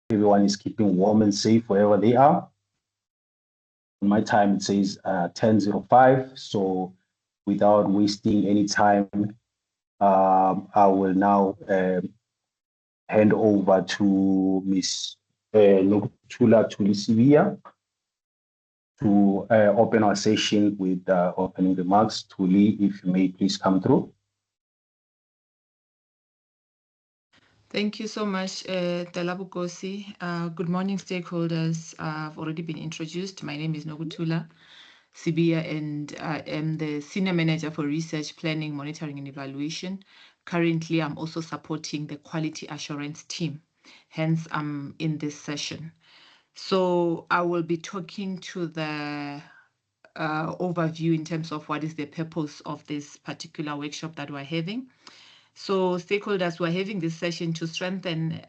everyone is keeping warm and safe wherever they are. On my time, it says 10:05. So without wasting any time, I will now hand over to Ms. Nokuthula Thulisibia to open our session with opening remarks. Thuli, if you may please come through. Thank you so much, Telabukosi. Good morning, stakeholders. I've already been introduced. My name is Nokuthula Sibia, and I am the Senior Manager for Research, Planning, Monitoring, and Evaluation. Currently, I'm also supporting the Quality Assurance team. Hence, I'm in this session. So I will be talking to the overview in terms of what is the purpose of this particular workshop that we're having. So stakeholders, we're having this session to strengthen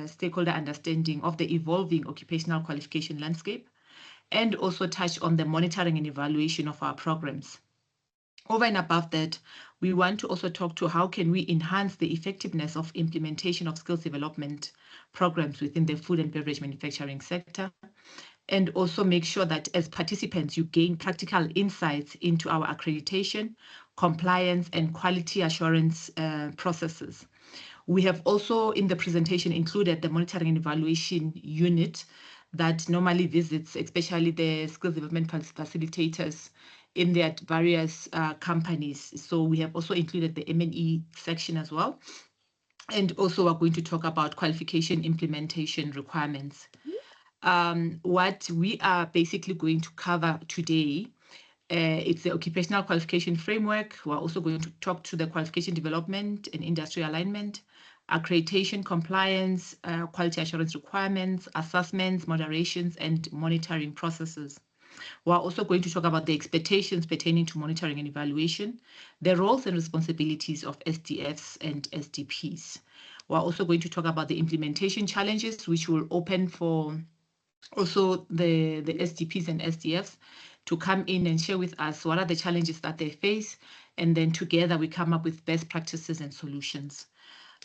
stakeholder understanding of the evolving occupational qualification landscape and also touch on the monitoring and evaluation of our programs. Over and above that, we want to also talk to how can we enhance the effectiveness of implementation of skills development programs within the food and beverage manufacturing sector, and also make sure that as participants, you gain practical insights into our accreditation, compliance, and quality assurance processes. We have also in the presentation included the monitoring and evaluation unit that normally visits, especially the skills development facilitators in their various companies. So we have also included the M&E section as well. And also we're going to talk about qualification implementation requirements. What we are basically going to cover today, it's the occupational qualification framework. We're also going to talk to the qualification development and industry alignment, accreditation compliance, quality assurance requirements, assessments, moderations, and monitoring processes. We're also going to talk about the expectations pertaining to monitoring and evaluation, the roles and responsibilities of SDFs and SDPs. We're also going to talk about the implementation challenges, which will open for also the SDPs and SDFs to come in and share with us what are the challenges that they face, and then together we come up with best practices and solutions.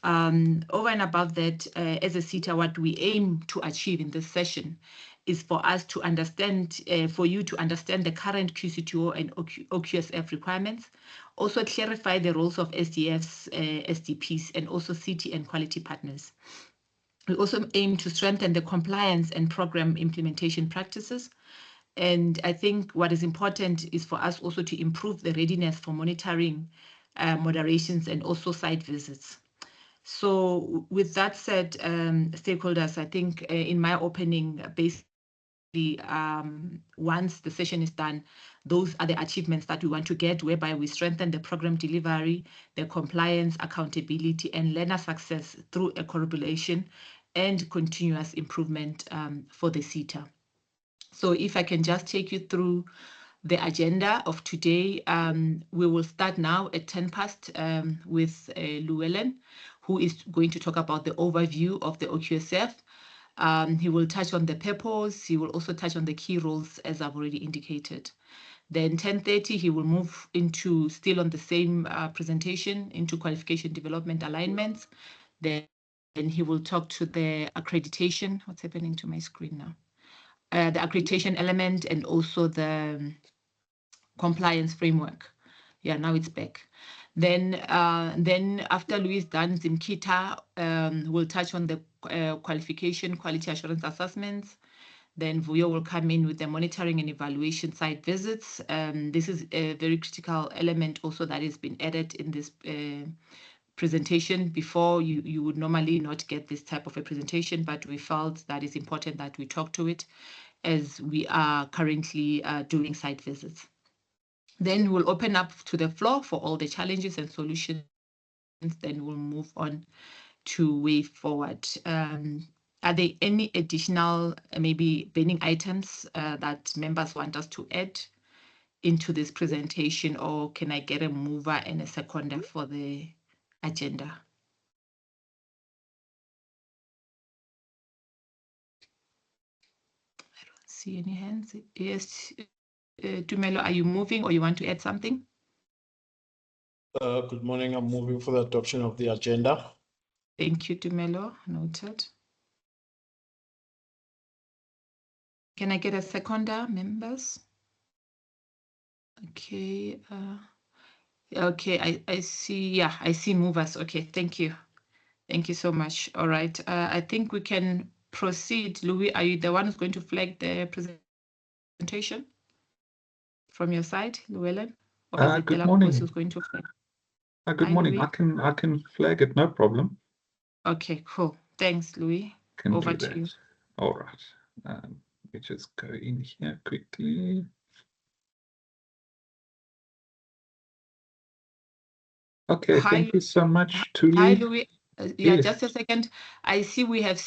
Over and above that, as a CETA, what we aim to achieve in this session is for us to understand, for you to understand the current QCTO and Oqsf requirements, also clarify the roles of SDFs, SDPs, and also CT and quality partners. We also aim to strengthen the compliance and program implementation practices. And I think what is important is for us also to improve the readiness for monitoring, moderations, and also site visits. So with that said, stakeholders, I think in my opening, basically, once the session is done, those are the achievements that we want to get, whereby we strengthen the program delivery, the compliance, accountability, and learner success through a collaboration and continuous improvement for the CETA. So if I can just take you through the agenda of today, we will start now at 10 past with Llewellyn, who is going to talk about the overview of the Oqsf. He will touch on the purpose. He will also touch on the key roles, as I've already indicated. Then 10:30, he will move into, still on the same presentation, into qualification development alignments. Then he will talk to the accreditation. What's happening to my screen now? The accreditation element and also the compliance framework. Yeah, now it's back. Then after Louis done, Zimkita will touch on the qualification quality assurance assessments. Then Vuyo will come in with the monitoring and evaluation site visits. This is a very critical element also that has been added in this presentation. Before, you would normally not get this type of a presentation, but we felt that it's important that we talk to it as we are currently doing site visits. Then we'll open up to the floor for all the challenges and solutions. Then we'll move on to way forward. Are there any additional maybe burning items that members want us to add into this presentation, or can I get a mover and a seconder for the agenda? I don't see any hands. Yes, Tumelo, are you moving or you want to add something? Good morning. I'm moving for the adoption of the agenda. Thank you, Tumelo. Noted. Can I get a seconder, members? Okay. Okay, I see. Yeah, I see movers. Okay, thank you. Thank you so much. All right. I think we can proceed. Louis, are you the one who's going to flag the presentation from your side, Llewellyn? Or is it Good Delabukos morning. who's going to flag? Good Hi, morning. Louis. I can flag it, no problem. Okay, cool. Thanks, Louis. Can Over do to that. you. All right. Let me just go in here quickly. Okay, Hi, thank you so much, Tuli. Hi, Louis. Yeah, Yes. just a second. I see we have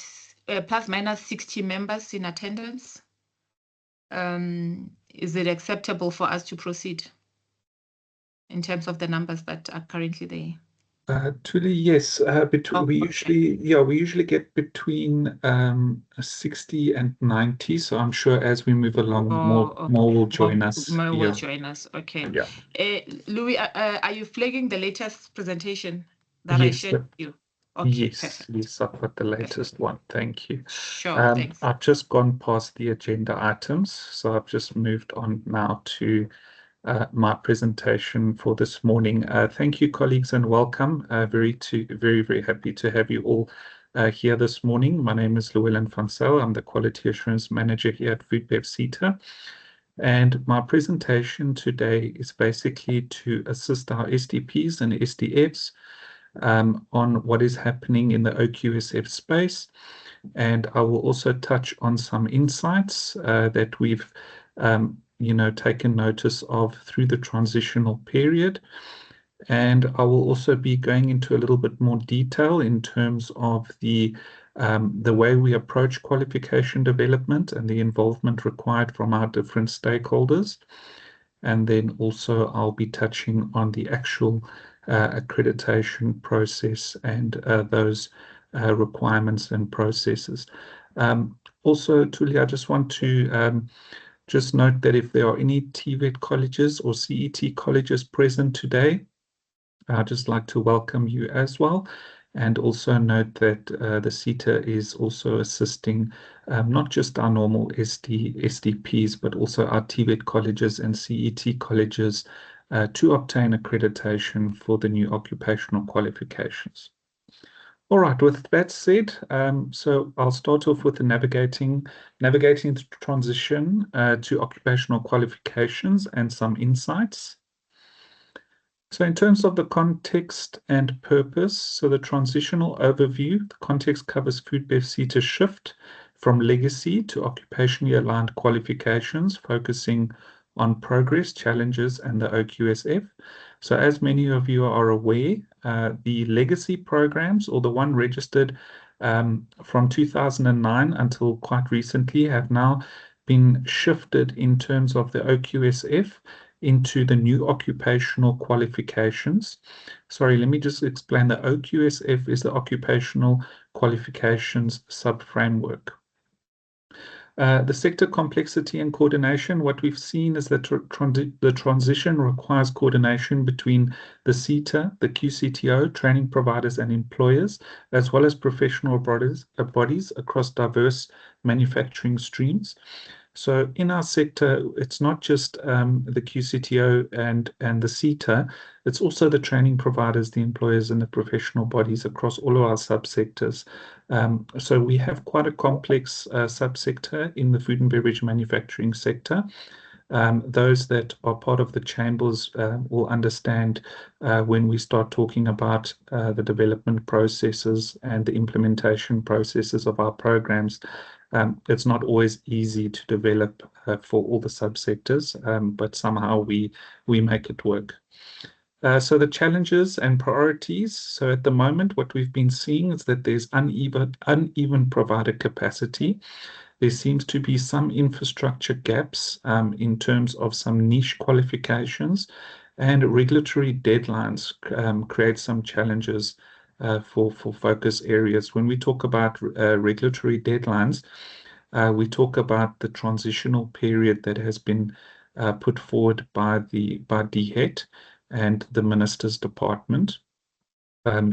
plus minus 60 members in attendance. Is it acceptable for us to proceed in terms of the numbers that are currently there? Tuli, yes. We usually get between 60 and 90. So I'm sure as we move along, more will join us. More will join us. Okay. Yeah. Louis, are you flagging the latest presentation that I shared with you? Okay, yes, perfect. yes, I've got the latest one. Thank you. Sure, thanks. I've just gone past the agenda items, so I've just moved on now to my presentation for this morning. Thank you, colleagues, and welcome. Very, very happy to have you all here this morning. My name is Llewellyn van Zyl. I'm the Quality Assurance Manager here at Foodbev CETA. And my presentation today is basically to assist our SDPs and SDFs on what is happening in the Oqsf space. And I will also touch on some insights that we've taken notice of through the transitional period. And I will also be going into a little bit more detail in terms of the way we approach qualification development and the involvement required from our different stakeholders. And then also I'll be touching on the actual accreditation process and those requirements and processes. Also, Tuli, I just want to just note that if there are any TVET colleges or CET colleges present today, I'd just like to welcome you as well. And also note that the CETA is also assisting not just our normal SDPs, but also our TVET colleges and CET colleges to obtain accreditation for the new occupational qualifications. All right, with that said, so I'll start off with the navigating the transition to occupational qualifications and some insights. So in terms of the context and purpose, so the transitional overview, the context covers Foodbev CETA's shift from legacy to occupationally aligned qualifications, focusing on progress, challenges, and the OQSF. So as many of you are aware, the legacy programs, or the one registered from 2009 until quite recently, have now been shifted in terms of the OQSF into the new occupational qualifications. Sorry, let me just explain. The OQSF is the Occupational Qualifications Sub-Framework. The sector complexity and coordination, what we've seen is that the transition requires coordination between the CETA, the QCTO, training providers and employers, as well as professional bodies across diverse manufacturing streams. So in our sector, it's not just the QCTO and the CETA, it's also the training providers, the employers and the professional bodies across all of our subsectors. So we have quite a complex subsector in the food and beverage manufacturing sector. Those that are part of the chambers will understand when we start talking about the development processes and the implementation processes of our programs. It's not always easy to develop for all the subsectors, but somehow we make it work. So the challenges and priorities. So at the moment, what we've been seeing is that there's uneven provider capacity. There seems to be some infrastructure gaps in terms of some niche qualifications, and regulatory deadlines create some challenges for focus areas. When we talk about regulatory deadlines, we talk about the transitional period that has been put forward by DHET and the Minister's Department.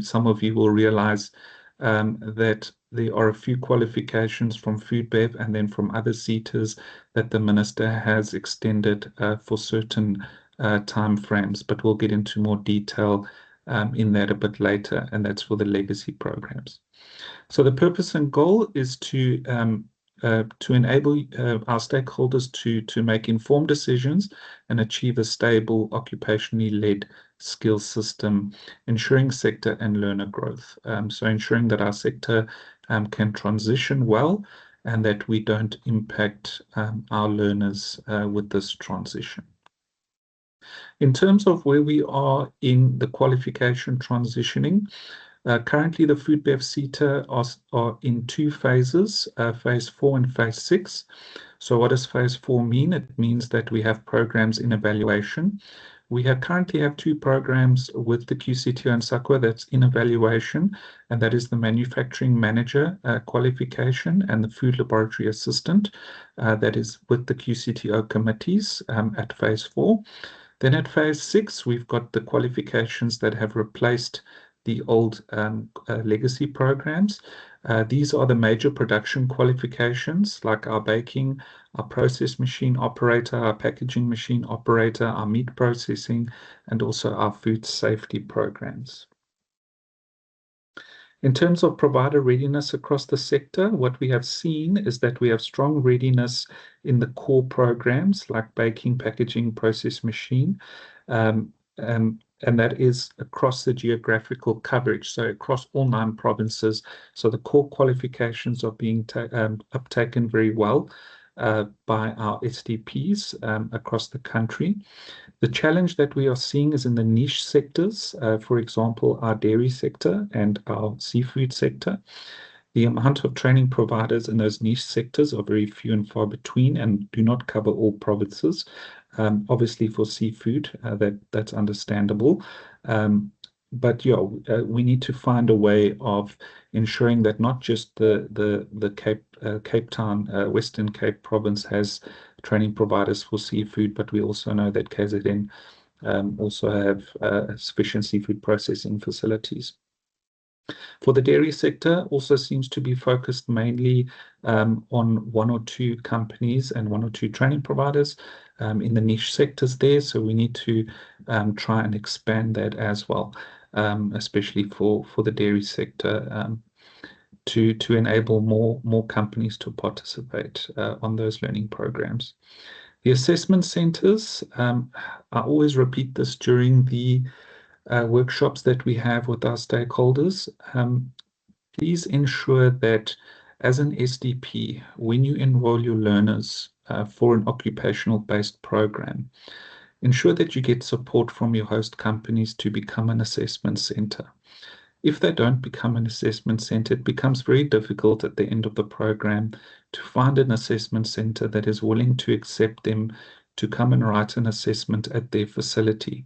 Some of you will realize that there are a few qualifications from FoodBev and then from other SETAs that the Minister has extended for certain time frames, but we'll get into more detail in that a bit later, and that's for the legacy programs. So the purpose and goal is to enable our stakeholders to make informed decisions and achieve a stable, occupationally led skills system, ensuring sector and learner growth. So ensuring that our sector can transition well and that we don't impact our learners with this transition. In terms of where we are in the qualification transitioning, currently the FoodBev SETA are in two phases, phase 4 and phase 6. So what does phase 4 mean? It means that we have programs in evaluation. We currently have two programs with the QCTO and SAQA that's in evaluation, and that is the manufacturing manager qualification and the food laboratory assistant that is with the QCTO committees at phase 4. Then at phase 6, we've got the qualifications that have replaced the old legacy programs. These are the major production qualifications like our baking, our process machine operator, our packaging machine operator, our meat processing, and also our food safety programs. In terms of provider readiness across the sector, what we have seen is that we have strong readiness in the core programs like baking, packaging, process machine, and that is across the geographical coverage, so across all 9 provinces. So the core qualifications are being uptaken very well by our SDPs across the country. The challenge that we are seeing is in the niche sectors, for example, our dairy sector and our seafood sector. The amount of training providers in those niche sectors are very few and far between and do not cover all provinces. Obviously for seafood, that's understandable. But yeah, we need to find a way of ensuring that not just the Cape Town, Western Cape province has training providers for seafood, but we also know that KZN also have sufficient seafood processing facilities. For the dairy sector, also seems to be focused mainly on 1 or 2 companies and 1 or 2 training providers in the niche sectors there. So we need to try and expand that as well, especially for the dairy sector, to enable more companies to participate on those learning programs. The assessment centers, I always repeat this during the workshops that we have with our stakeholders. Please ensure that as an SDP, when you enroll your learners for an occupational-based program, ensure that you get support from your host companies to become an assessment center. If they don't become an assessment center, it becomes very difficult at the end of the program to find an assessment center that is willing to accept them to come and write an assessment at their facility.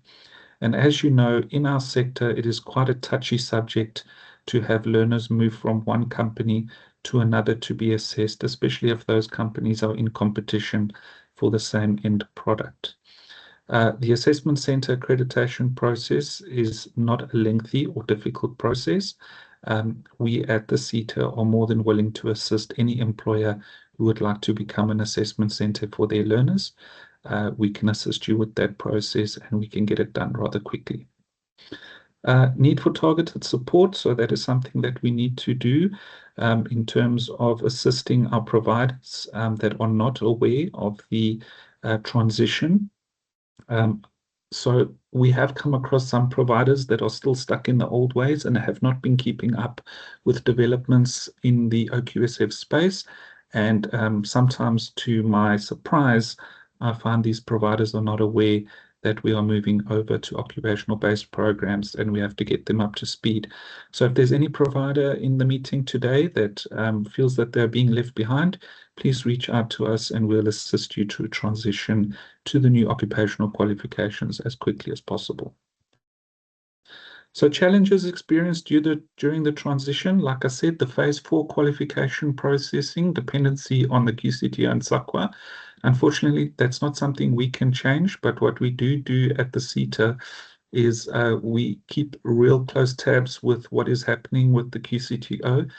And as you know, in our sector, it is quite a touchy subject to have learners move from one company to another to be assessed, especially if those companies are in competition for the same end product. The assessment center accreditation process is not a lengthy or difficult process. We at the SETA are more than willing to assist any employer who would like to become an assessment center for their learners. We can assist you with that process and we can get it done rather quickly. Need for targeted support. So that is something that we need to do in terms of assisting our providers that are not aware of the transition. So we have come across some providers that are still stuck in the old ways and have not been keeping up with developments in the Oqsf space. And sometimes to my surprise, I find these providers are not aware that we are moving over to occupational-based programs and we have to get them up to speed. So if there's any provider in the meeting today that feels that they're being left behind, please reach out to us and we'll assist you to transition to the new occupational qualifications as quickly as possible. So challenges experienced during the transition, like I said, the phase 4 qualification processing dependency on the QCTO and SAQA. Unfortunately, that's not something we can change, but what we do at the SETA is we keep real close tabs with what is happening with the QCTO.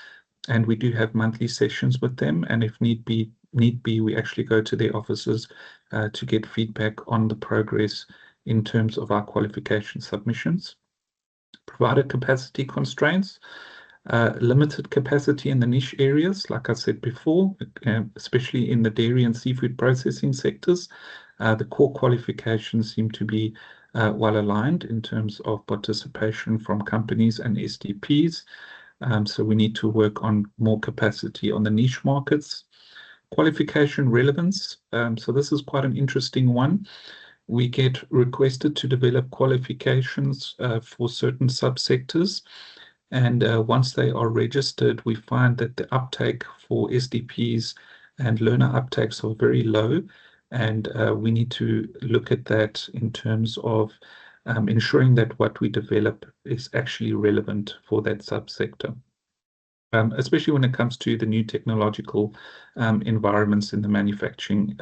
and we do have monthly sessions with them, and if need be, we actually go to their offices to get feedback on the progress in terms of our qualification submissions. Provider capacity constraints, limited capacity in the niche areas, like I said before, especially in the dairy and seafood processing sectors. The core qualifications seem to be well aligned in terms of participation from companies and SDPs. So we need to work on more capacity on the niche markets. Qualification relevance. So this is quite an interesting one. We get requested to develop qualifications for certain subsectors. And once they are registered, we find that the uptake for SDPs and learner uptakes are very low. And we need to look at that in terms of ensuring that what we develop is actually relevant for that subsector. Especially when it comes to the new technological environments in the manufacturing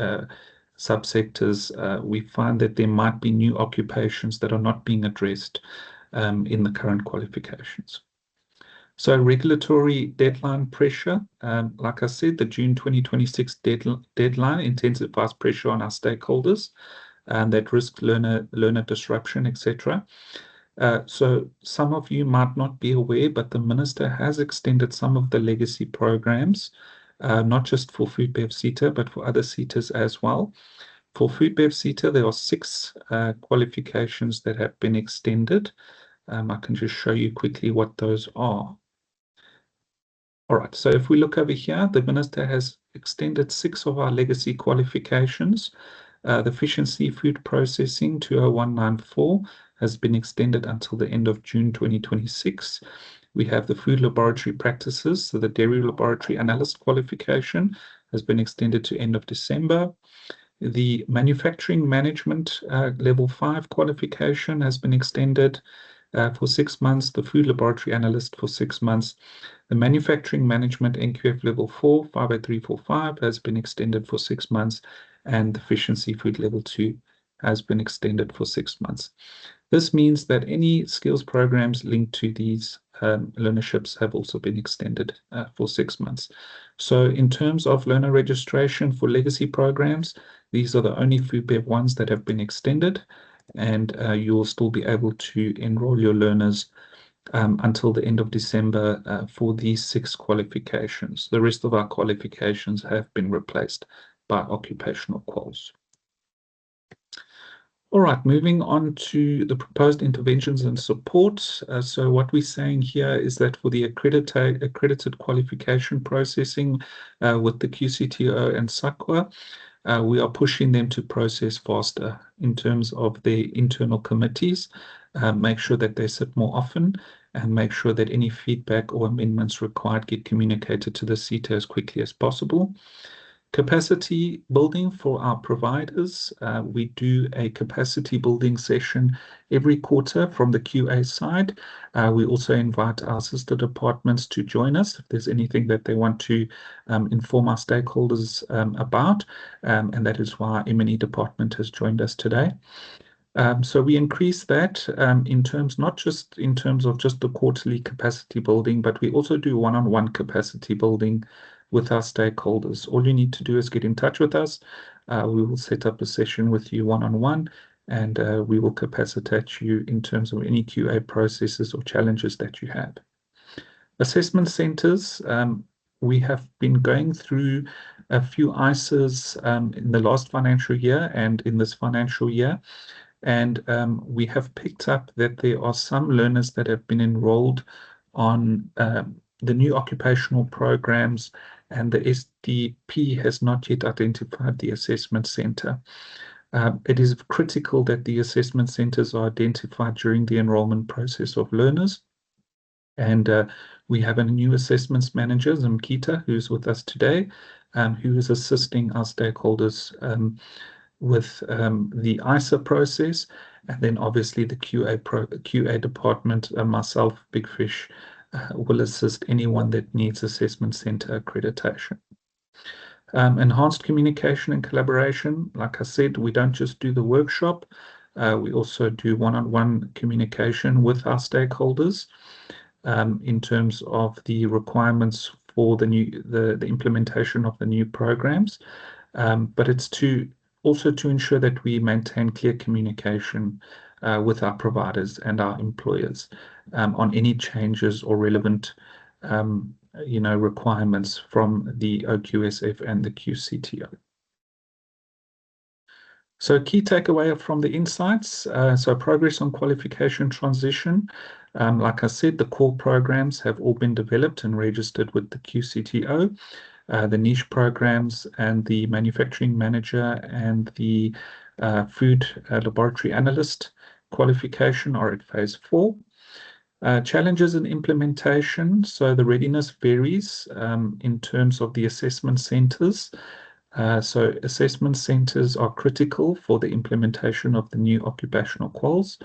subsectors, we find that there might be new occupations that are not being addressed in the current qualifications. So regulatory deadline pressure, like I said, the June 2026 deadline intensifies pressure on our stakeholders that risk learner disruption, etc. So some of you might not be aware, but the Minister has extended some of the legacy programs, not just for Food Bev SETA, but for other SETAs as well. For Food Bev SETA, there are 6 qualifications that have been extended. I can just show you quickly what those are. All right, so if we look over here, the Minister has extended 6 of our legacy qualifications. The Fish and Seafood Processing 20194 has been extended until the end of June 2026. We have the Food Laboratory Practices, so the Dairy Laboratory Analyst qualification has been extended to end of December. The Manufacturing Management Level 5 qualification has been extended for 6 months, the Food Laboratory Analyst for 6 months. The Manufacturing Management NQF Level 4, 58345 has been extended for 6 months, and the Fish and Seafood Level 2 has been extended for 6 months. This means that any skills programs linked to these learnerships have also been extended for 6 months. So in terms of learner registration for legacy programs, these are the only Food Bev ones that have been extended, and you will still be able to enroll your learners until the end of December for these 6 qualifications. The rest of our qualifications have been replaced by occupational quals. All right, moving on to the proposed interventions and support. So what we're saying here is that for the accredited qualification processing with the QCTO and SAQA, we are pushing them to process faster in terms of their internal committees, make sure that they sit more often, and make sure that any feedback or amendments required get communicated to the SETA as quickly as possible. Capacity building for our providers. We do a capacity building session every quarter from the QA side. We also invite our sister departments to join us if there's anything that they want to inform our stakeholders about, and that is why our M&E department has joined us today. So we increase that in terms, not just in terms of just the quarterly capacity building, but we also do one-on-one capacity building with our stakeholders. All you need to do is get in touch with us. We will set up a session with you one-on-one, and we will capacitate you in terms of any QA processes or challenges that you have. Assessment centers, we have been going through a few ISAs in the last financial year and in this financial year. And we have picked up that there are some learners that have been enrolled on the new occupational programs, and the SDP has not yet identified the assessment center. It is critical that the assessment centers are identified during the enrollment process of learners. And we have a new assessments manager, Zimkita, who's with us today, who is assisting our stakeholders with the ISA process, and then obviously the QA department, myself, Big Fish, will assist anyone that needs assessment center accreditation. Enhanced communication and collaboration. Like I said, we don't just do the workshop, we also do one-on-one communication with our stakeholders in terms of the requirements for the implementation of the new programs, but it's also to ensure that we maintain clear communication with our providers and our employers on any changes or relevant requirements from the Oqsf and the QCTO. So key takeaway from the insights, so progress on qualification transition. Like I said, the core programs have all been developed and registered with the QCTO. The niche programs and the manufacturing manager and the food laboratory analyst qualification are at phase 4. Challenges in implementation. So the readiness varies in terms of the assessment centers. So assessment centers are critical for the implementation of the new occupational quals.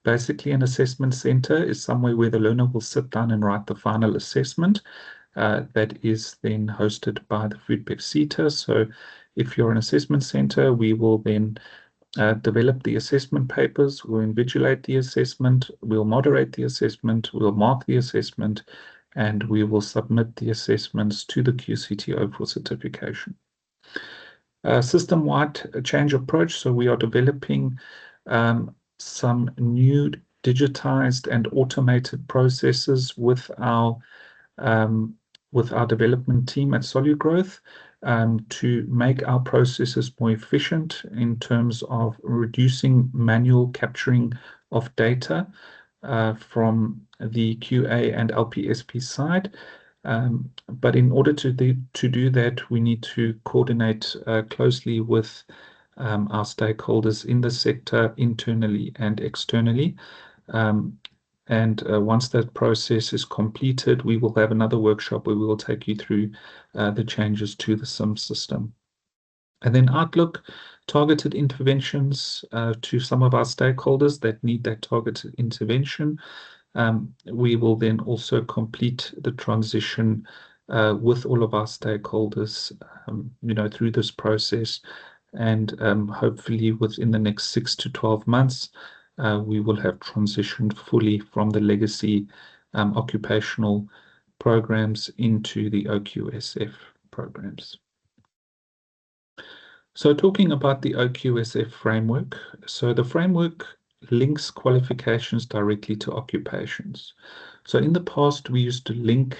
Basically, an assessment center is somewhere where the learner will sit down and write the final assessment that is then hosted by the food FACILITATOR. So if you're an assessment center, we will then develop the assessment papers, we'll invigilate the assessment, we'll moderate the assessment, we'll mark the assessment, and we will submit the assessments to the QCTO for certification. System-wide change approach. So we are developing some new digitized and automated processes with our development team at Solid Growth to make our processes more efficient in terms of reducing manual capturing of data from the QA and LPSP side. But in order to do that, we need to coordinate closely with our stakeholders in the sector, internally and externally. Once that process is completed, we will have another workshop where we will take you through the changes to the SIM system. And then outlook, targeted interventions to some of our stakeholders that need that targeted intervention. We will then also complete the transition with all of our stakeholders, through this process. And hopefully within the next 6 to 12 months, we will have transitioned fully from the legacy occupational programs into the Oqsf programs. So talking about the Oqsf framework, so the framework links qualifications directly to occupations. So in the past, we used to link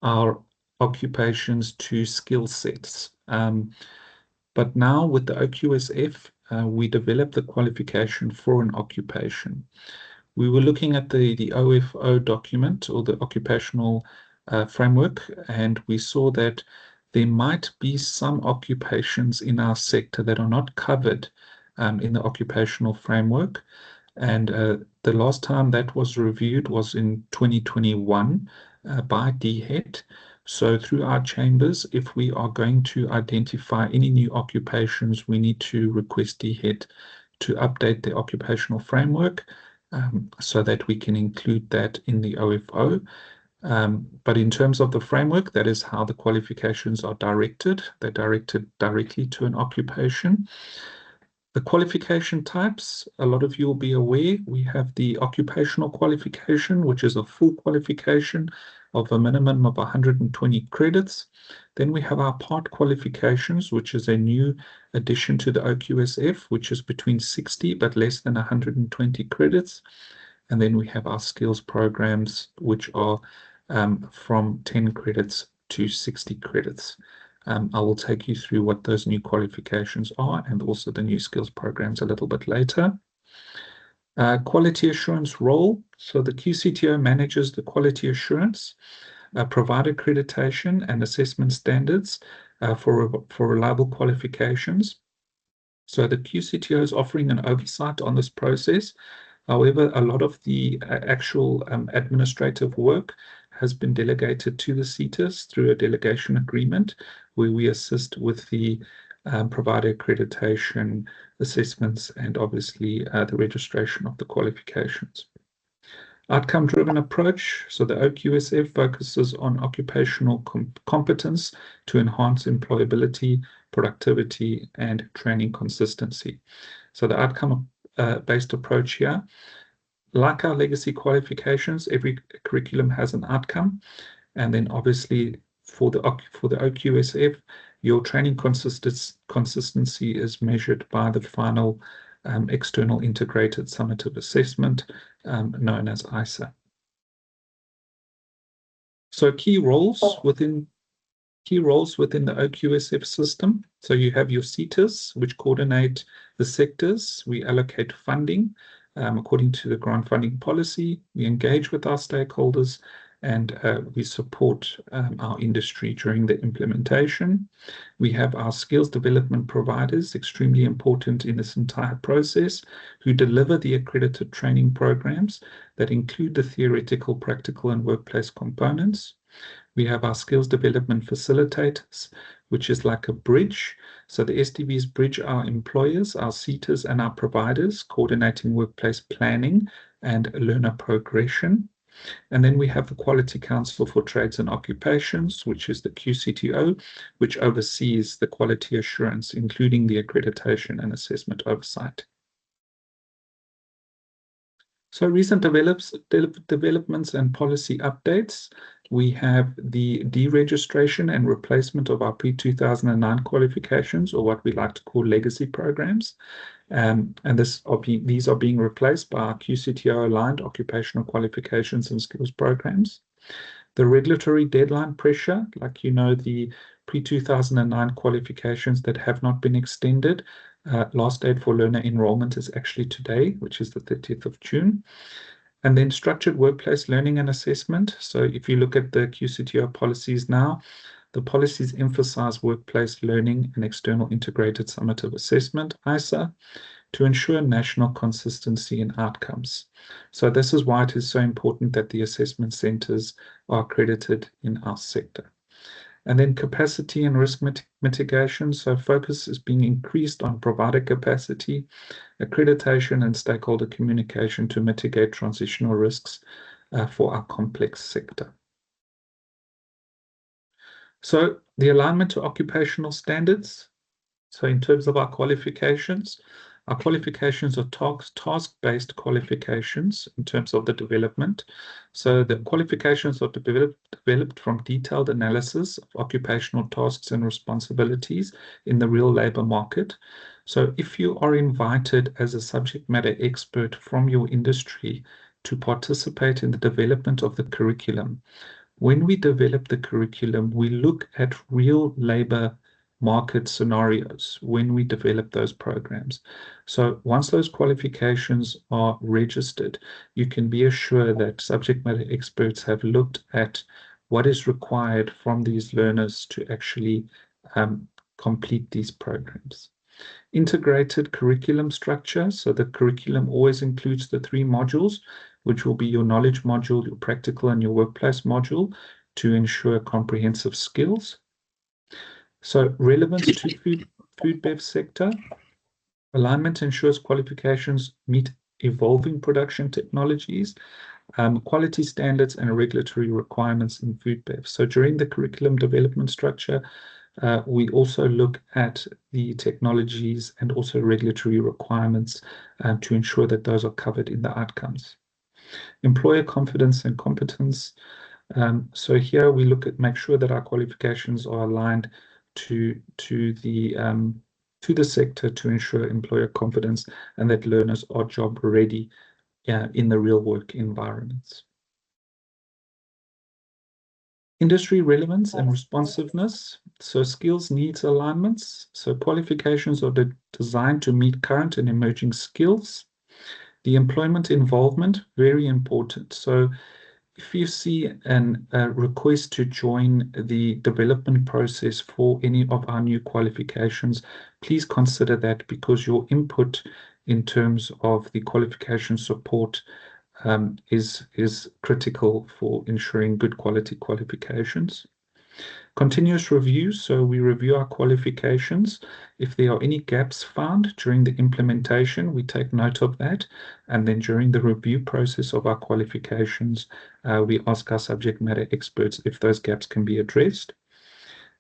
our occupations to skill sets. But now with the Oqsf, we developed the qualification for an occupation. We were looking at the OFO document, or the occupational framework, and we saw that there might be some occupations in our sector that are not covered in the occupational framework. And the last time that was reviewed was in 2021 by DHET. So through our chambers, if we are going to identify any new occupations, we need to request DHET to update the occupational framework so that we can include that in the OFO. But in terms of the framework, that is how the qualifications are directed. They're directed directly to an occupation. The qualification types, a lot of you will be aware, we have the occupational qualification, which is a full qualification of a minimum of 120 credits. Then we have our part qualifications, which is a new addition to the Oqsf, which is between 60 but less than 120 credits. And then we have our skills programs, which are from 10 credits to 60 credits. I will take you through what those new qualifications are and also the new skills programs a little bit later. Quality assurance role. So the QCTO manages the quality assurance, provide accreditation and assessment standards for reliable qualifications. So the QCTO is offering an oversight on this process. However, a lot of the actual administrative work has been delegated to the CETAs through a delegation agreement, where we assist with the provider accreditation, assessments, and obviously the registration of the qualifications. Outcome-driven approach. So the Oqsf focuses on occupational competence to enhance employability, productivity, and training consistency. So the outcome-based approach here, like our legacy qualifications, every curriculum has an outcome. And then obviously for the Oqsf, your training consistency is measured by the final external integrated summative assessment known as ISA. So key roles within the Oqsf system. So you have your SETAs, which coordinate the sectors. We allocate funding according to the grant funding policy. We engage with our stakeholders, and we support our industry during the implementation. We have our skills development providers, extremely important in this entire process, who deliver the accredited training programs that include the theoretical, practical, and workplace components. We have our skills development facilitators, which is like a bridge. So the SDPs bridge our employers, our SETAs, and our providers, coordinating workplace planning and learner progression. And then we have the Quality Council for Trades and Occupations, which is the QCTO, which oversees the quality assurance, including the accreditation and assessment oversight. So recent developments and policy updates. We have the deregistration and replacement of our pre-2009 qualifications, or what we like to call legacy programs. And these are being replaced by our QCTO-aligned occupational qualifications and skills programs. The regulatory deadline pressure, like the pre-2009 qualifications that have not been extended, last date for learner enrollment is actually today, which is the 30th of June. And then structured workplace learning and assessment. So if you look at the QCTO policies now, the policies emphasize workplace learning and external integrated summative assessment, ISA, to ensure national consistency in outcomes. So this is why it is so important that the assessment centers are accredited in our sector. And then capacity and risk mitigation. So focus is being increased on provider capacity, accreditation, and stakeholder communication to mitigate transitional risks for our complex sector. So the alignment to occupational standards. So in terms of our qualifications are task-based qualifications in terms of the development. So the qualifications are developed from detailed analysis of occupational tasks and responsibilities in the real labor market. So if you are invited as a subject matter expert from your industry to participate in the development of the curriculum, when we develop the curriculum, we look at real labor market scenarios when we develop those programs. So once those qualifications are registered, you can be assured that subject matter experts have looked at what is required from these learners to actually complete these programs. Integrated curriculum structure. So the curriculum always includes the 3 modules, which will be your knowledge module, your practical, and your workplace module, to ensure comprehensive skills. So relevance to food bev sector. Alignment ensures qualifications meet evolving production technologies, quality standards, and regulatory requirements in food bev. So during the curriculum development structure, we also look at the technologies and also regulatory requirements to ensure that those are covered in the outcomes. Employer confidence and competence. So here we make sure that our qualifications are aligned to the sector to ensure employer confidence and that learners are job ready in the real work environments. Industry relevance and responsiveness. So skills needs alignments. So qualifications are designed to meet current and emerging skills. The employment involvement, very important. So if you see a request to join the development process for any of our new qualifications, please consider that, because your input in terms of the qualification support is critical for ensuring good quality qualifications. Continuous review, so we review our qualifications. If there are any gaps found during the implementation, we take note of that. And then during the review process of our qualifications, we ask our subject matter experts if those gaps can be addressed.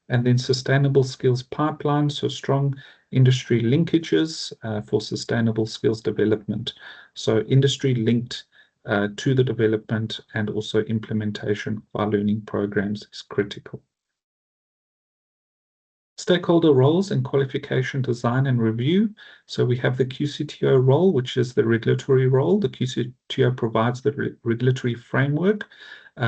And then sustainable skills pipeline, so strong industry linkages for sustainable skills development. So industry linked to the development and also implementation of our learning programs is critical. Stakeholder roles in qualification design and review. So we have the QCTO role, which is the regulatory role. The QCTO provides the regulatory framework.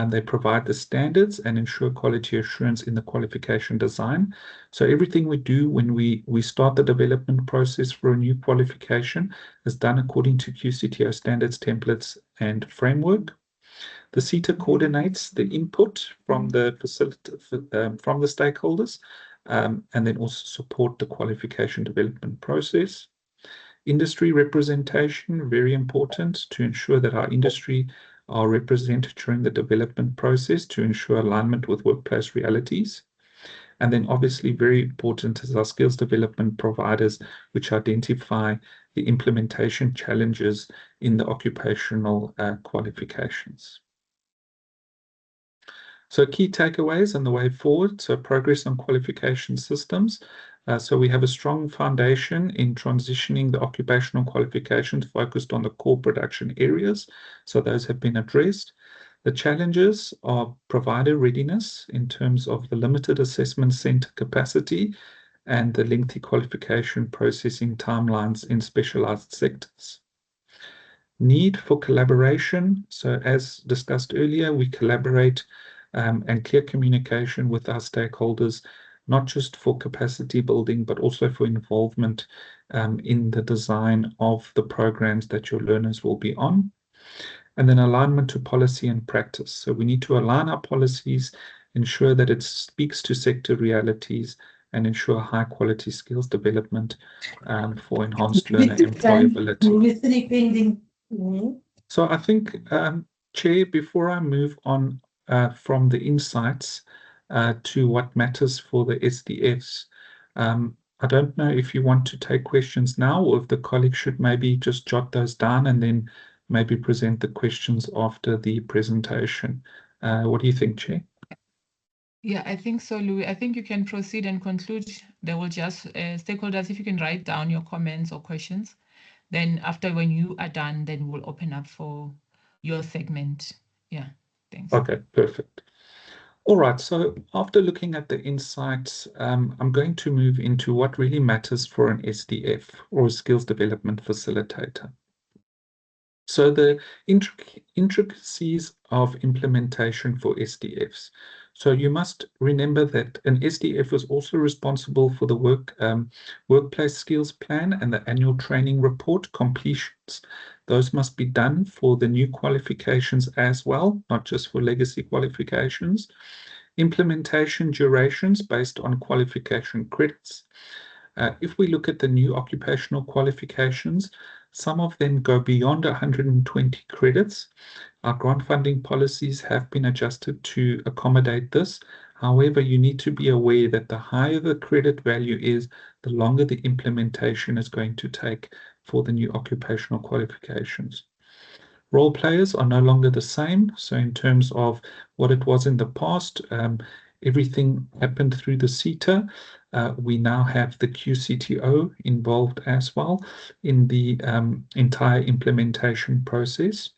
They provide the standards and ensure quality assurance in the qualification design. So everything we do when we start the development process for a new qualification is done according to QCTO standards, templates, and framework. The CETA coordinates the input from the from the stakeholders, and then also support the qualification development process. Industry representation, very important to ensure that our industry are represented during the development process to ensure alignment with workplace realities. And then obviously very important is our skills development providers, which identify the implementation challenges in the occupational qualifications. So key takeaways and the way forward. So progress on qualification systems. So we have a strong foundation in transitioning the occupational qualifications focused on the core production areas. So those have been addressed. The challenges are provider readiness in terms of the limited assessment center capacity and the lengthy qualification processing timelines in specialized sectors. Need for collaboration. So as discussed earlier, we collaborate and clear communication with our stakeholders, not just for capacity building, but also for involvement in the design of the programs that your learners will be on. And then alignment to policy and practice. So we need to align our policies, ensure that it speaks to sector realities, and ensure high quality skills development for enhanced learner employability. So I think, Chair, before I move on from the insights to what matters for the SDFs, I don't know if you want to take questions now or if the colleague should maybe just jot those down and then maybe present the questions after the presentation. What do you think, Chair? Yeah, I think so, Louis. I think you can proceed and conclude. They will just, stakeholders, if you can write down your comments or questions, then after when you are done, then we'll open up for your segment. Yeah, thanks. Okay, perfect. All right, so after looking at the insights, I'm going to move into what really matters for an SDF or a skills development facilitator. So the intricacies of implementation for SDFs. So you must remember that an SDF is also responsible for the workplace skills plan and the annual training report completions. Those must be done for the new qualifications as well, not just for legacy qualifications. Implementation durations based on qualification credits. If we look at the new occupational qualifications, some of them go beyond 120 credits. Our grant funding policies have been adjusted to accommodate this. However, you need to be aware that the higher the credit value is, the longer the implementation is going to take for the new occupational qualifications. Role players are no longer the same. So in terms of what it was in the past, everything happened through the CETA. We now have the QCTO involved as well in the entire implementation process.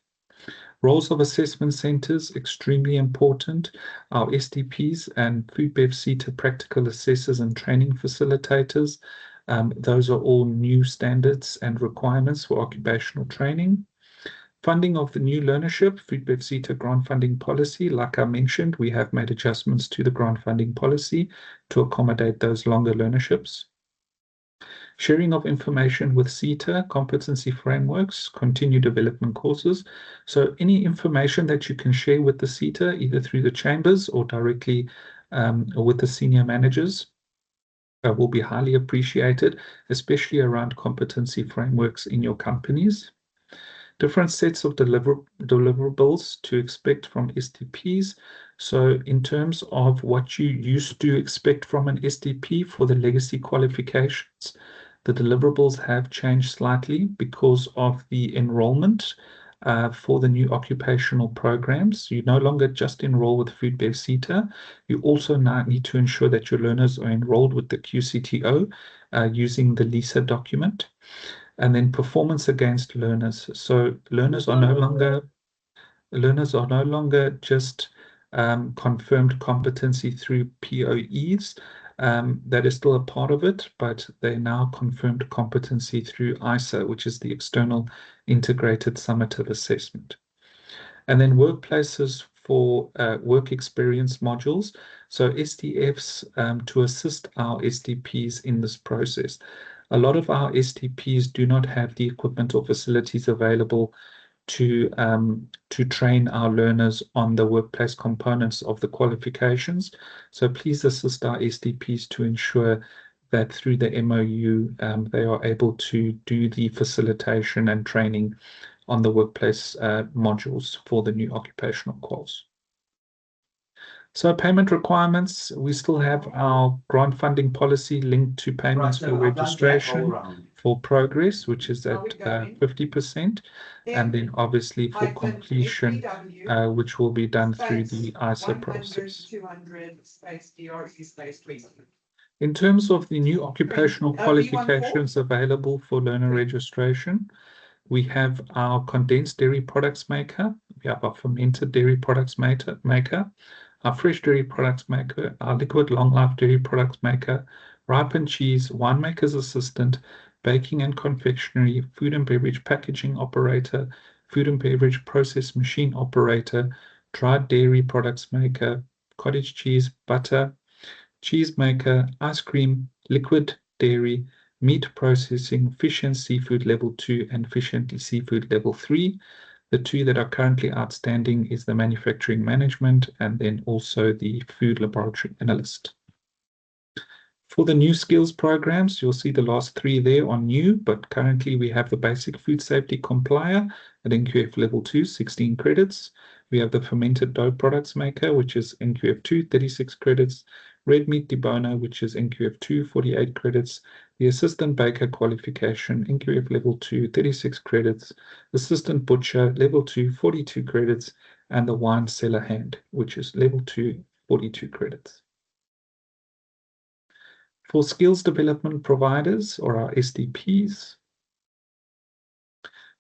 Roles of assessment centers, extremely important. Our SDPs and FoodBev CETA practical assessors and training facilitators. Those are all new standards and requirements for occupational training. Funding of the new learnership, FoodBev CETA grant funding policy. Like I mentioned, we have made adjustments to the grant funding policy to accommodate those longer learnerships. Sharing of information with CETA, competency frameworks, continued development courses. So any information that you can share with the CETA, either through the chambers or directly with the senior managers, will be highly appreciated, especially around competency frameworks in your companies. Different sets of deliverables to expect from SDPs. So in terms of what you used to expect from an SDP for the legacy qualifications, the deliverables have changed slightly because of the enrollment for the new occupational programs. You no longer just enroll with FoodBev CETA. You also now need to ensure that your learners are enrolled with the QCTO using the LISA document. And then performance against learners. So learners are no longer just confirmed competency through POEs. That is still a part of it, but they now confirmed competency through ISA, which is the External Integrated Summative Assessment. And then workplaces for work experience modules. So SDFs to assist our SDPs in this process. A lot of our SDPs do not have the equipment or facilities available to train our learners on the workplace components of the qualifications. So please assist our SDPs to ensure that through the MOU, they are able to do the facilitation and training on the workplace modules for the new occupational quals. So payment requirements, we still have our grant funding policy linked to payments for registration for progress, which is at 50%, and then obviously for completion, which will be done through the ISA process. In terms of the new occupational qualifications available for learner registration, we have our condensed dairy products maker, we have our fermented dairy products maker, our fresh dairy products maker, our liquid long life dairy products maker, ripened cheese, winemaker's assistant, baking and confectionery, food and beverage packaging operator, food and beverage process machine operator, dried dairy products maker, cottage cheese, butter, cheese maker, ice cream, liquid dairy, meat processing, fish and seafood level 2 and fish and seafood level 3. The two that are currently outstanding is the manufacturing management and then also the food laboratory analyst. For the new skills programs, you'll see the last three there are new, but currently we have the basic food safety complier at NQF level 2, 16 credits. We have the fermented dough products maker, which is NQF 2, 36 credits. Red meat deboner, which is NQF 2, 48 credits. The assistant baker qualification, NQF level 2, 36 credits. Assistant butcher, level 2, 42 credits. And the wine cellar hand, which is level 2, 42 credits. For skills development providers, or our SDPs,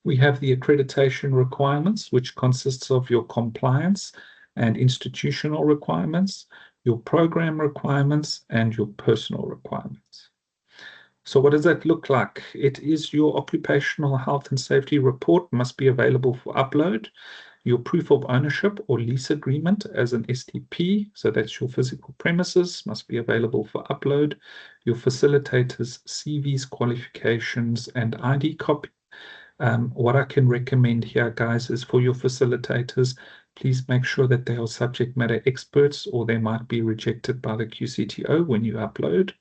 we have the accreditation requirements, which consists of your compliance and institutional requirements, your program requirements, and your personal requirements. So what does that look like? It is your occupational health and safety report must be available for upload. Your proof of ownership or lease agreement as an SDP, so that's your physical premises, must be available for upload. Your facilitators' CVs, qualifications, and ID copy. What I can recommend here, guys, is for your facilitators, please make sure that they are subject matter experts or they might be rejected by the QCTO when you upload.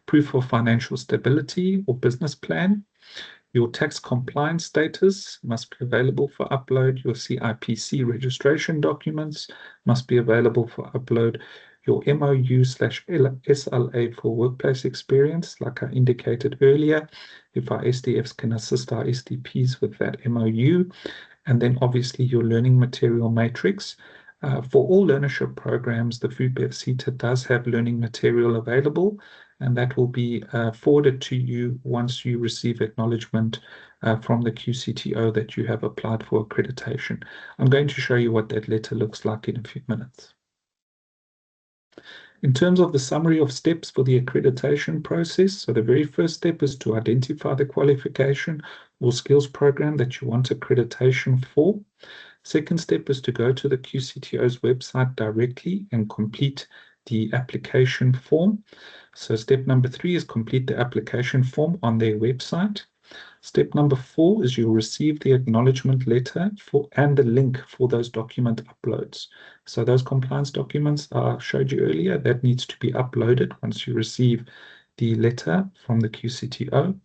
Proof of financial stability or business plan. Your tax compliance status must be available for upload. Your CIPC registration documents must be available for upload. Your MOU/SLA for workplace experience, like I indicated earlier, if our SDFs can assist our SDPs with that MOU. And then obviously your learning material matrix. For all learnership programs, the FoodBev CETA does have learning material available, and that will be forwarded to you once you receive acknowledgement from the QCTO that you have applied for accreditation. I'm going to show you what that letter looks like in a few minutes. In terms of the summary of steps for the accreditation process, so the very first step is to identify the qualification or skills program that you want accreditation for. Second step is to go to the QCTO's website directly and complete the application form. So step number 3 is complete the application form on their website. Step number 4 is you'll receive the acknowledgement letter and the link for those document uploads. So those compliance documents I showed you earlier, that needs to be uploaded once you receive the letter from the QCTO.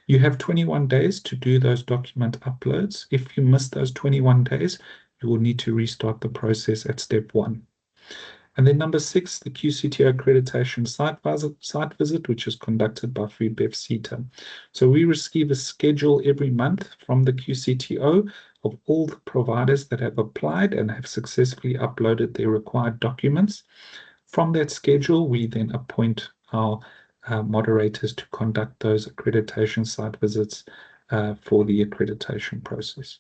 You have 21 days to do those document uploads. If you miss those 21 days, you will need to restart the process at step 1. And then number 6, the QCTO accreditation site visit, which is conducted by FoodBev CETA. So we receive a schedule every month from the QCTO of all the providers that have applied and have successfully uploaded their required documents. From that schedule, we then appoint our moderators to conduct those accreditation site visits for the accreditation process.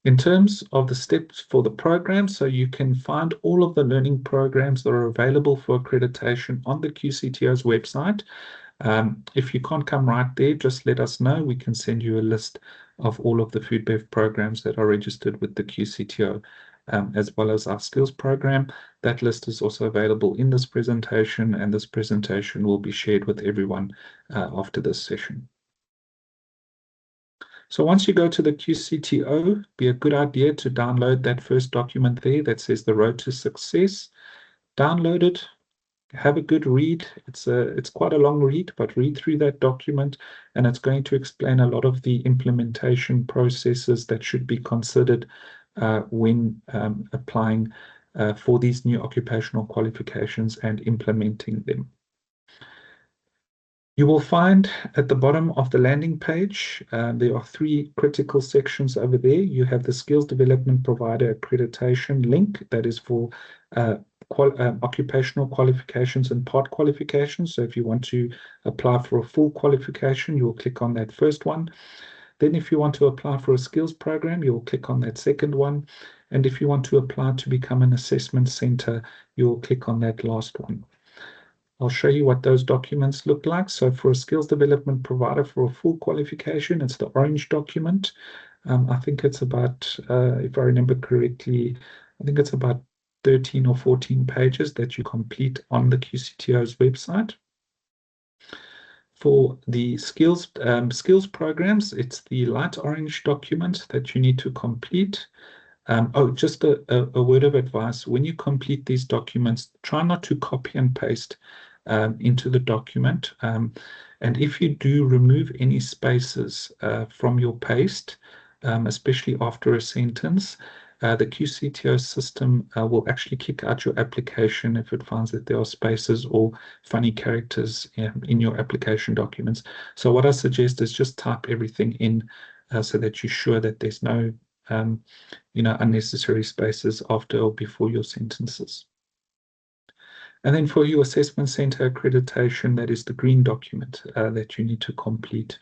In terms of the steps for the program, so you can find all of the learning programs that are available for accreditation on the QCTO's website. If you can't come right there, just let us know. We can send you a list of all of the food bev programs that are registered with the QCTO, as well as our skills program. That list is also available in this presentation, and this presentation will be shared with everyone after this session. So once you go to the QCTO, be a good idea to download that first document there that says the road to success. Download it, have a good read. It's quite a long read, but read through that document, and it's going to explain a lot of the implementation processes that should be considered when applying for these new occupational qualifications and implementing them. You will find at the bottom of the landing page, there are 3 critical sections over there. You have the Skills Development Provider Accreditation link that is for occupational qualifications and part qualifications. So if you want to apply for a full qualification, you will click on that first one. Then if you want to apply for a skills program, you will click on that second one. And if you want to apply to become an assessment center, you will click on that last one. I'll show you what those documents look like. So for a skills development provider for a full qualification, it's the orange document. I think it's about, if I remember correctly, I think it's about 13 or 14 pages that you complete on the QCTO's website. For the skills programs, it's the light orange document that you need to complete. Just a word of advice. When you complete these documents, try not to copy and paste into the document. And if you do remove any spaces from your paste, especially after a sentence, the QCTO system will actually kick out your application if it finds that there are spaces or funny characters in your application documents. So what I suggest is just type everything in so that you're sure that there's no unnecessary spaces after or before your sentences. And then for your assessment center accreditation, that is the green document that you need to complete,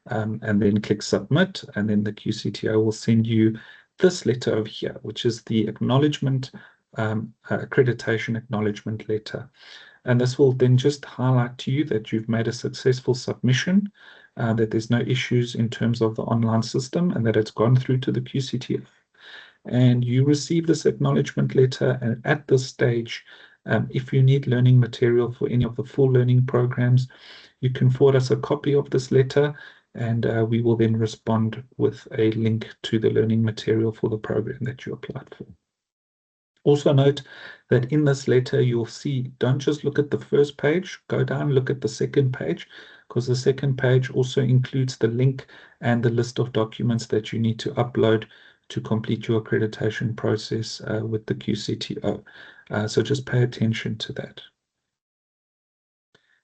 and then click submit, and then the QCTO will send you this letter over here, which is the acknowledgement, accreditation acknowledgement letter. And this will then just highlight to you that you've made a successful submission, that there's no issues in terms of the online system, and that it's gone through to the QCTO. And you receive this acknowledgement letter, and at this stage, if you need learning material for any of the full learning programs, you can forward us a copy of this letter, and we will then respond with a link to the learning material for the program that you applied for. Also note that in this letter, you'll see, don't just look at the first page, go down, look at the second page, because the second page also includes the link and the list of documents that you need to upload to complete your accreditation process with the QCTO. So just pay attention to that.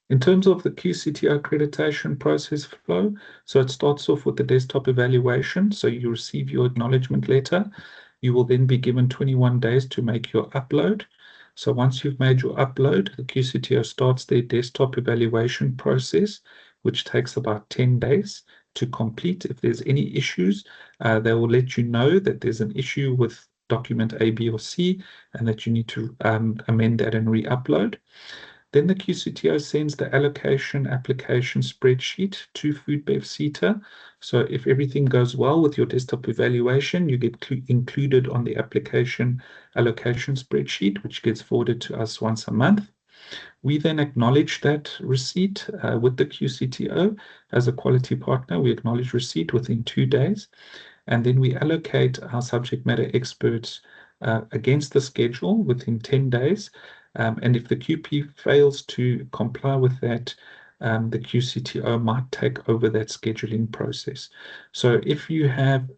In terms of the QCTO accreditation process flow, so it starts off with the desktop evaluation. So you receive your acknowledgement letter. You will then be given 21 days to make your upload. So once you've made your upload, the QCTO starts their desktop evaluation process, which takes about 10 days to complete. If there's any issues, they will let you know that there's an issue with document A, B, or C, and that you need to amend that and re-upload. Then the QCTO sends the allocation application spreadsheet to FoodBev CETA. So if everything goes well with your desktop evaluation, you get included on the application allocation spreadsheet, which gets forwarded to us once a month. We then acknowledge that receipt with the QCTO as a quality partner. We acknowledge receipt within 2 days, and then we allocate our subject matter experts against the schedule within 10 days. And if the QP fails to comply with that, the QCTO might take over that scheduling process. So if you have,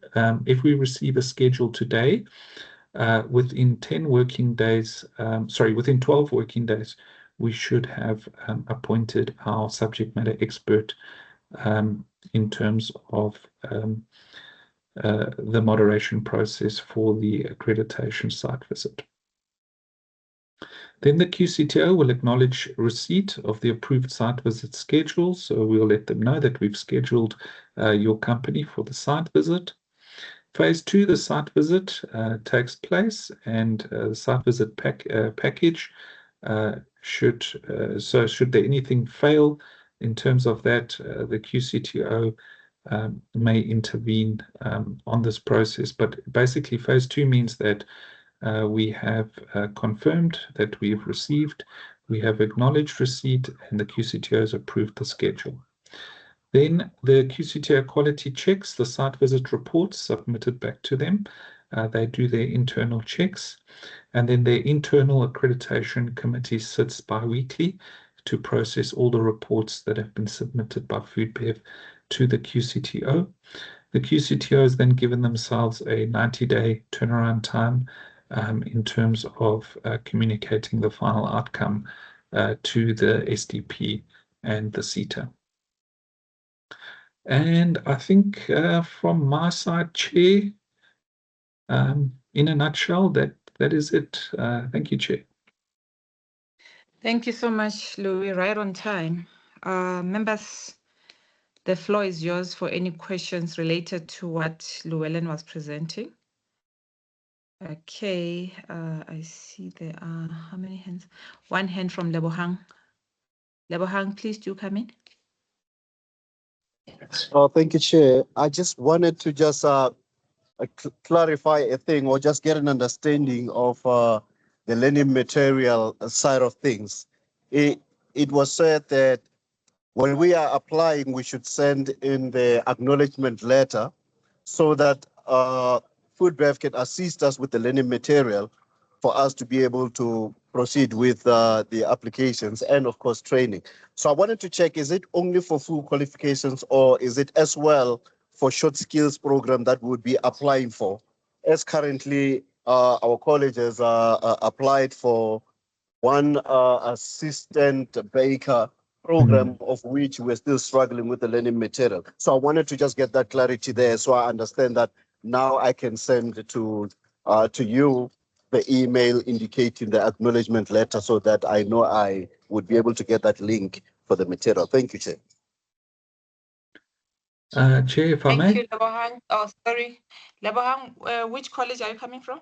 if we receive a schedule today, within 10 working days, within 12 working days, we should have appointed our subject matter expert in terms of the moderation process for the accreditation site visit. Then the QCTO will acknowledge receipt of the approved site visit schedule. So we'll let them know that we've scheduled your company for the site visit. Phase 2, the site visit takes place, and the site visit package should there anything fail in terms of that, the QCTO may intervene on this process. But basically, phase 2 means that we have confirmed that we've received, we have acknowledged receipt, and the QCTO has approved the schedule. Then the QCTO quality checks the site visit reports submitted back to them. They do their internal checks, and then their internal accreditation committee sits bi-weekly to process all the reports that have been submitted by FoodBev to the QCTO. The QCTO has then given themselves a 90-day turnaround time in terms of communicating the final outcome to the SDP and the CETA. And I think from my side, Chair, in a nutshell, that is it. Thank you, Chair. Thank you so much, Louis. Right on time. Members, the floor is yours for any questions related to what Llewellyn was presenting. Okay, I see there are how many hands? One hand from Lebohang. Lebohang, please do come in. Oh, thank you, Chair. I just wanted to just clarify a thing or just get an understanding of the learning material side of things. It was said that when we are applying, we should send in the acknowledgement letter so that FoodBev can assist us with the learning material for us to be able to proceed with the applications and, of course, training. So I wanted to check, is it only for full qualifications or is it as well for short skills program that we would be applying for? As currently our colleges applied for one assistant baker program of which we're still struggling with the learning material. So I wanted to just get that clarity there so I understand that now I can send to you the email indicating the acknowledgement letter so that I know I would be able to get that link for the material. Thank you, Chair. Chair, if I may. Thank you, Lebohang. Oh, sorry. Lebohang, which college are you coming from?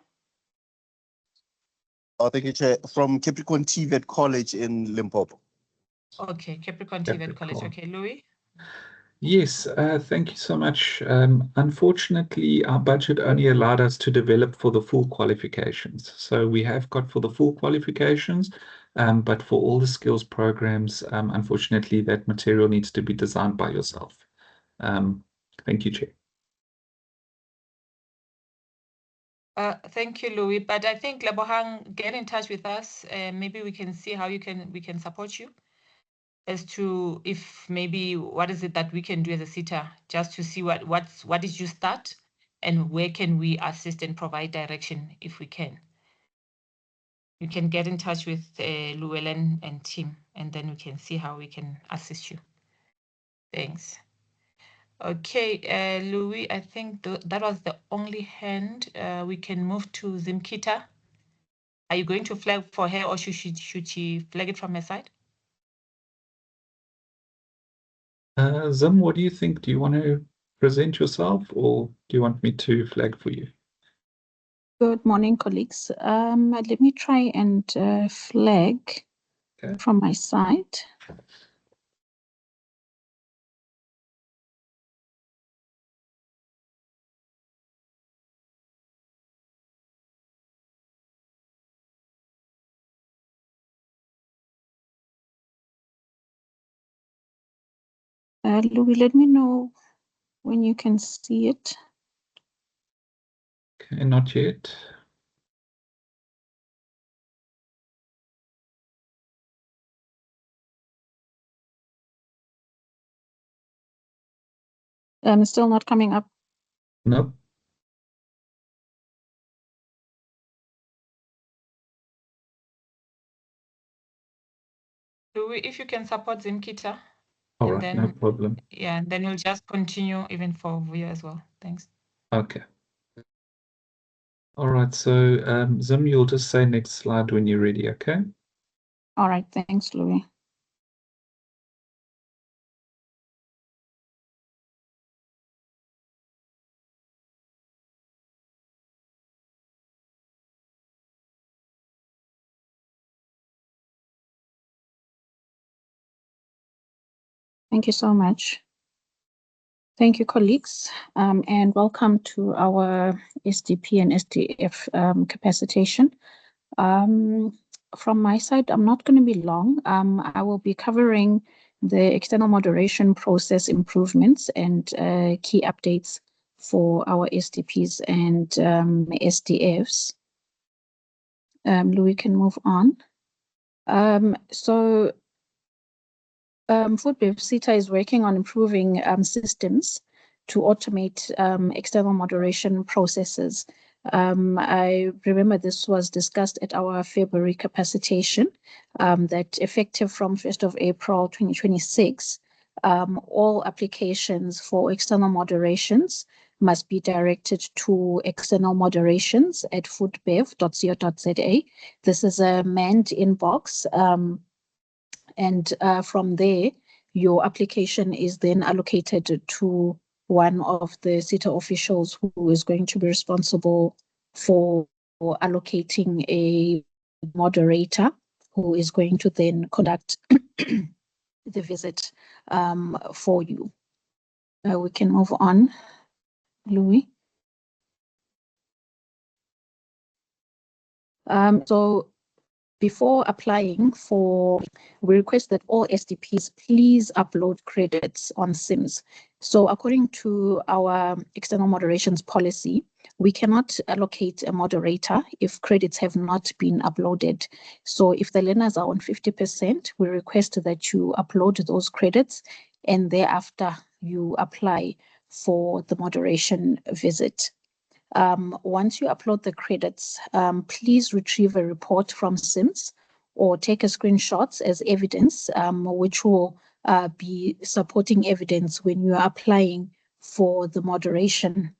Oh, thank you, Chair. From Capricorn TVET College in Limpopo. Okay, Capricorn TVET College. Okay, Louis. Yes, thank you so much. Unfortunately, our budget only allowed us to develop for the full qualifications. So we have got for the full qualifications, but for all the skills programs, unfortunately, that material needs to be designed by yourself. Thank you, Chair. Thank you, Louis. But I think Lebohang, get in touch with us. Maybe we can see how we can support you as to if maybe what is it that we can do as a CETA, just to see what did you start and where can we assist and provide direction if we can. You can get in touch with Llewellyn and team, and then we can see how we can assist you. Thanks. Okay, Louis, I think that was the only hand. We can move to Zimkita. Are you going to flag for her or should she flag it from her side? Zim, what do you think? Do you want to present yourself or do you want me to flag for you? Good morning, colleagues. Let me try and flag from my side. Louis, let me know when you can see it. Okay, not yet. Still not coming up. No. Louis, if you can support Zimkita. All right, no problem. Yeah, then we'll just continue even for Vuyo as well. Thanks. Okay. All right, so Zim, you'll just say next slide when you're ready, okay? All right, thanks, Louis. Thank you so much. Thank you, colleagues, and welcome to our SDP and SDF capacitation. From my side, I'm not going to be long. I will be covering the external moderation process improvements and key updates for our SDPs and SDFs. Louis can move on. Foodbev CETA is working on improving systems to automate external moderation processes. I remember this was discussed at our February capacitation that effective from 1st of April 2026, all applications for external moderations must be directed to external moderations at foodbev.co.za. This is a manned inbox. And from there, your application is then allocated to one of the CETA officials who is going to be responsible for allocating a moderator who is going to then conduct the visit for you. We can move on, Louis. So before applying for, we request that all SDPs please upload credits on SIMS. So according to our external moderations policy, we cannot allocate a moderator if credits have not been uploaded. So if the learners are on 50%, we request that you upload those credits and thereafter you apply for the moderation visit. Once you upload the credits, please retrieve a report from SIMS or take a screenshot as evidence, which will be supporting evidence when you are applying for the moderation.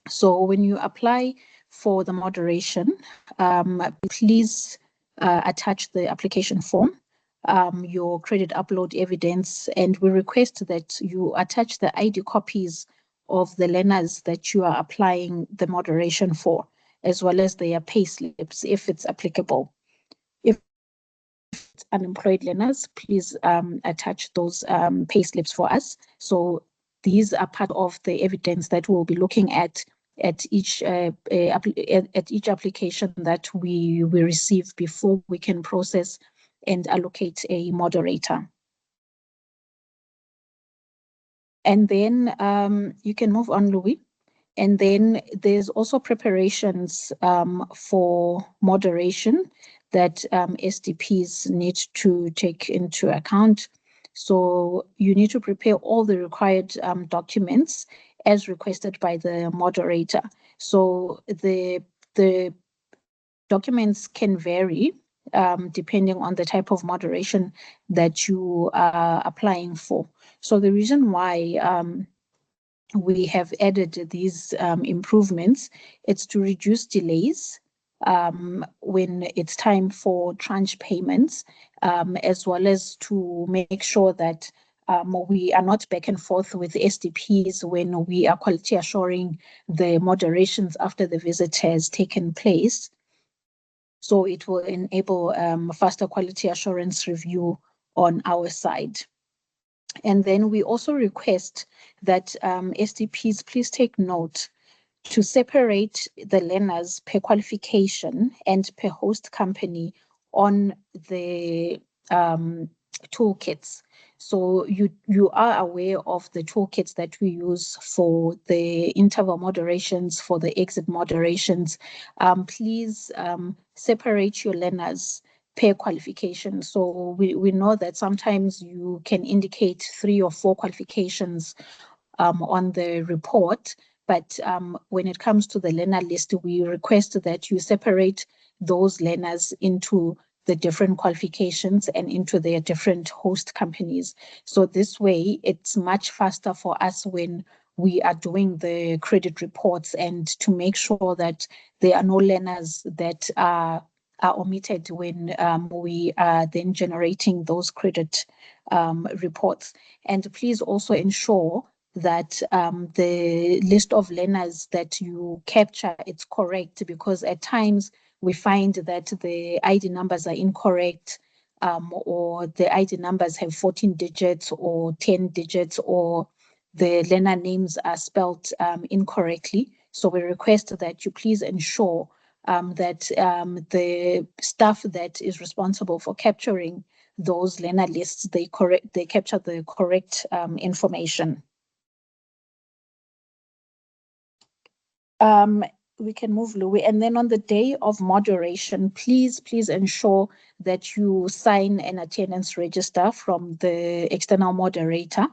So when you apply for the moderation, please attach the application form, your credit upload evidence, and we request that you attach the ID copies of the learners that you are applying the moderation for, as well as their pay slips, if it's applicable. If it's unemployed learners, please attach those pay slips for us. So these are part of the evidence that we'll be looking at each application that we receive before we can process and allocate a moderator. And then you can move on, Louis. And then there's also preparations for moderation that SDPs need to take into account. So you need to prepare all the required documents as requested by the moderator. So the documents can vary depending on the type of moderation that you are applying for. So the reason why we have added these improvements, it's to reduce delays when it's time for tranche payments, as well as to make sure that we are not back and forth with SDPs when we are quality assuring the moderations after the visit has taken place. So it will enable faster quality assurance review on our side. And then we also request that SDPs please take note to separate the learners per qualification and per host company on the toolkits. So you are aware of the toolkits that we use for the interval moderations, for the exit moderations. Please separate your learners per qualification. So we know that sometimes you can indicate 3 or 4 qualifications on the report, but when it comes to the learner list, we request that you separate those learners into the different qualifications and into their different host companies. So this way, it's much faster for us when we are doing the credit reports and to make sure that there are no learners that are omitted when we are then generating those credit reports. And please also ensure that the list of learners that you capture, it's correct, because at times we find that the ID numbers are incorrect or the ID numbers have 14 digits or 10 digits, or the learner names are spelled incorrectly. So we request that you please ensure that the staff that is responsible for capturing those learner lists, they capture the correct information. We can move, Louis. And then on the day of moderation, please ensure that you sign an attendance register from the external moderator.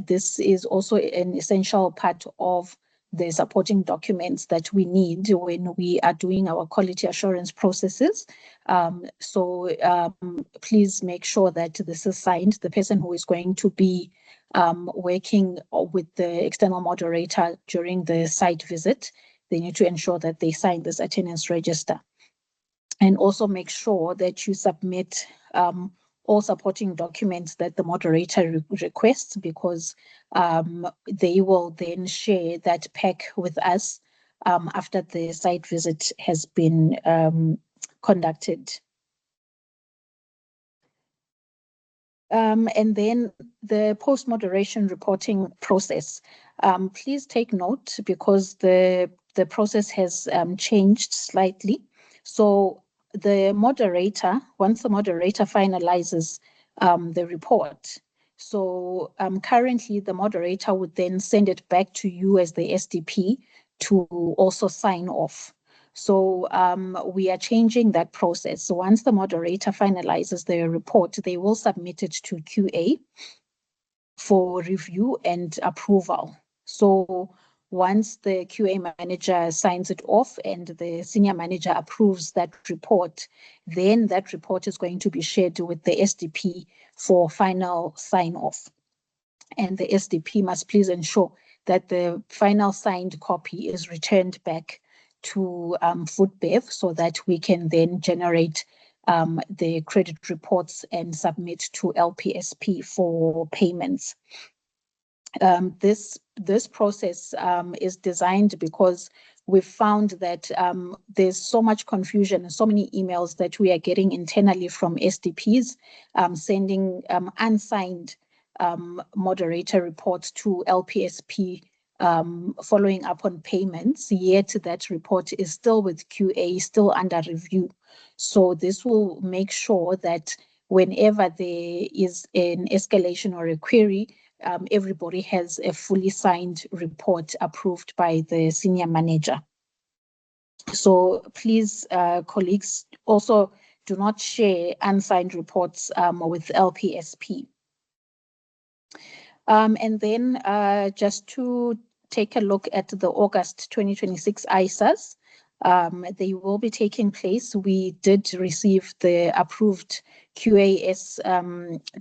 This is also an essential part of the supporting documents that we need when we are doing our quality assurance processes. Please make sure that this is signed. The person who is going to be working with the external moderator during the site visit, they need to ensure that they sign this attendance register. And also make sure that you submit all supporting documents that the moderator requests, because they will then share that pack with us after the site visit has been conducted. And then the post-moderation reporting process. Please take note, because the process has changed slightly. So the moderator, once the moderator finalizes the report, so currently the moderator would then send it back to you as the SDP to also sign off. So we are changing that process. So once the moderator finalizes their report, they will submit it to QA for review and approval. So once the QA manager signs it off and the senior manager approves that report, then that report is going to be shared with the SDP for final sign-off. And the SDP must please ensure that the final signed copy is returned back to FoodBev, so that we can then generate the credit reports and submit to LPSP for payments. This process is designed because we've found that there's so much confusion and so many emails that we are getting internally from SDPs sending unsigned moderator reports to LPSP following up on payments, yet that report is still with QA, still under review. So this will make sure that whenever there is an escalation or a query, everybody has a fully signed report approved by the senior manager. So please, colleagues, also do not share unsigned reports with LPSP. And then just to take a look at the August 2026 ISAs, they will be taking place. We did receive the approved QAS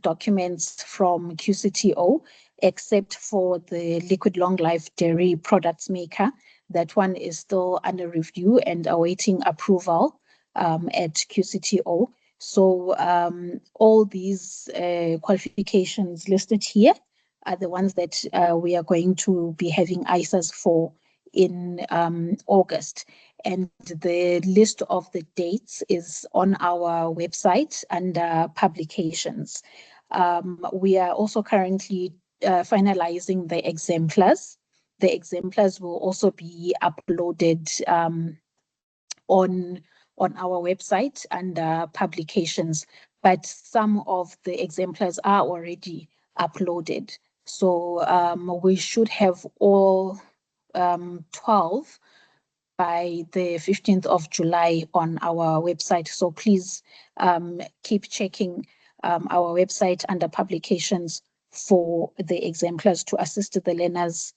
documents from QCTO, except for the liquid long life dairy products maker. That one is still under review and awaiting approval at QCTO. So all these qualifications listed here are the ones that we are going to be having ISAs for in August. And the list of the dates is on our website under publications. We are also currently finalizing the exemplars. The exemplars will also be uploaded on our website under publications, but some of the exemplars are already uploaded. So we should have all 12 by the 15th of July on our website. So please keep checking our website under publications for the exemplars to assist the learners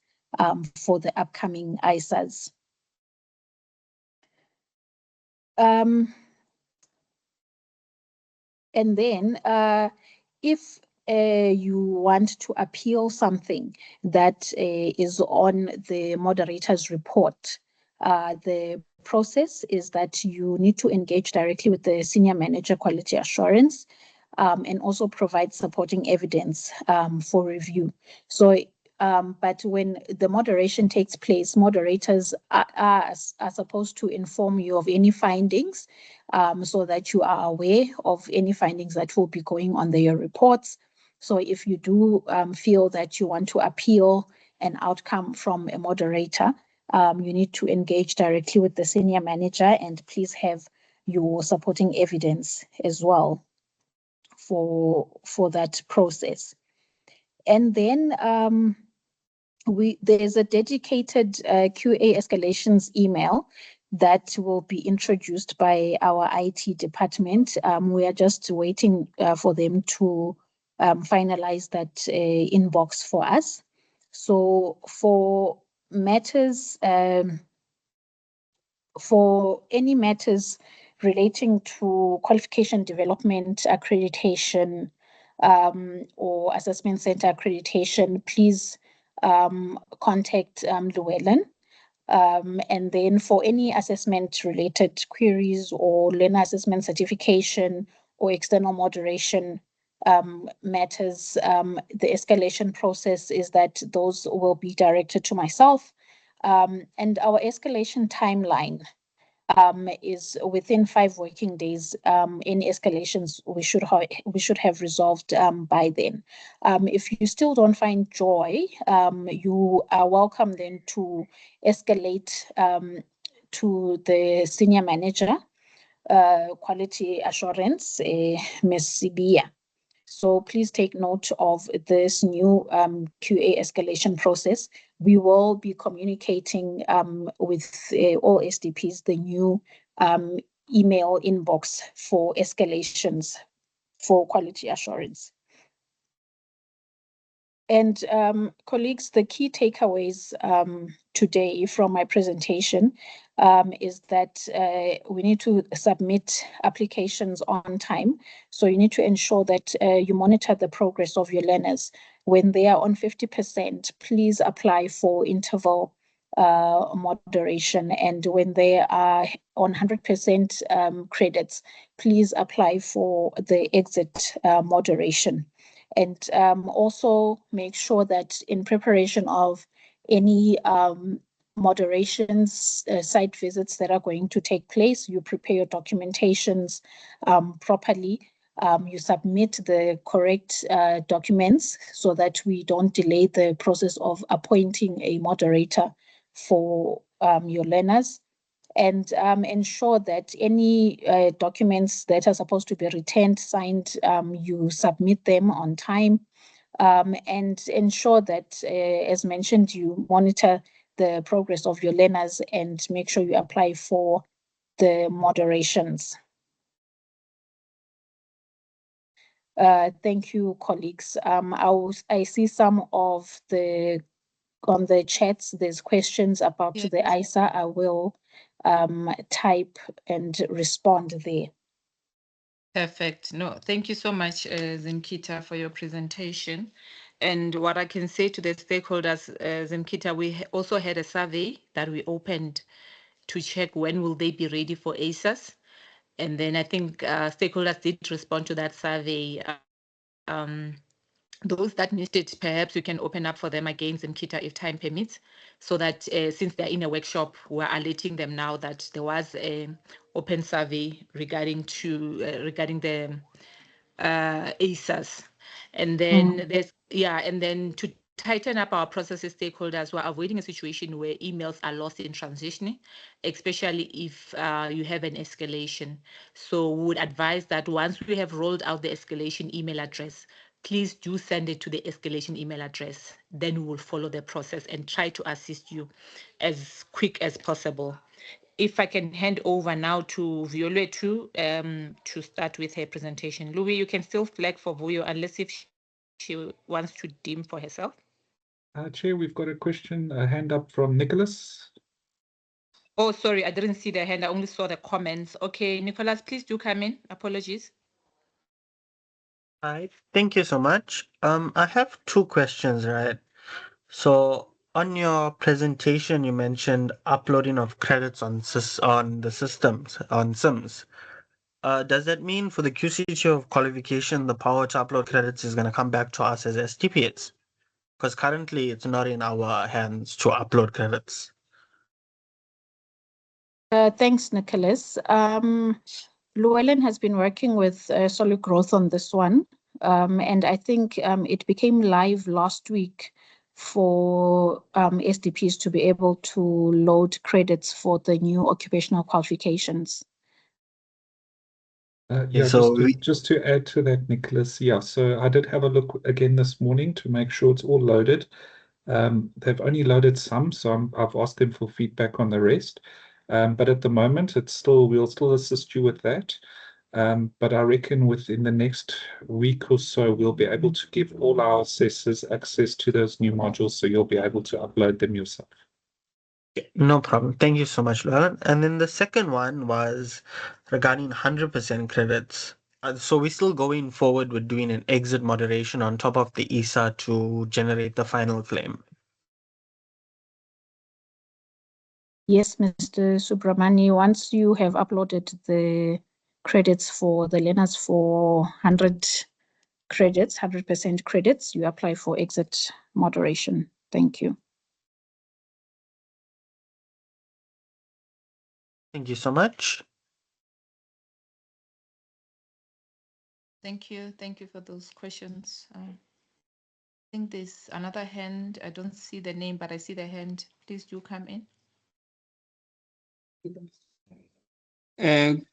for the upcoming ISAs. And then if you want to appeal something that is on the moderator's report, the process is that you need to engage directly with the senior manager quality assurance and also provide supporting evidence for review. So But when the moderation takes place, moderators are supposed to inform you of any findings, so that you are aware of any findings that will be going on your reports. So if you do feel that you want to appeal an outcome from a moderator, you need to engage directly with the senior manager, and please have your supporting evidence as well for that process. And then there's a dedicated QA escalations email that will be introduced by our IT department. We are just waiting for them to finalize that inbox for us. So for matters, for any matters relating to qualification development, accreditation, or assessment center accreditation, please contact Llewellyn. And then for any assessment related queries or learner assessment certification or external moderation matters, the escalation process is that those will be directed to myself. And our escalation timeline is within 5 working days. Any escalations we should have resolved by then. If you still don't find joy, you are welcome then to escalate to the senior manager, quality assurance, Ms. Sibia. So please take note of this new QA escalation process. We will be communicating with all SDPs the new email inbox for escalations for quality assurance. And colleagues, the key takeaways today from my presentation is that we need to submit applications on time. So you need to ensure that you monitor the progress of your learners. When they are on 50%, please apply for interval moderation. And when they are on 100% credits, please apply for the exit moderation. And also make sure that in preparation of any moderations, site visits that are going to take place, you prepare your documentations properly. You submit the correct documents so that we don't delay the process of appointing a moderator for your learners. And ensure that any documents that are supposed to be returned, signed, you submit them on time. And ensure that, as mentioned, you monitor the progress of your learners and make sure you apply for the moderations. Thank you, colleagues. I see some of on the chats, there's questions about the ISA. I will type and respond there. Perfect. No, thank you so much, Zimkita, for your presentation. And what I can say to the stakeholders, Zimkita, we also had a survey that we opened to check when will they be ready for ASAS. And then I think stakeholders did respond to that survey. Those that missed it, perhaps we can open up for them again, Zimkita, if time permits, so that since they're in a workshop, we're alerting them now that there was an open survey regarding the ASAS. And then and then to tighten up our processes, stakeholders, we're avoiding a situation where emails are lost in transition, especially if you have an escalation. So we would advise that once we have rolled out the escalation email address, please do send it to the escalation email address. Then we will follow the process and try to assist you as quick as possible. If I can hand over now to Violetu to start with her presentation. Louis, you can still flag for Vuyo unless if she wants to dim for herself. Chair, we've got a question, a hand up from Nicholas. Oh, sorry, I didn't see the hand. I only saw the comments. Okay, Nicholas, please do come in. Apologies. Hi, thank you so much. I have 2 questions, right? So on your presentation, you mentioned uploading of credits on the systems, on SIMS. Does that mean for the QCT of qualification, the power to upload credits is going to come back to us as SDPs? Because currently it's not in our hands to upload credits. Thanks, Nicholas. Llewellyn has been working with Solid Growth on this one. And I think it became live last week for SDPs to be able to load credits for the new occupational qualifications. Yeah, so just to add to that, Nicholas, yeah, so I did have a look again this morning to make sure it's all loaded. They've only loaded some, so I've asked them for feedback on the rest. But at the moment, we'll still assist you with that. But I reckon within the next week or so, we'll be able to give all our assessors access to those new modules, so you'll be able to upload them yourself. No problem. Thank you so much, Llewellyn. And then the second one was regarding 100% credits. So we're still going forward with doing an exit moderation on top of the ESA to generate the final claim. Yes, Mr. Subramani, once you have uploaded the credits for the learners for 100 credits, 100% credits, you apply for exit moderation. Thank you. Thank you so much. Thank you. Thank you for those questions. I think there's another hand. I don't see the name, but I see the hand. Please do come in.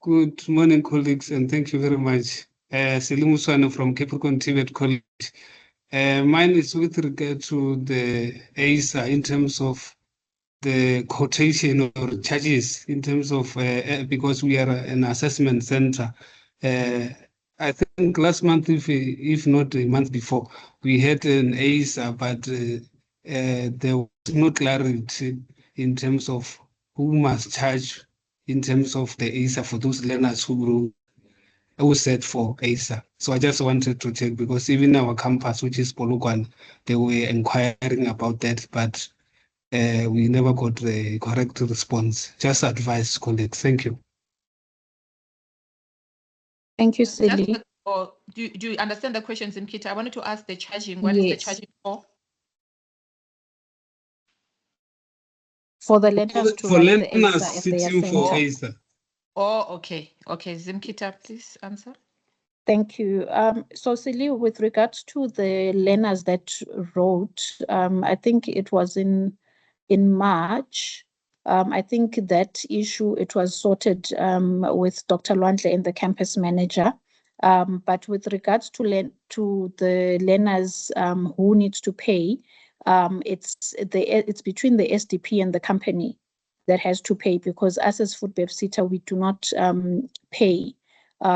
Good morning, colleagues, and thank you very much. Selim Uswane from Capricorn Tibet College. Mine is with regard to the ASA in terms of the quotation or charges in terms of, because we are an assessment center. I think last month, if not a month before, we had an ASA, but there was no clarity in terms of who must charge in terms of the ASA for those learners who set for ASA. So I just wanted to check, because even our campus, which is Polokwane, they were inquiring about that, but we never got the correct response. Just advice, colleagues. Thank you. Thank you, Sili. Do you understand the question, Zimkita? I wanted to ask the charging. What is the charging for? For the learners to for write the learners ASA at their sitting for center. ASA. Oh, okay. Okay, Zimkita, please answer. Thank you. So, Sili, with regards to the learners that wrote, I think it was in March. I think that issue, it was sorted with Dr. Lwandle and the campus manager. But with regards to the learners who needs to pay, it's between the SDP and the company that has to pay, because us as Food Bevsita, we do not pay.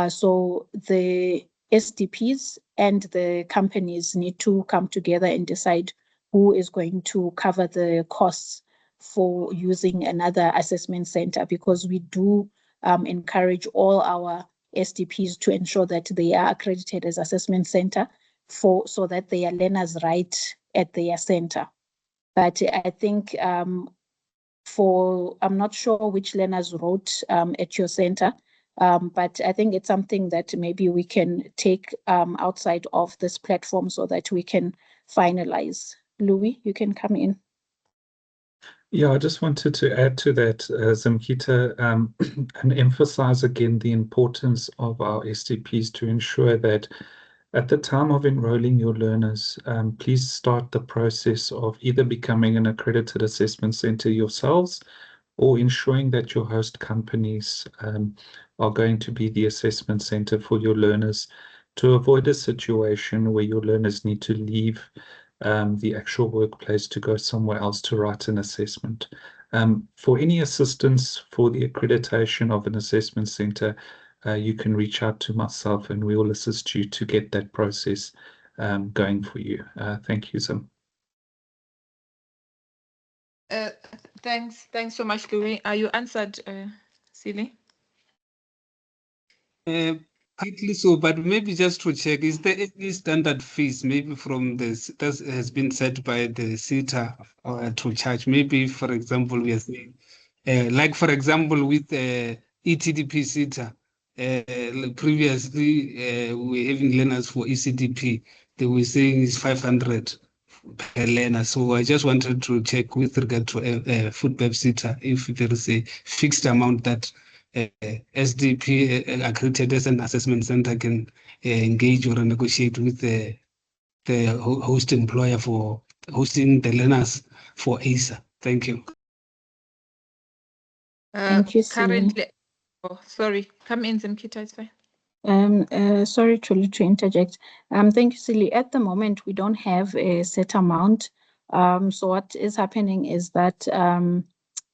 So the SDPs and the companies need to come together and decide who is going to cover the costs for using another assessment center, because we do encourage all our SDPs to ensure that they are accredited as assessment center so that their learners write at their center. But I think I'm not sure which learners wrote at your center, but I think it's something that maybe we can take outside of this platform so that we can finalize. Louis, you can come in. Yeah, I just wanted to add to that, Zimkita, and emphasize again the importance of our SDPs to ensure that at the time of enrolling your learners, please start the process of either becoming an accredited assessment center yourselves, or ensuring that your host companies are going to be the assessment center for your learners, to avoid a situation where your learners need to leave the actual workplace to go somewhere else to write an assessment. For any assistance for the accreditation of an assessment center, you can reach out to myself and we will assist you to get that process going for you. Thank you, Zim. Thanks so much, Louis. Are you answered, Sili? Partly so, but maybe just to check, is there any standard fees maybe from this that has been set by the SITA to charge? Maybe, for example, we are saying, like for example, with ETDP SITA, previously we were having learners for ECDP, they were saying it's 500 per learner. So I just wanted to check with regard to food PEPSITA if there is a fixed amount that SDP accredited as an assessment center can engage or negotiate with the host employer for hosting the learners for ASA. Thank you. Thank you, Simi. Currently, oh, sorry, come in, Zimkita, it's fine. Sorry to interject. Thank you, Silly. At the moment, we don't have a set amount. So what is happening is that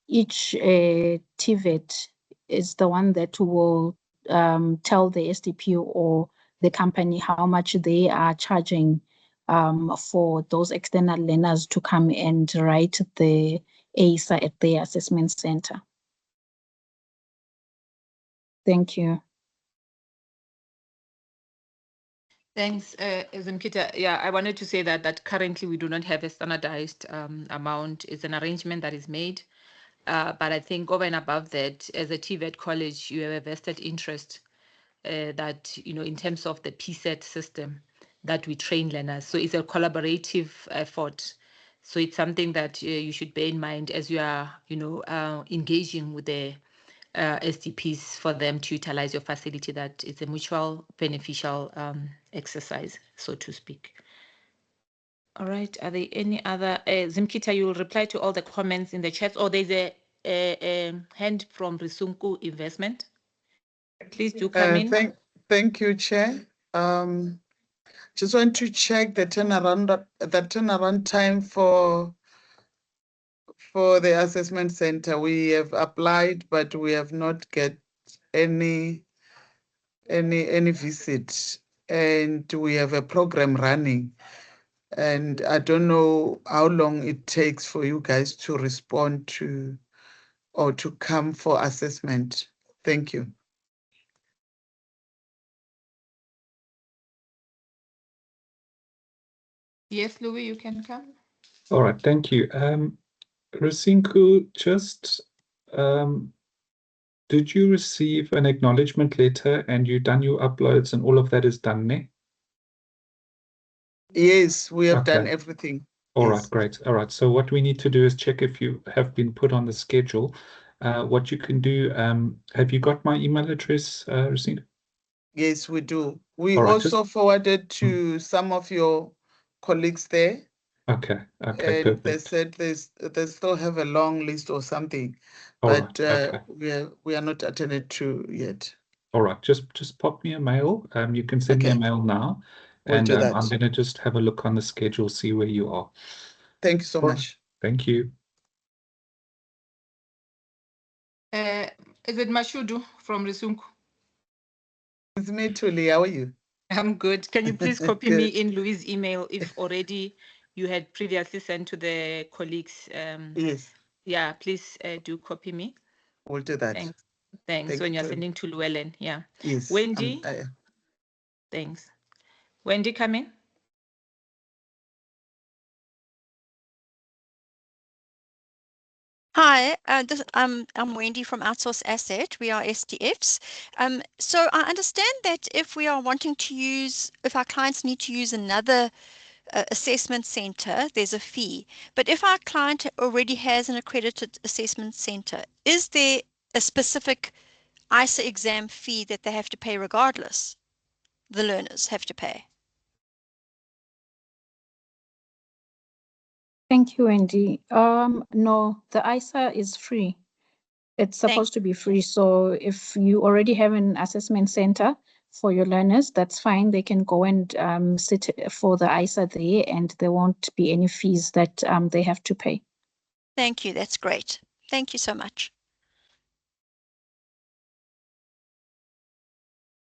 each TVET is the one that will tell the SDP or the company how much they are charging for those external learners to come and write the ASA at their assessment center. Thank you. Thanks, Zimkita. Yeah, I wanted to say that currently we do not have a standardized amount. It's an arrangement that is made. But I think over and above that, as a TVET college, you have a vested interest that, in terms of the PSET system, that we train learners. So it's a collaborative effort. So it's something that you should bear in mind as you are, engaging with the SDPs for them to utilize your facility, that it's a mutual beneficial exercise, so to speak. All right, are there any other, Zimkita, you will reply to all the comments in the chat, or there's a hand from Risunku Investment. Please do come in. Thank you, Chair. Just want to check the turnaround time for the assessment center. We have applied, but we have not get any visit, and we have a program running. And I don't know how long it takes for you guys to respond to or to come for assessment. Thank you. Yes, Louis, you can come. All right, thank you. Rusinku, just did you receive an acknowledgement letter and you done your uploads and all of that is done, ne? Yes, we have Okay. done everything. All Yes. right, great. All right. So what we need to do is check if you have been put on the schedule. What you can do, have you got my email address, Rusinku? Yes, we do. We All right, also forwarded to some of your colleagues there. Okay, okay, And they perfect. said they still have a long list or something, All right, but okay. we are not attended to yet. All right, just pop me a mail. You can send me a Okay. mail now, We'll and do that. I'm going to just have a look on the schedule, see where you are. Thank you so All right. much. Thank you. Is it Mashudu from Risunku? It's me, Tuli. How are you? I'm good. Can you please copy me Good. in Louis' email if already you had previously sent to the colleagues? Yes, Yeah, please do copy me. we'll do that. Thanks. Thank When you're you. sending to Llewellyn, yeah. Yes. Wendy, thanks. Wendy, come in. Hi, I'm Wendy from Outsource Asset. We are SDFs. So I understand that if we are wanting to use, if our clients need to use another assessment center, there's a fee. But if our client already has an accredited assessment center, is there a specific ISA exam fee that they have to pay regardless? The learners have to pay. Thank you, Wendy. No, the ISA is free. It's supposed to be free. So if you already have an assessment center for your learners, that's fine. They can go and sit for the ISA there, and there won't be any fees that they have to pay. Thank you. That's great. Thank you so much.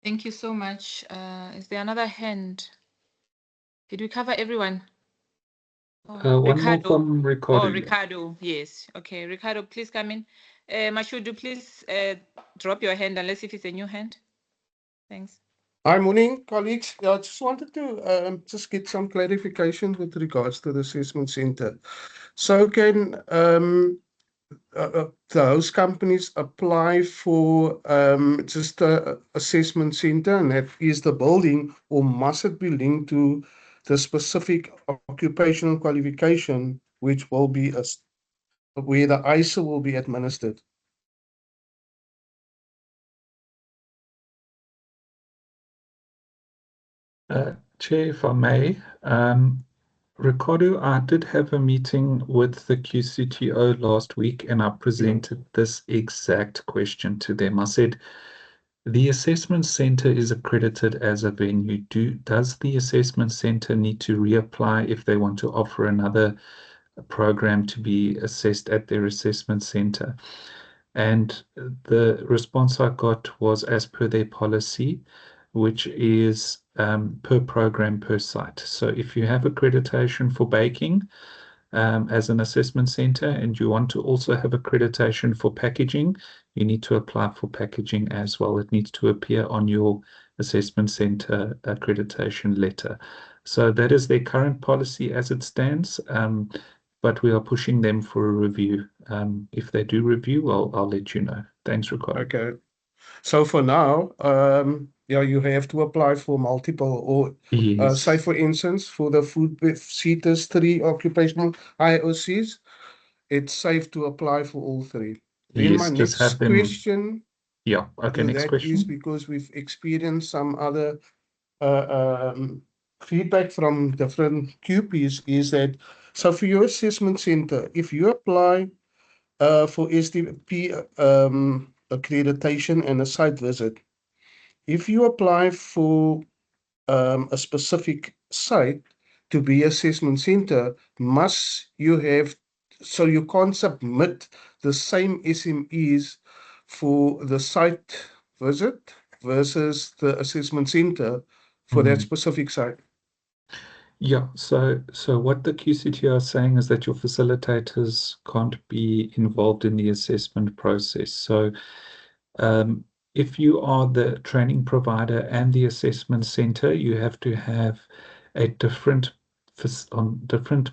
Thank you so much. Is there another hand? Did we cover everyone? One more from Ricardo. Oh, Ricardo, yes. Okay, Ricardo, please come in. Mashudu, please drop your hand unless if it's a new hand. Thanks. Hi, morning, colleagues. Yeah, I just wanted to just get some clarification with regards to the assessment center. So can those companies apply for just a assessment center, and that is the building, or must it be linked to the specific occupational qualification which will be where the ISA will be administered. Chair, if I may, Ricardo, I did have a meeting with the QCTO last week and I presented this exact question to them. I said, the assessment center is accredited as a venue. Does the assessment center need to reapply if they want to offer another program to be assessed at their assessment center? And the response I got was as per their policy, which is per program, per site. So if you have accreditation for baking as an assessment center and you want to also have accreditation for packaging, you need to apply for packaging as well. It needs to appear on your assessment center accreditation letter. So that is their current policy as it stands. But we are pushing them for a review. If they do review, I'll let you know. Thanks, Ricardo. Okay. So for now, yeah, you have to apply for multiple, or Yes. say for instance, for the food CETA's 3 occupational IOCs, it's safe to apply for all 3. Then Yes, my just have next them. question Yeah. Okay. to Next that question. is, because we've experienced some other feedback from different QPs, is that, so for your assessment center, if you apply for SDP accreditation and a site visit, if you apply for a specific site to be assessment center, must you have, so you can't submit the same SMEs for the site visit versus the assessment center for that specific site. Yeah, so what the QCT are saying is that your facilitators can't be involved in the assessment process. So if you are the training provider and the assessment center, you have to have a different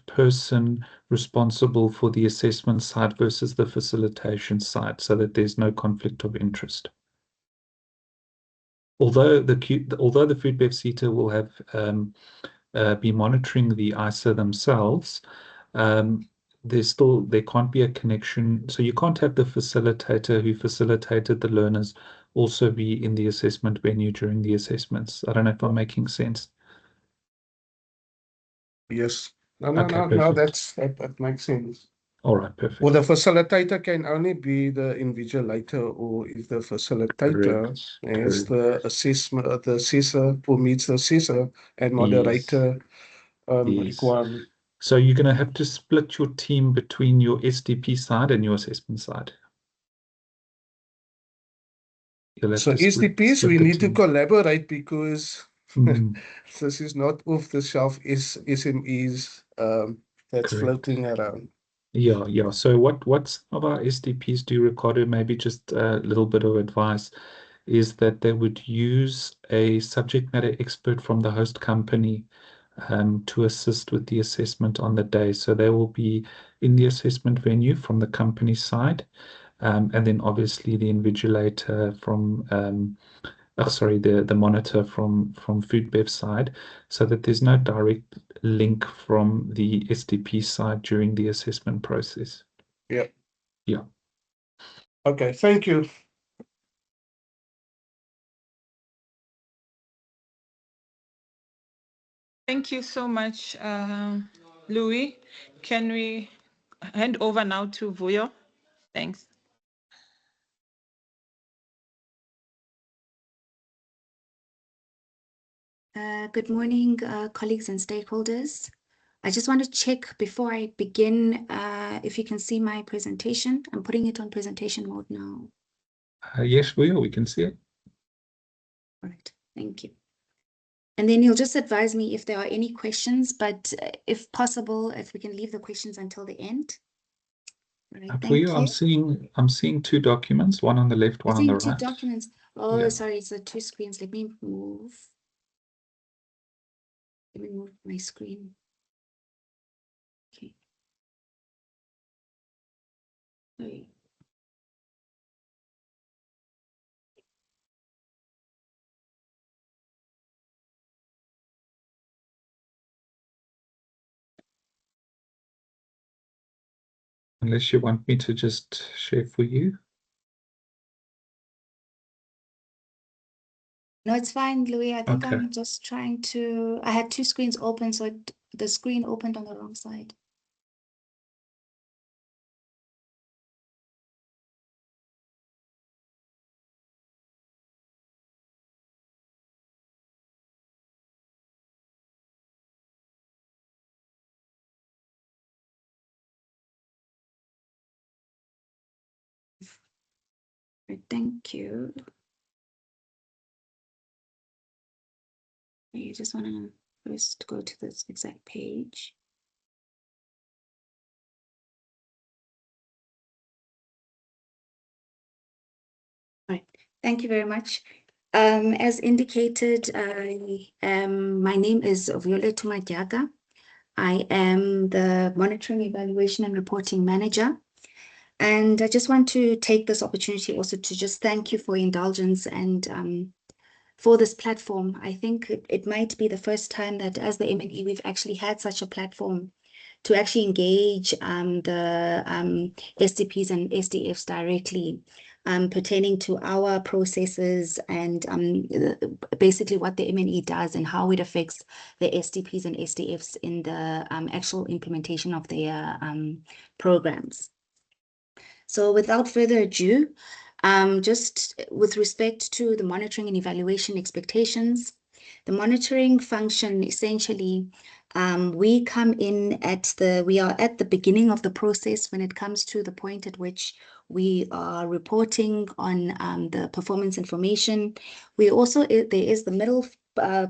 person responsible for the assessment side versus the facilitation side, so that there's no conflict of interest. Although the food bev CETA will have be monitoring the ISA themselves, there can't be a connection. So you can't have the facilitator who facilitated the learners also be in the assessment venue during the assessments. I don't know if I'm making sense. Yes. No, Perfect. that makes sense. All right, perfect. Well, the facilitator can only be the invigilator, or if the facilitator is the assessment, the assessor who meets the assessor and moderator requirement. So you're going to have to split your team between your SDP side and your assessment side. So SDPs, we need to collaborate, because this is not off the shelf SMEs that's floating around. Yeah. So what some of our SDPs do, Ricardo, maybe just a little bit of advice, is that they would use a subject matter expert from the host company to assist with the assessment on the day. So they will be in the assessment venue from the company side, and then obviously the invigilator from the monitor from food bev side, so that there's no direct link from the SDP side during the assessment process. Yeah. Yeah. Okay, thank you. Thank you so much, Louis. Can we hand over now to Vuyo? Thanks. Good morning, colleagues and stakeholders. I just want to check before I begin if you can see my presentation. I'm putting it on presentation mode now. Yes, we can see it. All right, thank you. And then you'll just advise me if there are any questions, but if possible, if we can leave the questions until the end. All right, thank you. I'm seeing 2 documents, one on the left, one on the right. 2 documents. Oh, yeah. Sorry, it's the 2 screens. Let me move my screen. Okay. Sorry. Unless you want me to just share for you. No, it's fine, Louis. I think Okay. I'm just trying to, I had two screens open, so the screen opened on the wrong side. Right, thank you. You just want to first go to this exact page. All right, thank you very much. As indicated, my name is Violet Tumadyaga. I am the Monitoring, Evaluation and Reporting Manager. And I just want to take this opportunity also to just thank you for your indulgence and for this platform. I think it might be the first time that as the M&E, we've actually had such a platform to actually engage the SDPs and SDFs directly pertaining to our processes and basically what the M&E does and how it affects the SDPs and SDFs in the actual implementation of their programs. So without further ado, just with respect to the monitoring and evaluation expectations, the monitoring function essentially, we come in we are at the beginning of the process when it comes to the point at which we are reporting on the performance information. We also, there is the middle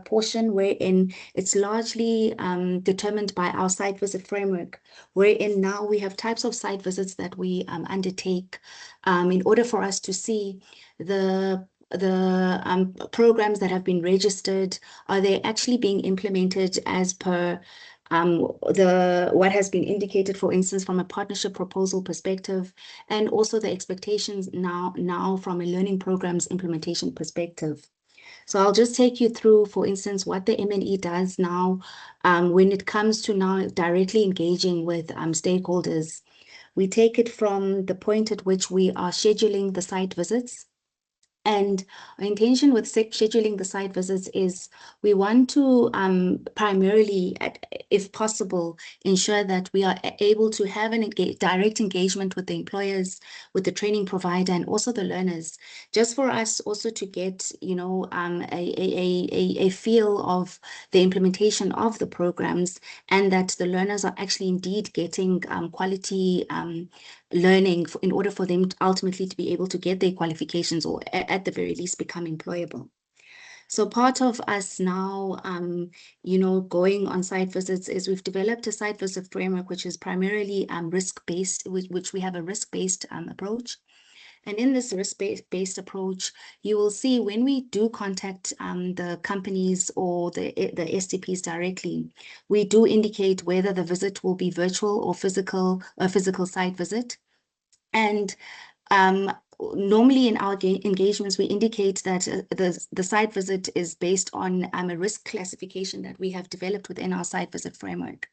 portion wherein it's largely determined by our site visit framework, wherein now we have types of site visits that we undertake in order for us to see the programs that have been registered, are they actually being implemented as per what has been indicated, for instance, from a partnership proposal perspective, and also the expectations now from a learning programs implementation perspective. So I'll just take you through, for instance, what the M&E does now when it comes to now directly engaging with stakeholders. We take it from the point at which we are scheduling the site visits. And our intention with scheduling the site visits is we want to primarily, if possible, ensure that we are able to have an direct engagement with the employers, with the training provider, and also the learners, just for us also to get, you know, a feel of the implementation of the programs, and that the learners are actually indeed getting quality learning in order for them ultimately to be able to get their qualifications, or at the very least become employable. So part of us now, you know, going on site visits is we've developed a site visit framework, which is primarily risk-based, which we have a risk-based approach. And in this risk-based approach, you will see when we do contact the companies or the SDPs directly, we do indicate whether the visit will be virtual or a physical site visit. And normally in our engagements, we indicate that the site visit is based on a risk classification that we have developed within our site visit framework.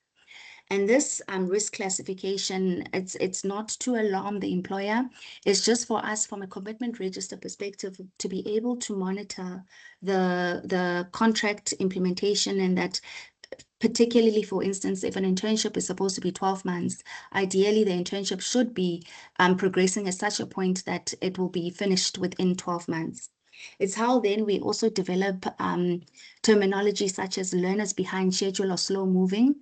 And this risk classification, it's not to alarm the employer. It's just for us from a commitment register perspective to be able to monitor the contract implementation, and that particularly, for instance, if an internship is supposed to be 12 months, ideally the internship should be progressing at such a point that it will be finished within 12 months. It's how then we also develop terminology such as learners behind schedule or slow moving.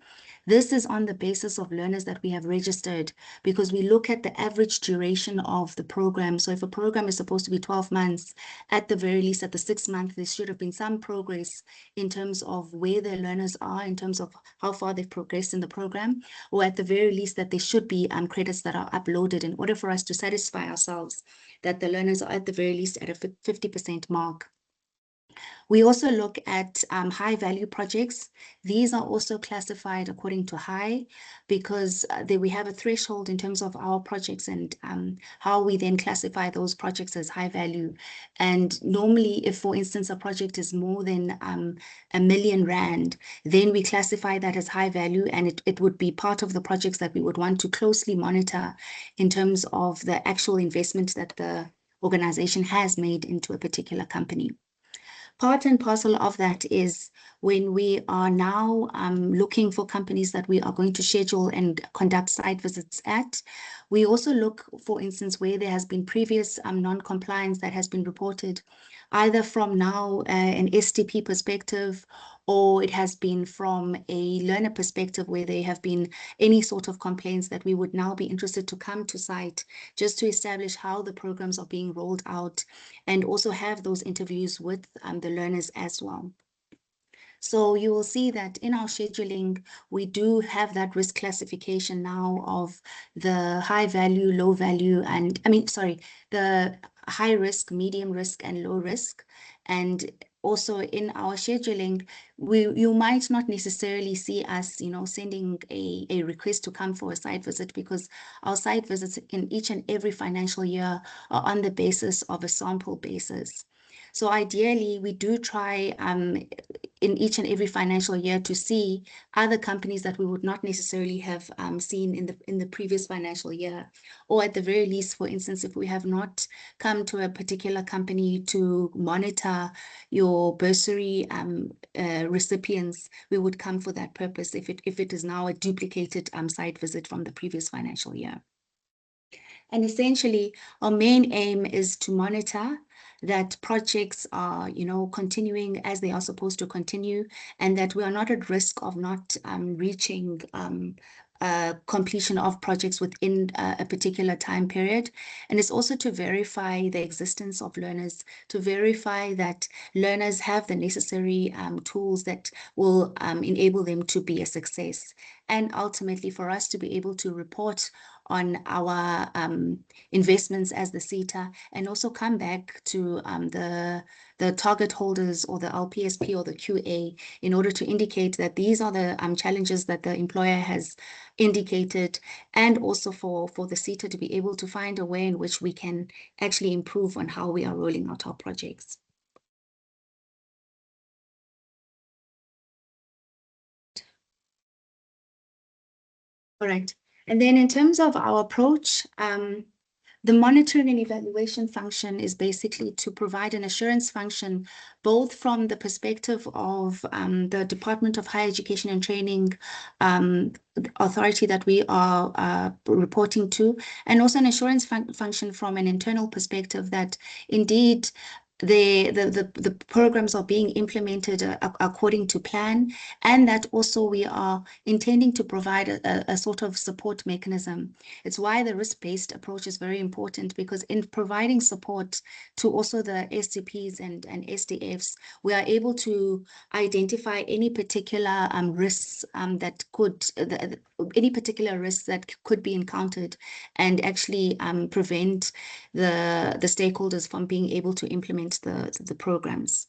This is on the basis of learners that we have registered, because we look at the average duration of the program. So if a program is supposed to be 12 months, at the very least at the 6th month, there should have been some progress in terms of where the learners are, in terms of how far they've progressed in the program, or at the very least that there should be credits that are uploaded in order for us to satisfy ourselves that the learners are at the very least at a 50% mark. We also look at high value projects. These are also classified according to high because we have a threshold in terms of our projects and how we then classify those projects as high value. And normally, if for instance, a project is more than R1 million, then we classify that as high value, and it would be part of the projects that we would want to closely monitor in terms of the actual investment that the organization has made into a particular company. Part and parcel of that is when we are now looking for companies that we are going to schedule and conduct site visits at. We also look, for instance, where there has been previous non-compliance that has been reported, either from now an SDP perspective, or it has been from a learner perspective where there have been any sort of complaints that we would now be interested to come to site just to establish how the programs are being rolled out and also have those interviews with the learners as well. So you will see that in our scheduling, we do have that risk classification now of the high value, low value, and the high risk, medium risk, and low risk. And also in our scheduling, you might not necessarily see us, sending a request to come for a site visit, because our site visits in each and every financial year are on the basis of a sample basis. So ideally, we do try in each and every financial year to see other companies that we would not necessarily have seen in the previous financial year, or at the very least, for instance, if we have not come to a particular company to monitor your bursary recipients, we would come for that purpose if it is now a duplicated site visit from the previous financial year. And essentially, our main aim is to monitor that projects are, continuing as they are supposed to continue, and that we are not at risk of not reaching completion of projects within a particular time period. And it's also to verify the existence of learners, to verify that learners have the necessary tools that will enable them to be a success. And ultimately for us to be able to report on our investments as the SETA, and also come back to the target holders or the LPSP or the QA in order to indicate that these are the challenges that the employer has indicated, and also for the SETA to be able to find a way in which we can actually improve on how we are rolling out our projects. All right. And then in terms of our approach, the monitoring and evaluation function is basically to provide an assurance function, both from the perspective of the Department of Higher Education and Training authority that we are reporting to, and also an assurance function from an internal perspective that indeed the programs are being implemented according to plan, and that also we are intending to provide a sort of support mechanism. It's why the risk-based approach is very important, because in providing support to also the SDPs and SDFs, we are able to identify any particular risks that could be encountered, and actually prevent the stakeholders from being able to implement the programs.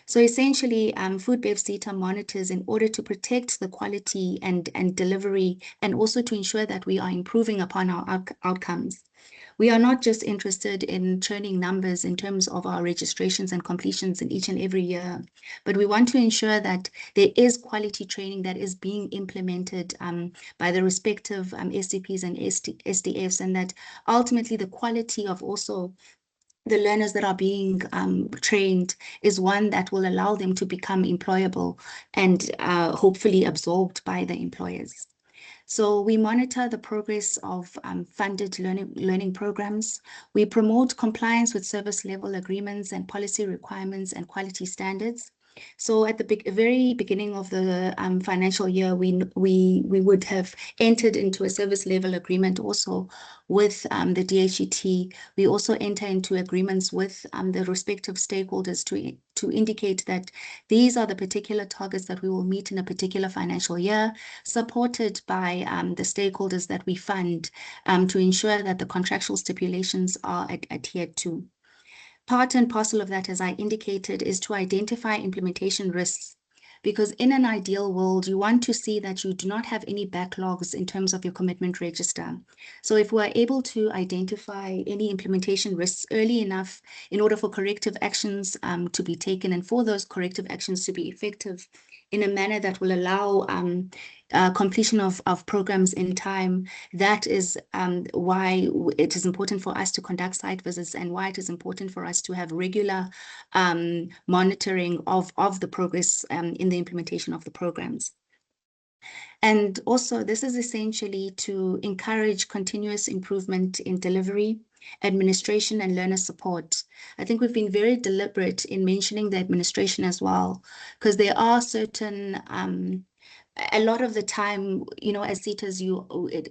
So essentially, Food Bev SETA monitors in order to protect the quality and delivery, and also to ensure that we are improving upon our outcomes. We are not just interested in churning numbers in terms of our registrations and completions in each and every year, but we want to ensure that there is quality training that is being implemented by the respective SDPs and SDFs, and that ultimately the quality of also the learners that are being trained is one that will allow them to become employable and hopefully absorbed by the employers. So we monitor the progress of funded learning programs. We promote compliance with service level agreements and policy requirements and quality standards. So at the very beginning of the financial year, we would have entered into a service level agreement also with the DHET. We also enter into agreements with the respective stakeholders to indicate that these are the particular targets that we will meet in a particular financial year, supported by the stakeholders that we fund to ensure that the contractual stipulations are adhered to. part and parcel of that, as I indicated, is to identify implementation risks. Because in an ideal world, you want to see that you do not have any backlogs in terms of your commitment register. So if we're able to identify any implementation risks early enough in order for corrective actions to be taken and for those corrective actions to be effective in a manner that will allow completion of programs in time, that is why it is important for us to conduct site visits and why it is important for us to have regular monitoring of the progress in the implementation of the programs. And also, this is essentially to encourage continuous improvement in delivery, administration, and learner support. I think we've been very deliberate in mentioning the administration as well, because there are certain a lot of the time, you know, as SETAs,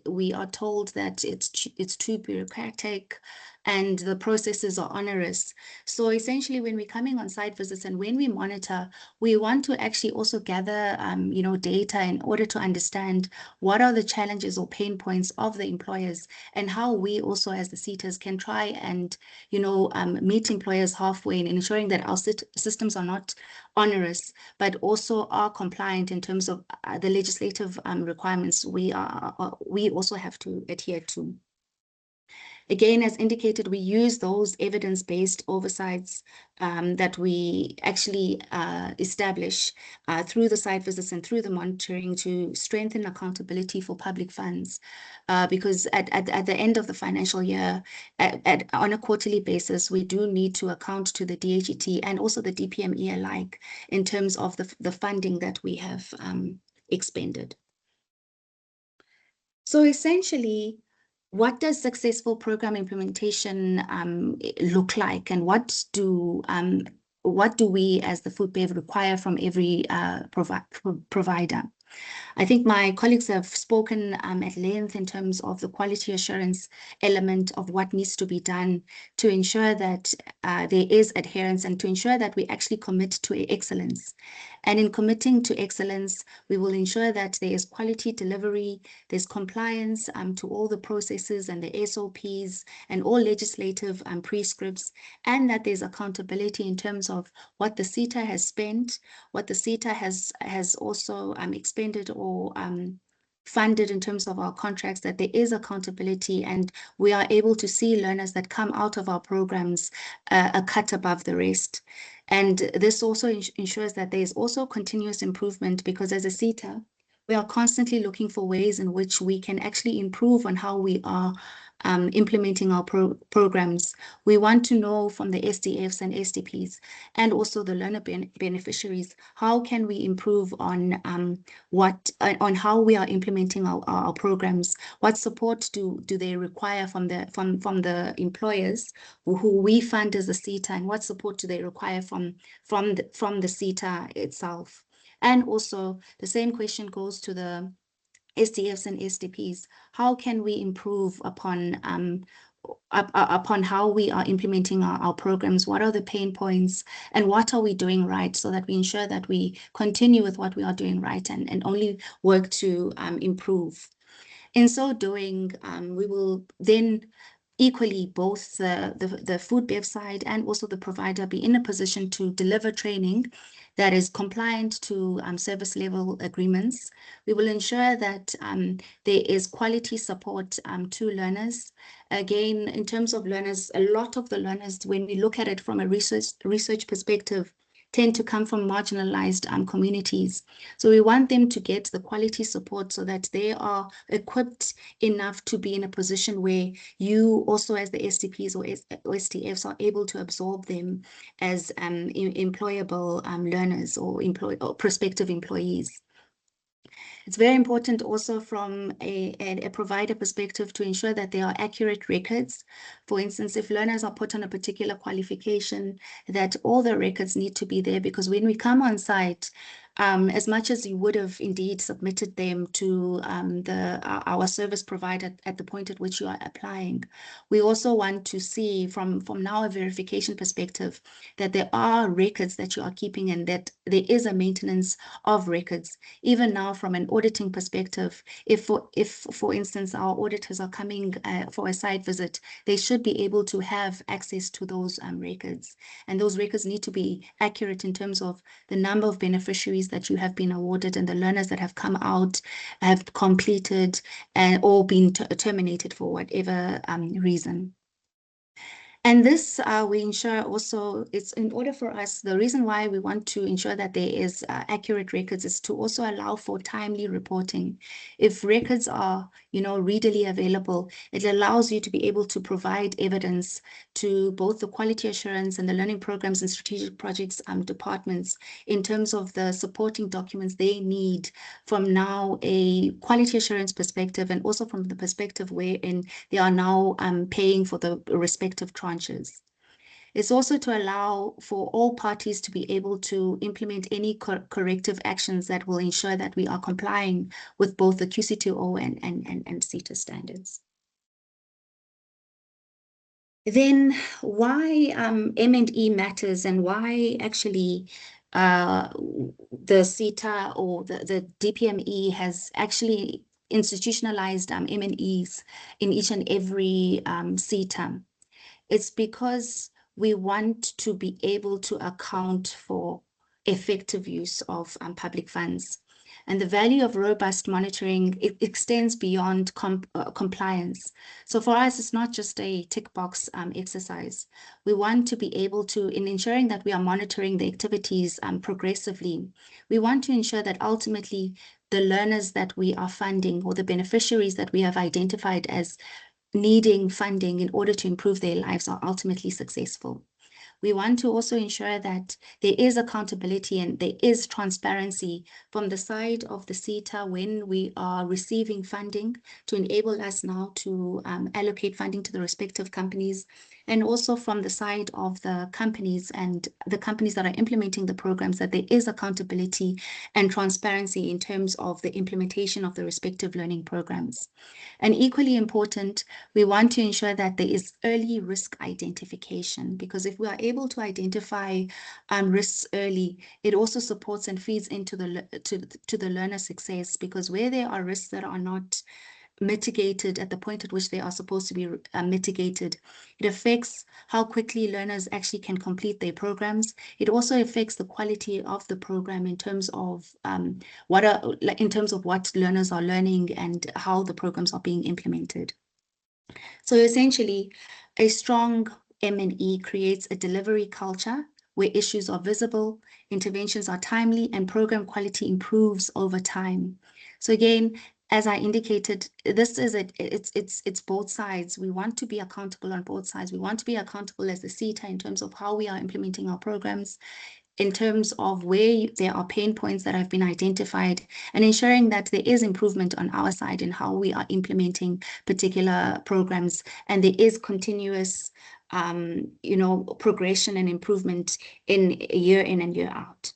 we are told that it's too bureaucratic and the processes are onerous. So essentially, when we're coming on site visits and when we monitor, we want to actually also gather, you know, data in order to understand what are the challenges or pain points of the employers and how we also as the SETAs can try and, you know, meet employers halfway in ensuring that our systems are not onerous, but also are compliant in terms of the legislative requirements we also have to adhere to. Again, as indicated, we use those evidence-based oversights that we actually establish through the site visits and through the monitoring to strengthen accountability for public funds. Because at the end of the financial year, on a quarterly basis, we do need to account to the DHET and also the DPME alike in terms of the funding that we have expended. So essentially, what does successful program implementation look like, and what do we as the food bev require from every provider? I think my colleagues have spoken at length in terms of the quality assurance element of what needs to be done to ensure that there is adherence and to ensure that we actually commit to excellence. And in committing to excellence, we will ensure that there is quality delivery, there's compliance to all the processes and the SOPs and all legislative prescripts, and that there's accountability in terms of what the SETA has spent, what the SETA has also expended or funded in terms of our contracts, that there is accountability and we are able to see learners that come out of our programs a cut above the rest. And this also ensures that there is also continuous improvement, because as a SETA, we are constantly looking for ways in which we can actually improve on how we are implementing our programs. We want to know from the SDFs and SDPs and also the learner beneficiaries, how can we improve on how we are implementing our programs? What support do they require from the employers who we fund as a SETA, and what support do they require from the SETA itself? And also the same question goes to the SDFs and SDPs. How can we improve upon how we are implementing our programs? What are the pain points and what are we doing right, so that we ensure that we continue with what we are doing right and only work to improve. In so doing, we will then equally, both the food bev side and also the provider be in a position to deliver training that is compliant to service level agreements. We will ensure that there is quality support to learners. Again, in terms of learners, a lot of the learners, when we look at it from a research perspective, tend to come from marginalized communities. So we want them to get the quality support so that they are equipped enough to be in a position where you also as the SDPs or SDFs are able to absorb them as employable learners or prospective employees. It's very important also from a provider perspective to ensure that there are accurate records. For instance, if learners are put on a particular qualification, that all the records need to be there, because when we come on site, as much as you would have indeed submitted them to our service provider at the point at which you are applying, we also want to see from now a verification perspective that there are records that you are keeping and that there is a maintenance of records. Even now from an auditing perspective, if for instance our auditors are coming for a site visit, they should be able to have access to those records. And those records need to be accurate in terms of the number of beneficiaries that you have been awarded and the learners that have come out, have completed, or been terminated for whatever reason. And this we ensure also, it's in order for us, the reason why we want to ensure that there is accurate records is to also allow for timely reporting. If records are, readily available, it allows you to be able to provide evidence to both the quality assurance and the learning programs and strategic projects departments in terms of the supporting documents they need from now a quality assurance perspective and also from the perspective wherein they are now paying for the respective tranches. It's also to allow for all parties to be able to implement any corrective actions that will ensure that we are complying with both the QC2O and CETA standards. Then why M&E matters and why actually the CETA or the DPME has actually institutionalized M&Es in each and every CETA. It's because we want to be able to account for effective use of public funds. And the value of robust monitoring, it extends beyond compliance. So for us, it's not just a tick box exercise. We want to be able to, in ensuring that we are monitoring the activities progressively, we want to ensure that ultimately the learners that we are funding or the beneficiaries that we have identified as needing funding in order to improve their lives are ultimately successful. We want to also ensure that there is accountability and there is transparency from the side of the CETA when we are receiving funding to enable us now to allocate funding to the respective companies, and also from the side of the companies and the companies that are implementing the programs, that there is accountability and transparency in terms of the implementation of the respective learning programs. And equally important, we want to ensure that there is early risk identification, because if we are able to identify risks early, it also supports and feeds into the learner success, because where there are risks that are not mitigated at the point at which they are supposed to be mitigated, it affects how quickly learners actually can complete their programs. It also affects the quality of the program in terms of what learners are learning and how the programs are being implemented. So essentially, a strong M&E creates a delivery culture where issues are visible, interventions are timely, and program quality improves over time. So again, as I indicated, this is it's both sides. We want to be accountable on both sides. We want to be accountable as the CETA in terms of how we are implementing our programs, in terms of where there are pain points that have been identified, and ensuring that there is improvement on our side in how we are implementing particular programs, and there is continuous progression and improvement in and year out.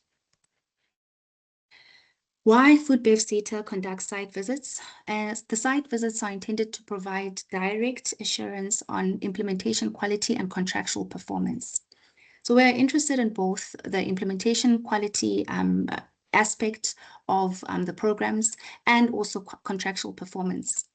Why FoodBev CETA conducts site visits? As the site visits are intended to provide direct assurance on implementation quality and contractual performance. So we're interested in both the implementation quality aspect of the programs and also contractual performance.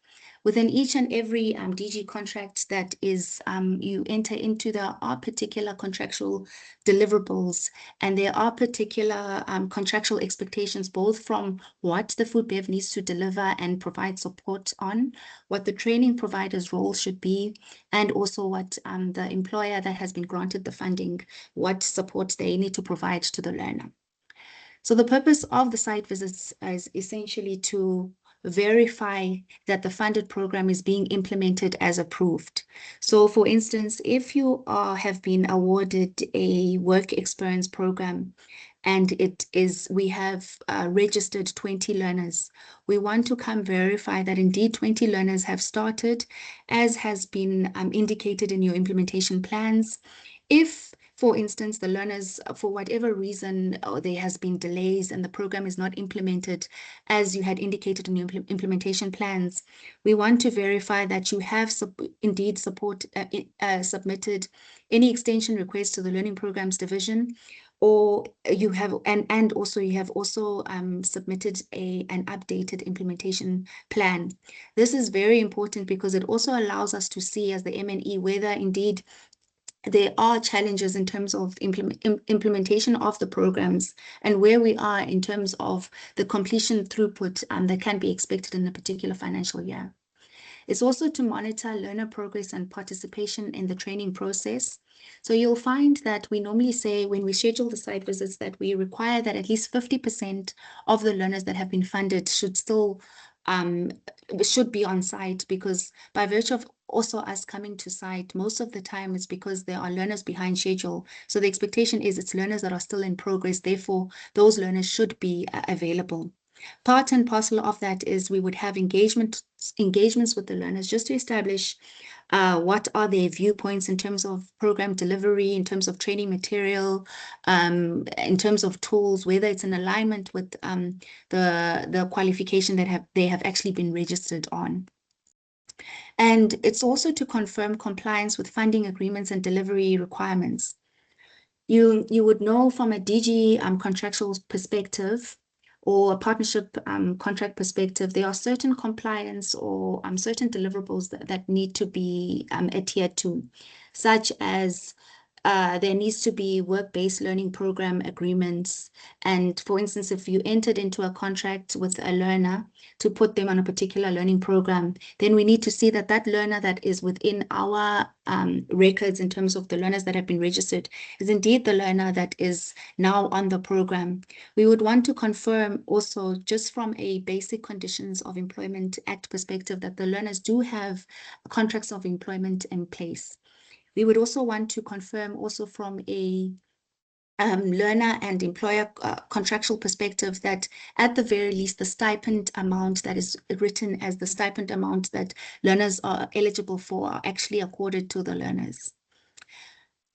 Within each and every DG contract that is you enter into, there are particular contractual deliverables, and there are particular contractual expectations, both from what the FoodBev needs to deliver and provide support on, what the training provider's role should be, and also what the employer that has been granted the funding, what support they need to provide to the learner. So the purpose of the site visits is essentially to verify that the funded program is being implemented as approved. So for instance, if you have been awarded a work experience program and we have registered 20 learners, we want to come verify that indeed 20 learners have started as has been indicated in your implementation plans. If for instance, the learners, for whatever reason, there has been delays and the program is not implemented as you had indicated in your implementation plans, we want to verify that you have indeed submitted any extension request to the Learning Programs Division, or you have, and also you have also submitted an updated implementation plan. This is very important because it also allows us to see as the MNE whether indeed there are challenges in terms of implementation of the programs and where we are in terms of the completion throughput that can be expected in a particular financial year. It's also to monitor learner progress and participation in the training process. So you'll find that we normally say when we schedule the site visits that we require that at least 50% of the learners that have been funded should still should be on site, because by virtue of also us coming to site, most of the time it's because there are learners behind schedule. So the expectation is it's learners that are still in progress. Therefore, those learners should be available. Part and parcel of that is we would have engagements with the learners just to establish what are their viewpoints in terms of program delivery, in terms of training material, in terms of tools, whether it's in alignment with the qualification that they have actually been registered on. And it's also to confirm compliance with funding agreements and delivery requirements. You would know from a DG contractual perspective or a partnership contract perspective, there are certain compliance or certain deliverables that need to be adhered to, such as there needs to be work-based learning program agreements. And for instance, if you entered into a contract with a learner to put them on a particular learning program, then we need to see that that learner that is within our records in terms of the learners that have been registered is indeed the learner that is now on the program. We would want to confirm also, just from a basic Conditions of Employment Act perspective, that the learners do have contracts of employment in place. We would also want to confirm also from a learner and employer contractual perspective that at the very least the stipend amount that is written as the stipend amount that learners are eligible for are actually accorded to the learners.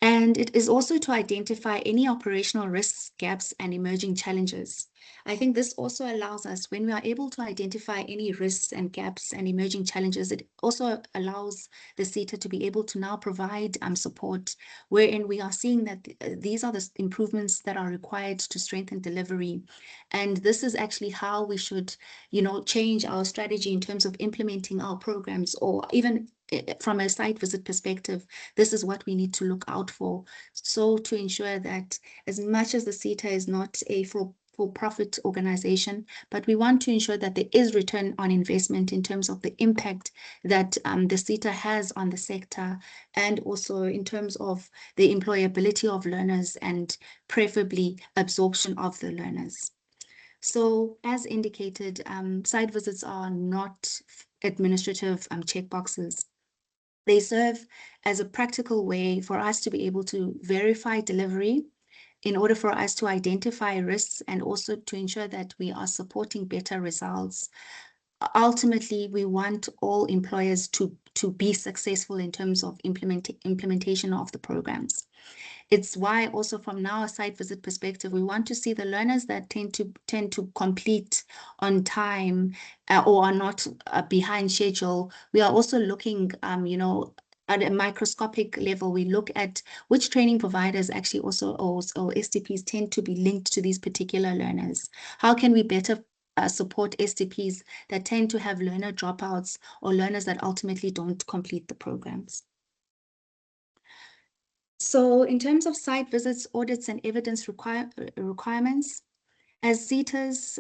And it is also to identify any operational risks, gaps, and emerging challenges. I think this also allows us, when we are able to identify any risks and gaps and emerging challenges, it also allows the SETA to be able to now provide support, wherein we are seeing that these are the improvements that are required to strengthen delivery. And this is actually how we should, change our strategy in terms of implementing our programs, or even from a site visit perspective, this is what we need to look out for. So to ensure that as much as the SETA is not a for-profit organization, but we want to ensure that there is return on investment in terms of the impact that the SETA has on the sector, and also in terms of the employability of learners and preferably absorption of the learners. So as indicated, site visits are not administrative checkboxes. They serve as a practical way for us to be able to verify delivery in order for us to identify risks and also to ensure that we are supporting better results. Ultimately, we want all employers to be successful in terms of implementation of the programs. It's why also from now a site visit perspective, we want to see the learners that tend to complete on time or are not behind schedule. We are also looking, at a microscopic level, we look at which training providers actually also, or SDPs tend to be linked to these particular learners. How can we better support SDPs that tend to have learner dropouts or learners that ultimately don't complete the programs? So in terms of site visits, audits, and evidence requirements, as SETAs,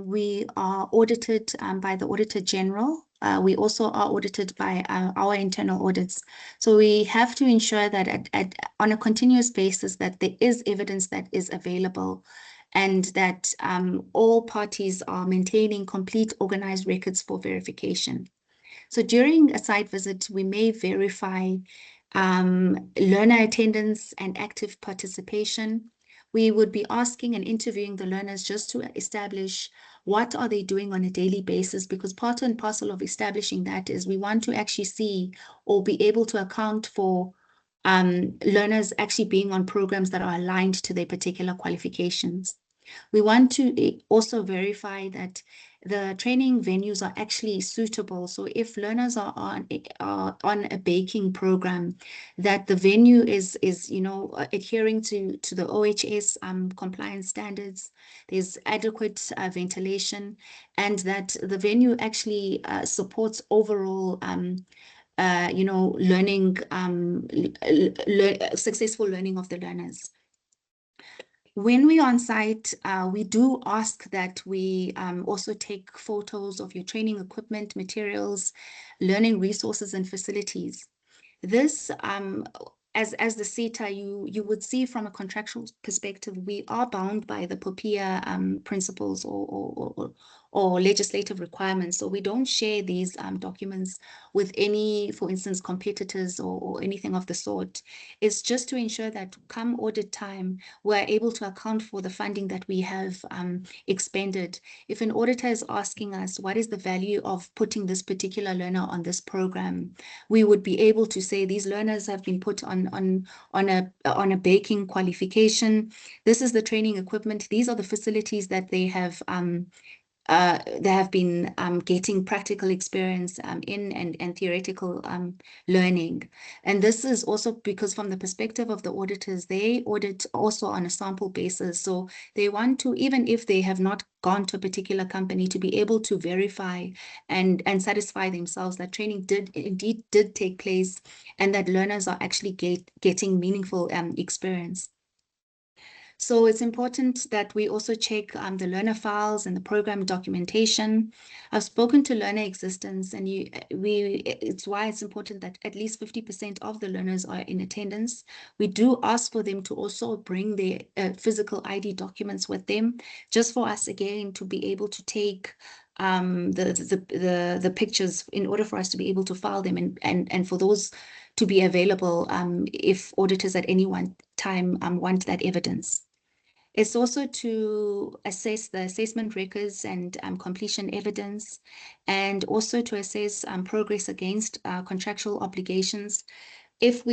we are audited by the Auditor General. We also are audited by our internal audits. So we have to ensure that on a continuous basis that there is evidence that is available, and that all parties are maintaining complete organized records for verification. So during a site visit, we may verify learner attendance and active participation. We would be asking and interviewing the learners just to establish what are they doing on a daily basis, because part and parcel of establishing that is we want to actually see or be able to account for learners actually being on programs that are aligned to their particular qualifications. We want to also verify that the training venues are actually suitable. So if learners are on a baking program, that the venue is adhering to the OHS compliance standards, there's adequate ventilation, and that the venue actually supports overall learning, successful learning of the learners. When we're on site, we do ask that we also take photos of your training equipment, materials, learning resources, and facilities. This, as the SETA, you would see from a contractual perspective, we are bound by the POPIA principles or legislative requirements. So we don't share these documents with any, for instance, competitors or anything of the sort. It's just to ensure that come audit time, we're able to account for the funding that we have expended. If an auditor is asking us, what is the value of putting this particular learner on this program, we would be able to say these learners have been put on a baking qualification. This is the training equipment. These are the facilities that they have been getting practical experience in and theoretical learning. And this is also because from the perspective of the auditors, they audit also on a sample basis. So they want to, even if they have not gone to a particular company, to be able to verify and satisfy themselves that training did indeed take place and that learners are actually getting meaningful experience. So it's important that we also check the learner files and the program documentation. I've spoken to learner existence, and it's why it's important that at least 50% of the learners are in attendance. We do ask for them to also bring their physical ID documents with them, just for us again to be able to take the pictures in order for us to be able to file them and for those to be available if auditors at any one time want that evidence. It's also to assess the assessment records and completion evidence, and also to assess progress against contractual obligations. If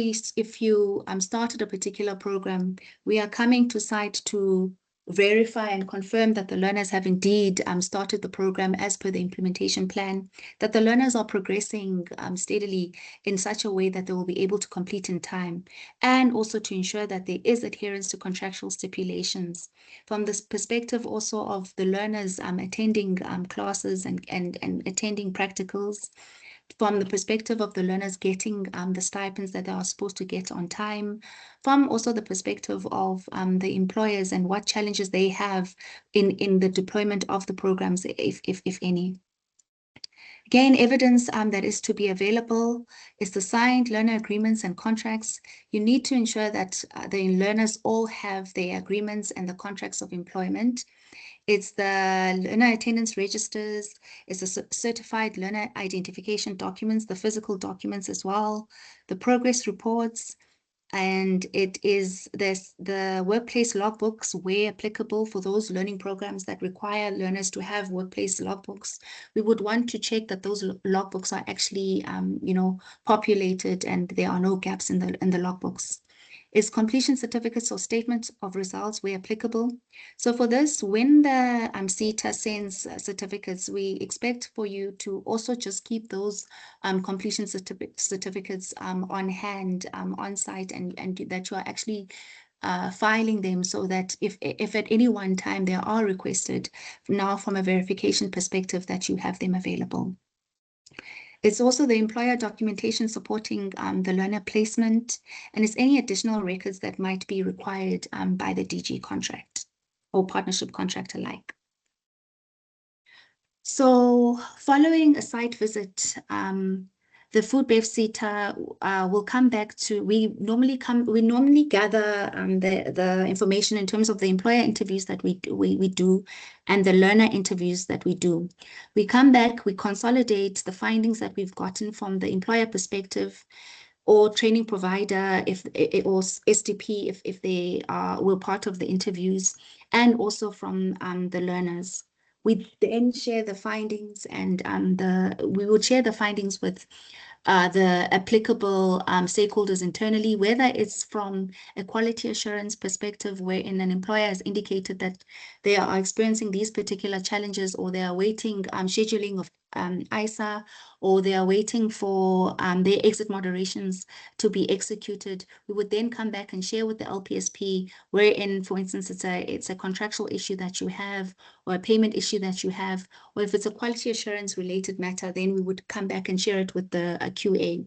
you started a particular program, we are coming to site to verify and confirm that the learners have indeed started the program as per the implementation plan, that the learners are progressing steadily in such a way that they will be able to complete in time, and also to ensure that there is adherence to contractual stipulations. From this perspective also of the learners attending classes and attending practicals, from the perspective of the learners getting the stipends that they are supposed to get on time, from also the perspective of the employers and what challenges they have in the deployment of the programs, if any. Again, evidence that is to be available is the signed learner agreements and contracts. You need to ensure that the learners all have their agreements and the contracts of employment. It's the learner attendance registers, it's the certified learner identification documents, the physical documents as well, the progress reports, and it is the workplace logbooks where applicable for those learning programs that require learners to have workplace logbooks. We would want to check that those logbooks are actually, populated and there are no gaps in the logbooks. Is completion certificates or statements of results where applicable. So for this, when the SETA sends certificates, we expect for you to also just keep those completion certificates on hand, on site, and that you are actually filing them so that if at any one time they are requested, now from a verification perspective, that you have them available. It's also the employer documentation supporting the learner placement, and it's any additional records that might be required by the DG contract or partnership contract alike. So following a site visit, the Food Bev SETA will come back to, we normally gather the information in terms of the employer interviews that we do and the learner interviews that we do. We come back, we consolidate the findings that we've gotten from the employer perspective or training provider, or SDP, if they were part of the interviews, and also from the learners. We then share the findings, and we would share the findings with the applicable stakeholders internally, whether it's from a quality assurance perspective, wherein an employer has indicated that they are experiencing these particular challenges, or they are waiting scheduling of ISA, or they are waiting for their exit moderations to be executed. We would then come back and share with the LPSP, wherein, for instance, it's a contractual issue that you have, or a payment issue that you have, or if it's a quality assurance related matter, then we would come back and share it with the QA.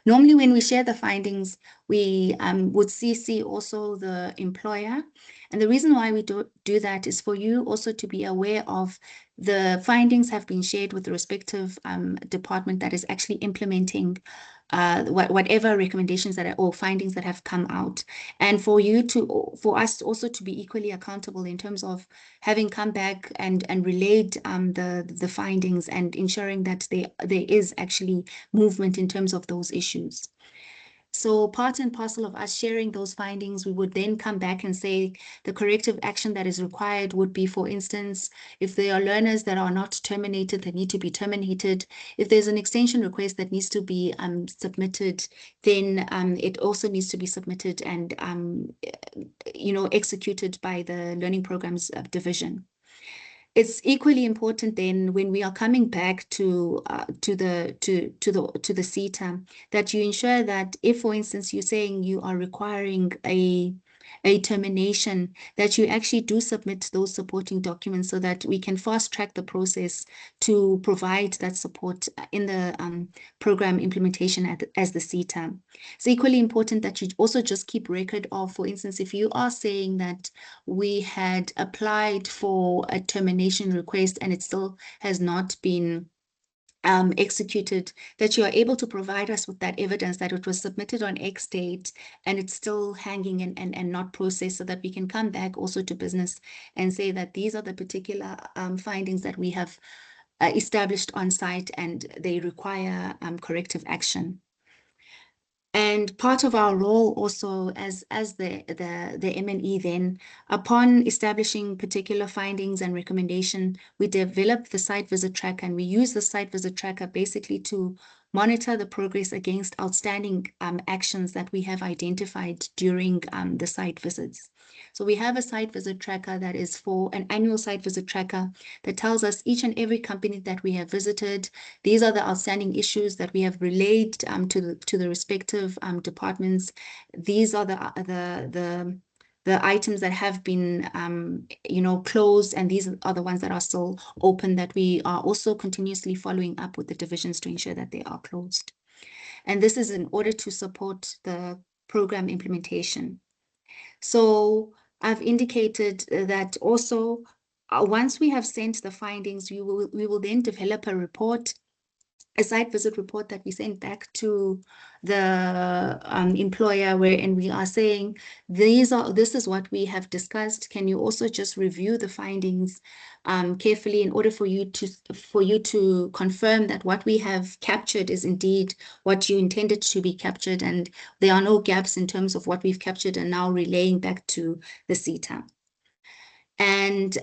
Normally, when we share the findings, we would CC also the employer. And the reason why we do that is for you also to be aware of the findings have been shared with the respective department that is actually implementing whatever recommendations that are, or findings that have come out, and for us also to be equally accountable in terms of having come back and relayed the findings and ensuring that there is actually movement in terms of those issues. So part and parcel of us sharing those findings, we would then come back and say the corrective action that is required would be, for instance, if there are learners that are not terminated, that need to be terminated. If there's an extension request that needs to be submitted, then it also needs to be submitted and executed by the Learning Programs Division. It's equally important then when we are coming back to the CETA, that you ensure that if, for instance, you're saying you are requiring a termination, that you actually do submit those supporting documents so that we can fast track the process to provide that support in the program implementation as the CETA. It's equally important that you also just keep record of, for instance, if you are saying that we had applied for a termination request and it still has not been executed, that you are able to provide us with that evidence that it was submitted on X date and it's still hanging and not processed, so that we can come back also to business and say that these are the particular findings that we have established on site and they require corrective action. And part of our role also as the M&E then, upon establishing particular findings and recommendation, we develop the site visit tracker, and we use the site visit tracker basically to monitor the progress against outstanding actions that we have identified during the site visits. So we have a site visit tracker that is for an annual site visit tracker that tells us each and every company that we have visited. These are the outstanding issues that we have relayed to the respective departments. These are the items that have been closed, and these are the ones that are still open, that we are also continuously following up with the divisions to ensure that they are closed. And this is in order to support the program implementation. So I've indicated that also once we have sent the findings, we will then develop a report, a site visit report that we send back to the employer, wherein we are saying this is what we have discussed. Can you also just review the findings carefully in order for you to confirm that what we have captured is indeed what you intended to be captured, and there are no gaps in terms of what we've captured and now relaying back to the CETA. And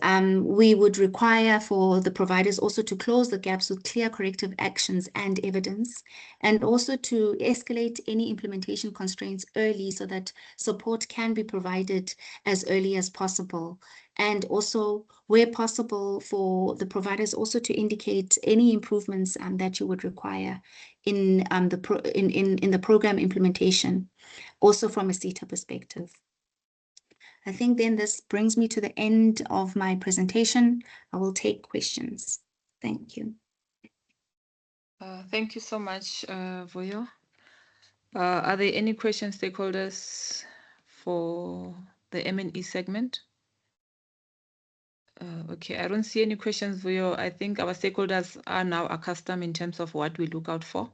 we would require for the providers also to close the gaps with clear corrective actions and evidence, and also to escalate any implementation constraints early so that support can be provided as early as possible. And also, where possible, for the providers also to indicate any improvements that you would require in the program implementation, also from a CETA perspective. I think then this brings me to the end of my presentation. I will take questions. Thank you. Thank you so much, Vuyo. Are there any questions, stakeholders, for the M&E segment? Okay, I don't see any questions, Vuyo. I think our stakeholders are now accustomed in terms of what we look out for,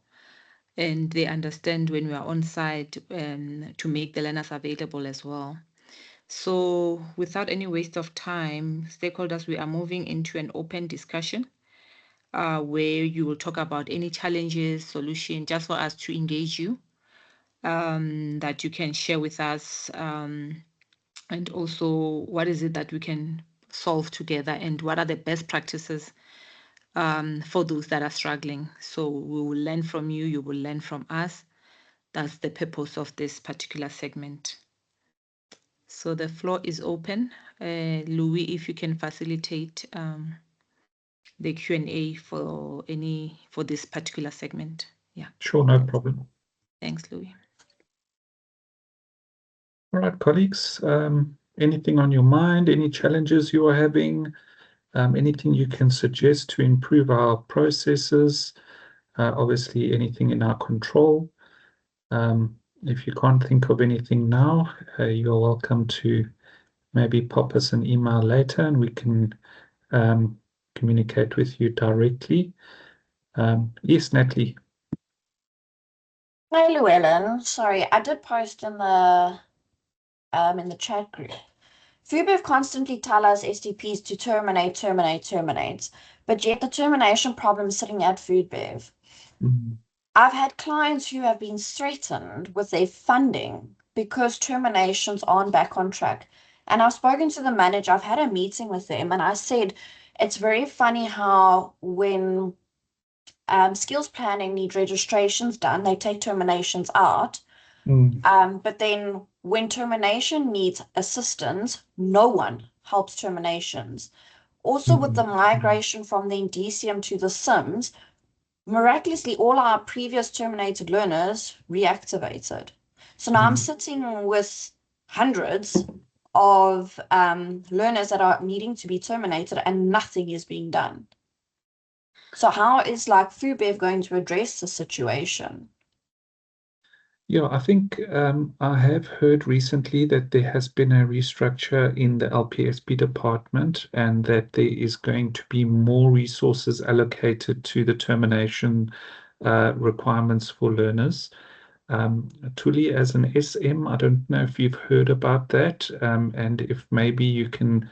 and they understand when we are on site to make the learners available as well. So without any waste of time, stakeholders, we are moving into an open discussion where you will talk about any challenges, solution, just for us to engage you, that you can share with us, and also what is it that we can solve together, and what are the best practices for those that are struggling. So we will learn from you, you will learn from us. That's the purpose of this particular segment. So the floor is open. Louis, if you can facilitate the Q&A for this particular segment. Yeah. Sure, no problem. Thanks, Louis. All right, colleagues, anything on your mind, any challenges you are having, anything you can suggest to improve our processes, obviously anything in our control. If you can't think of anything now, you're welcome to maybe pop us an email later and we can communicate with you directly. Yes, Natalie. Hi, Llewellyn. Sorry, I did post in the chat group. FUBIV constantly tell us SDPs to terminate, but yet the termination problem is sitting at FUBIV. I've had clients who have been threatened with their funding because terminations aren't back on track. And I've spoken to the manager, I've had a meeting with them, and I said, it's very funny how when skills planning need registrations done, they take terminations out. But then when termination needs assistance, no one helps terminations. Also with the migration from the Indicium to the SIMS, miraculously all our previous terminated learners reactivated. So now I'm sitting with hundreds of learners that are needing to be terminated and nothing is being done. So how is FUBIV going to address the situation? Yeah, I think I have heard recently that there has been a restructure in the LPSP department and that there is going to be more resources allocated to the termination requirements for learners. Tuli, as an SM, I don't know if you've heard about that and if maybe you can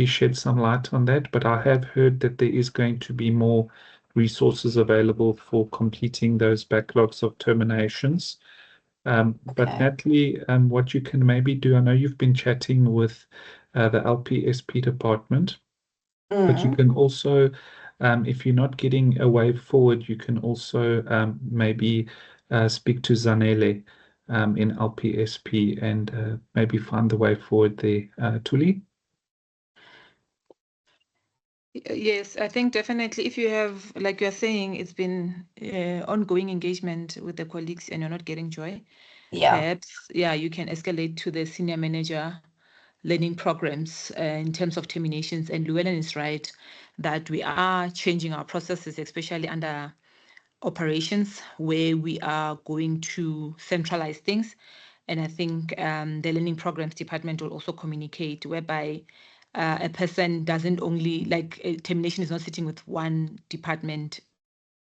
shed some light on that, but I have heard that there is going to be more resources available for completing those backlogs of terminations. But Natalie, what you can maybe do, I know you've been chatting with the LPSP department, but you can also, if you're not getting a way forward, you can also maybe speak to Zanele in LPSP and maybe find the way forward there. Tuli? Yes, I think definitely if you have, like you're saying, it's been ongoing engagement with the colleagues and you're not getting joy, perhaps, you can escalate to the senior manager learning programs in terms of terminations. And Llewellyn is right that we are changing our processes, especially under operations, where we are going to centralize things. And I think the learning programs department will also communicate whereby a person doesn't only, termination is not sitting with one department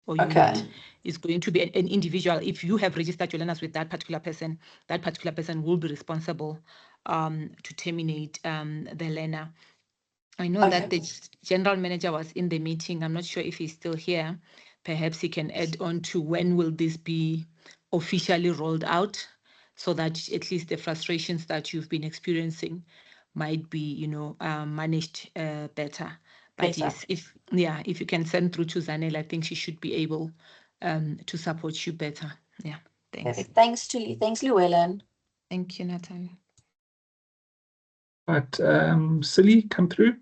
or unit. Is going to be an individual. If you have registered your learners with that particular person will be responsible to terminate the learner. I know that the general manager was in the meeting. I'm not sure if he's still here. Perhaps he can add on to when will this be officially rolled out, so that at least the frustrations that you've been experiencing might be, managed better. But yes, if you can send through to Zanele, I think she should be able to support you better. Yeah, thanks. Perfect. Thanks, Tuli. Thanks, Llewellyn. Thank you, Natalie. Right, Silly, come through.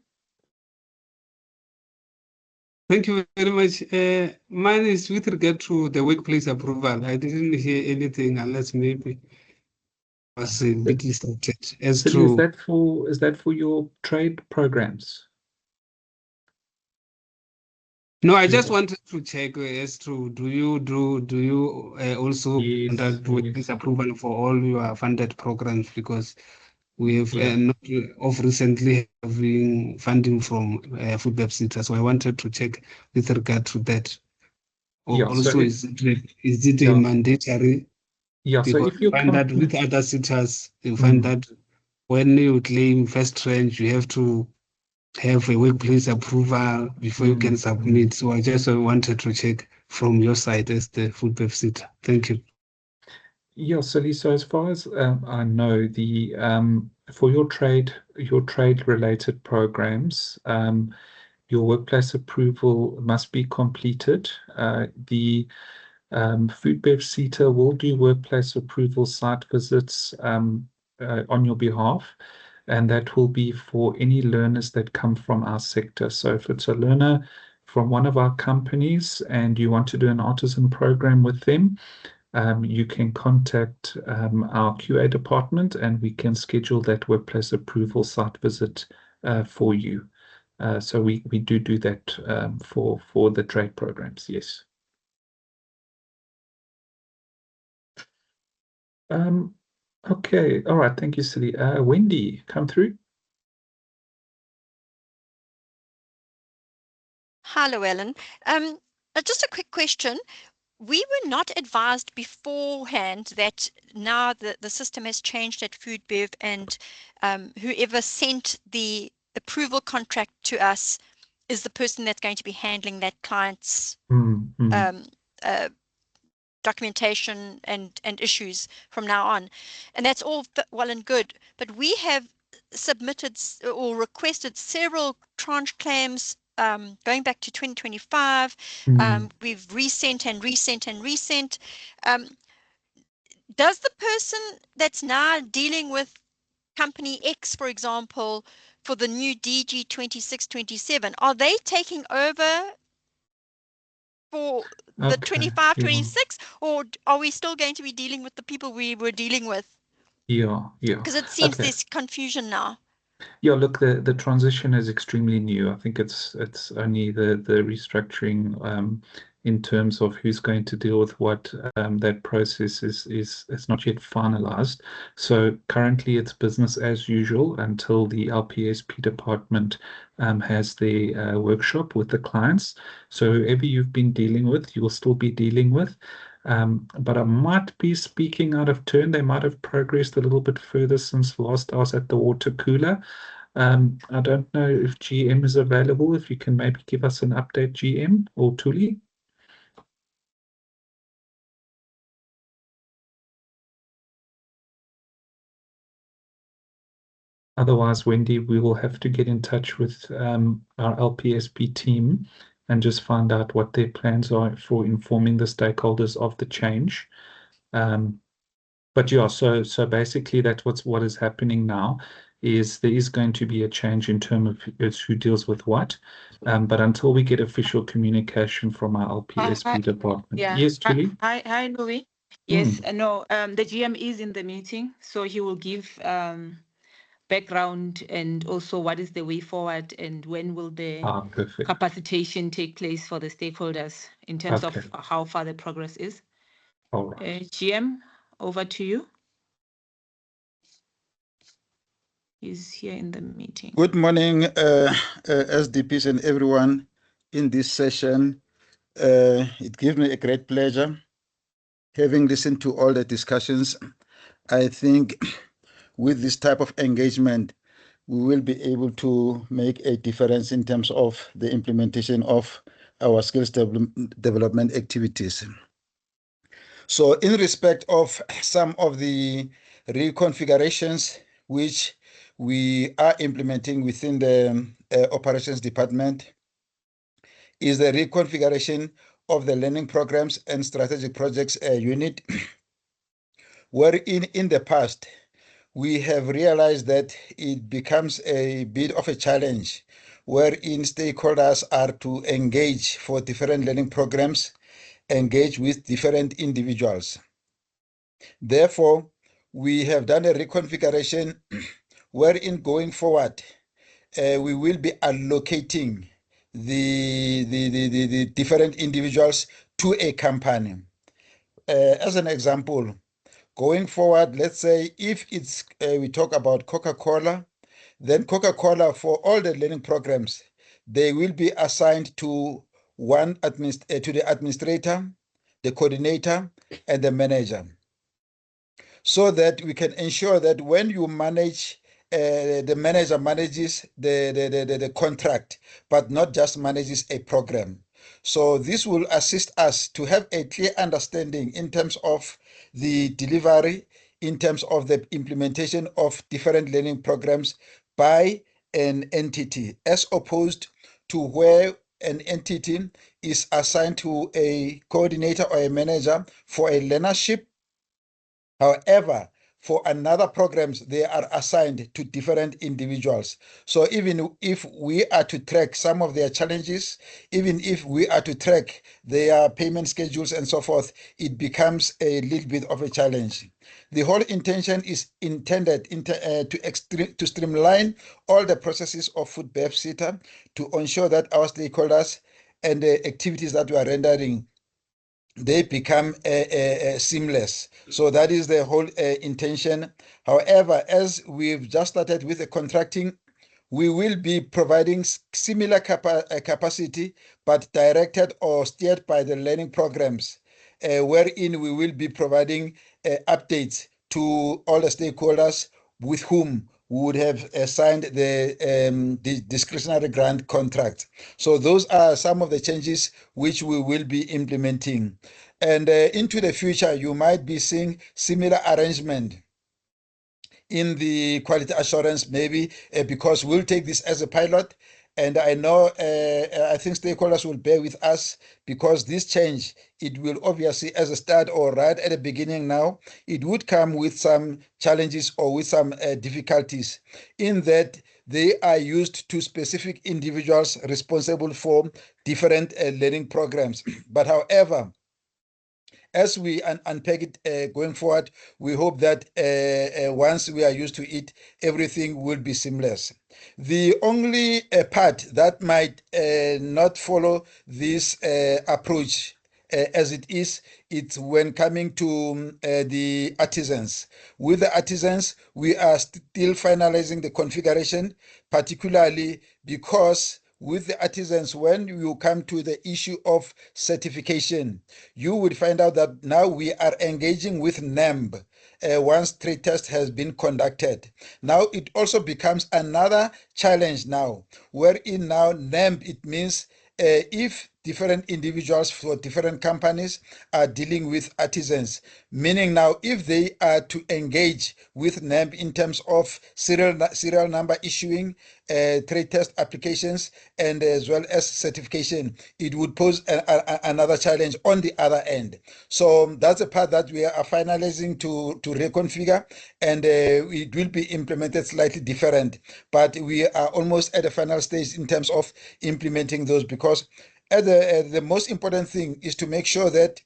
Thank you very much. Mine is with regard to the workplace approval. I didn't hear anything unless maybe I was a bit distracted as Silly, to. is that for your trade programs? No, I just wanted to check as to do you also conduct workplace approval for all your funded programs, because we have not of recently having funding from FUBIV. So I wanted to check with regard to that. Also, is it a mandatory? Yeah, because so if you find that with other SITAs, you find that when you claim first range, you have to have a workplace approval before you can submit. So I just wanted to check from your side as the FUBIV SITA. Thank you. Yeah, so as far as I know, for your trade related programs, your workplace approval must be completed. The Food Bev CETA will do workplace approval site visits on your behalf, and that will be for any learners that come from our sector. So if it's a learner from one of our companies and you want to do an artisan program with them, you can contact our QA department and we can schedule that workplace approval site visit for you. So we do that for the trade programs, yes. Okay, all right, thank you, Silly. Wendy, come through. Hello, Ellen. Just a quick question. We were not advised beforehand that now the system has changed at FoodBev, and whoever sent the approval contract to us is the person that's going to be handling that client's documentation and issues from now on. And that's all well and good. But we have submitted or requested several tranche claims going back to 2025. We've resent and resent and resent. Does the person that's now dealing with company X, for example, for the new DG 2627, are they taking over for the 25, 26, or are we still going to be dealing with the people we were dealing with? Yeah. Because it seems there's confusion now. Yeah, look, the transition is extremely new. I think it's only the restructuring in terms of who's going to deal with what. That process is not yet finalized. So currently it's business as usual until the LPSP department has their workshop with the clients. So whoever you've been dealing with, you will still be dealing with. But I might be speaking out of turn. They might have progressed a little bit further since last I was at the water cooler. I don't know if GM is available. If you can maybe give us an update, GM or Tuli. Otherwise, Wendy, we will have to get in touch with our LPSP team and just find out what their plans are for informing the stakeholders of the change. But yeah, so basically that's what is happening now is there is going to be a change in terms of who deals with what. But until we get official communication from our LPSP department. Yeah. Yes, Julie? Hi, Louis. Yes, no, the GM is in the meeting, so he will give background and also what is the way forward and when will the capacitation take place for the stakeholders in terms of how far the progress is. All right. GM, over to you. He's here in the meeting. Good morning, SDPs and everyone in this session. It gives me a great pleasure having listened to all the discussions. I think with this type of engagement, we will be able to make a difference in terms of the implementation of our skills development activities. So in respect of some of the reconfigurations which we are implementing within the operations department is the reconfiguration of the learning programs and strategic projects unit, wherein in the past, we have realized that it becomes a bit of a challenge wherein stakeholders are to engage for different learning programs, engage with different individuals. Therefore, we have done a reconfiguration wherein going forward, we will be allocating the different individuals to a company. As an example, going forward, let's say if it's we talk about Coca-Cola, then Coca-Cola for all the learning programs, they will be assigned to to the administrator, the coordinator, and the manager, so that we can ensure that when you manage, the manager manages the contract, but not just manages a program. So this will assist us to have a clear understanding in terms of the delivery, in terms of the implementation of different learning programs by an entity, as opposed to where an entity is assigned to a coordinator or a manager for a learnership. However, for another programs, they are assigned to different individuals. So even if we are to track some of their challenges, even if we are to track their payment schedules and so forth, it becomes a little bit of a challenge. The whole intention is intended to streamline all the processes of food BEPS-SETA to ensure that our stakeholders and the activities that we are rendering, they become seamless. So that is the whole intention. However, as we've just started with the contracting, we will be providing similar capacity, but directed or steered by the learning programs, wherein we will be providing updates to all the stakeholders with whom we would have signed the discretionary grant contract. So those are some of the changes which we will be implementing. And into the future, you might be seeing similar arrangement in the quality assurance, maybe because we'll take this as a pilot. And I know, I think stakeholders will bear with us because this change, it will obviously, as a start or right at the beginning now, it would come with some challenges or with some difficulties in that they are used to specific individuals responsible for different learning programs. But however, as we unpack it going forward, we hope that once we are used to it, everything will be seamless. The only part that might not follow this approach as it is, it's when coming to the artisans. With the artisans, we are still finalizing the configuration, particularly because with the artisans, when you come to the issue of certification, you would find out that now we are engaging with NAMB once trade test has been conducted. Now it also becomes another challenge now, wherein now NAMB, it means if different individuals for different companies are dealing with artisans, meaning now if they are to engage with NAMB in terms of serial number issuing, trade test applications, and as well as certification, it would pose another challenge on the other end. So that's a part that we are finalizing to reconfigure, and it will be implemented slightly different, but we are almost at the final stage in terms of implementing those, because the most important thing is to make sure that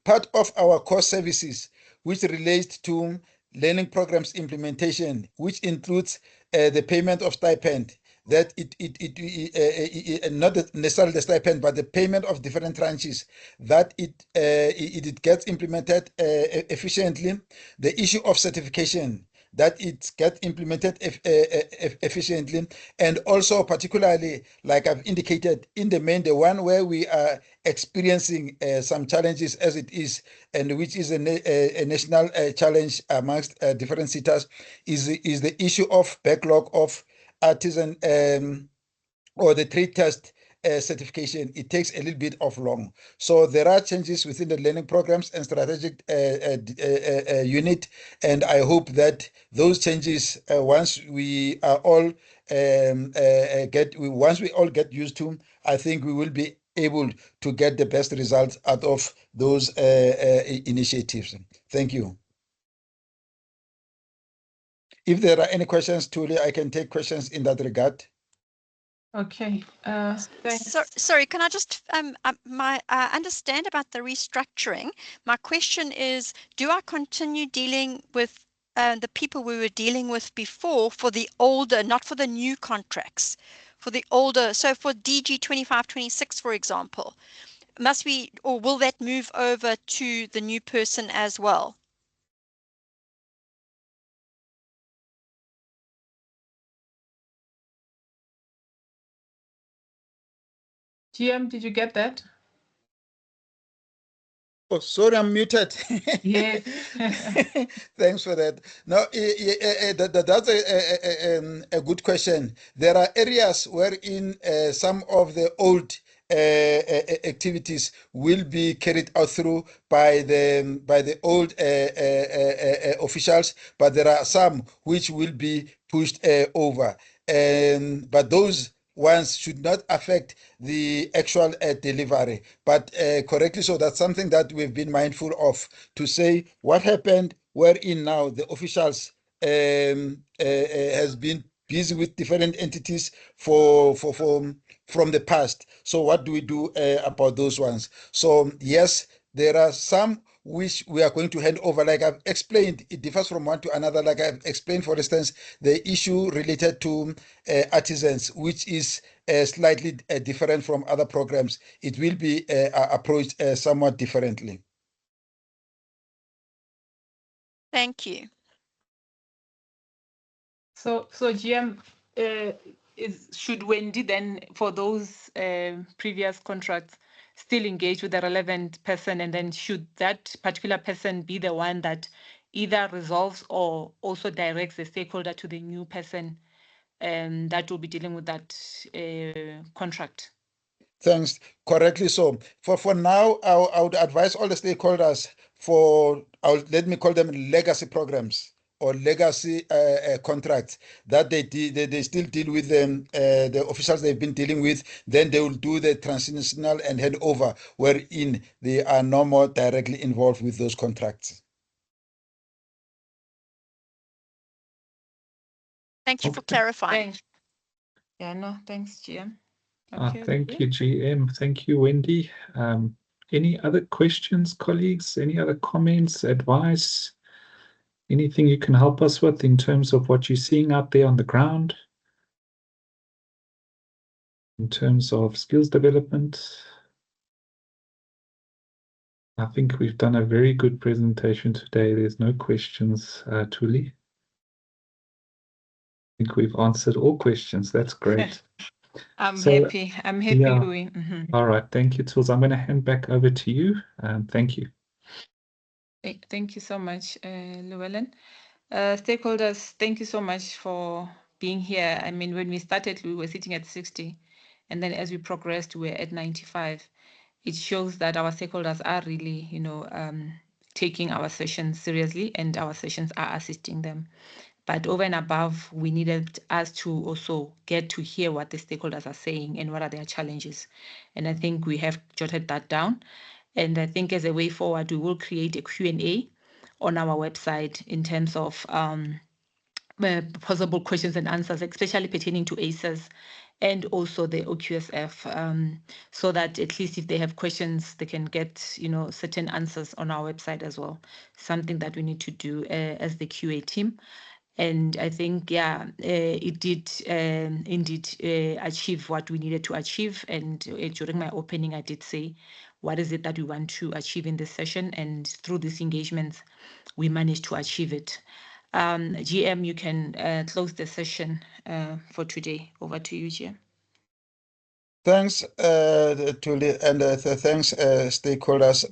part of our core services, which relates to learning programs implementation, which includes the payment of stipend, that not necessarily the stipend, but the payment of different tranches, that it gets implemented efficiently. The issue of certification, that it gets implemented efficiently, and also particularly, like I've indicated, in the main, the one where we are experiencing some challenges as it is, and which is a national challenge amongst different SETAs, is the issue of backlog of artisan or the trade test certification. It takes a little bit of long. So there are changes within the learning programs and strategic unit, and I hope that those changes, once we are all once we all get used to, I think we will be able to get the best results out of those initiatives. Thank you. If there are any questions, Tuli, I can take questions in that regard. Okay. Thanks. Sorry, can I just I understand about the restructuring. My question is, do I continue dealing with the people we were dealing with before for the older, not for the new contracts, for the older? So for DG 2526, for example, must we, or will that move over to the new person as well? GM, did you get that? Oh, sorry, I'm muted. Yes. Thanks for that. No, that's a good question. There are areas wherein some of the old activities will be carried out through by the old officials, but there are some which will be pushed over. But those ones should not affect the actual delivery. But correctly so, that's something that we've been mindful of, to say what happened wherein now the officials has been busy with different entities from the past. So what do we do about those ones? So yes, there are some which we are going to hand over. Like I've explained, it differs from one to another. Like I've explained, for instance, the issue related to artisans, which is slightly different from other programs. It will be approached somewhat differently. Thank you. So GM, should Wendy then, for those previous contracts, still engage with the relevant person, and then should that particular person be the one that either resolves or also directs the stakeholder to the new person that will be dealing with that contract? Thanks. Correctly so. For now, I would advise all the stakeholders let me call them legacy programs or legacy contracts, that they still deal with them, the officials they've been dealing with. Then they will do the transitional and handover, wherein they are no more directly involved with those contracts. Thank you for clarifying. Thanks. Yeah, no, thanks, GM. Thank you, GM. Thank you, Wendy. Any other questions, colleagues? Any other comments, advice? Anything you can help us with in terms of what you're seeing out there on the ground? In terms of skills development? I think we've done a very good presentation today. There's no questions, Thuli. I think we've answered all questions. That's great. I'm happy. Yeah. All right. Thank you, Tools. I'm going to hand back over to you. Thank you. Thank you so much, Llewellyn. Stakeholders, thank you so much for being here. I mean, when we started, we were sitting at 60, and then as we progressed, we were at 95. It shows that our stakeholders are really, taking our sessions seriously, and our sessions are assisting them. But over and above, we needed us to also get to hear what the stakeholders are saying and what are their challenges. And I think we have jotted that down. And I think as a way forward, we will create a Q&A on our website in terms of possible questions and answers, especially pertaining to ACEs and also the Oqsf, so that at least if they have questions, they can get certain answers on our website as well. Something that we need to do as the QA team. And I think, yeah, it did indeed achieve what we needed to achieve. And during my opening, I did say, what is it that we want to achieve in this session? And through these engagements, we managed to achieve it. GM, you can close the session for today. Over to you, GM. Thanks, Thuli, and thanks, stakeholders.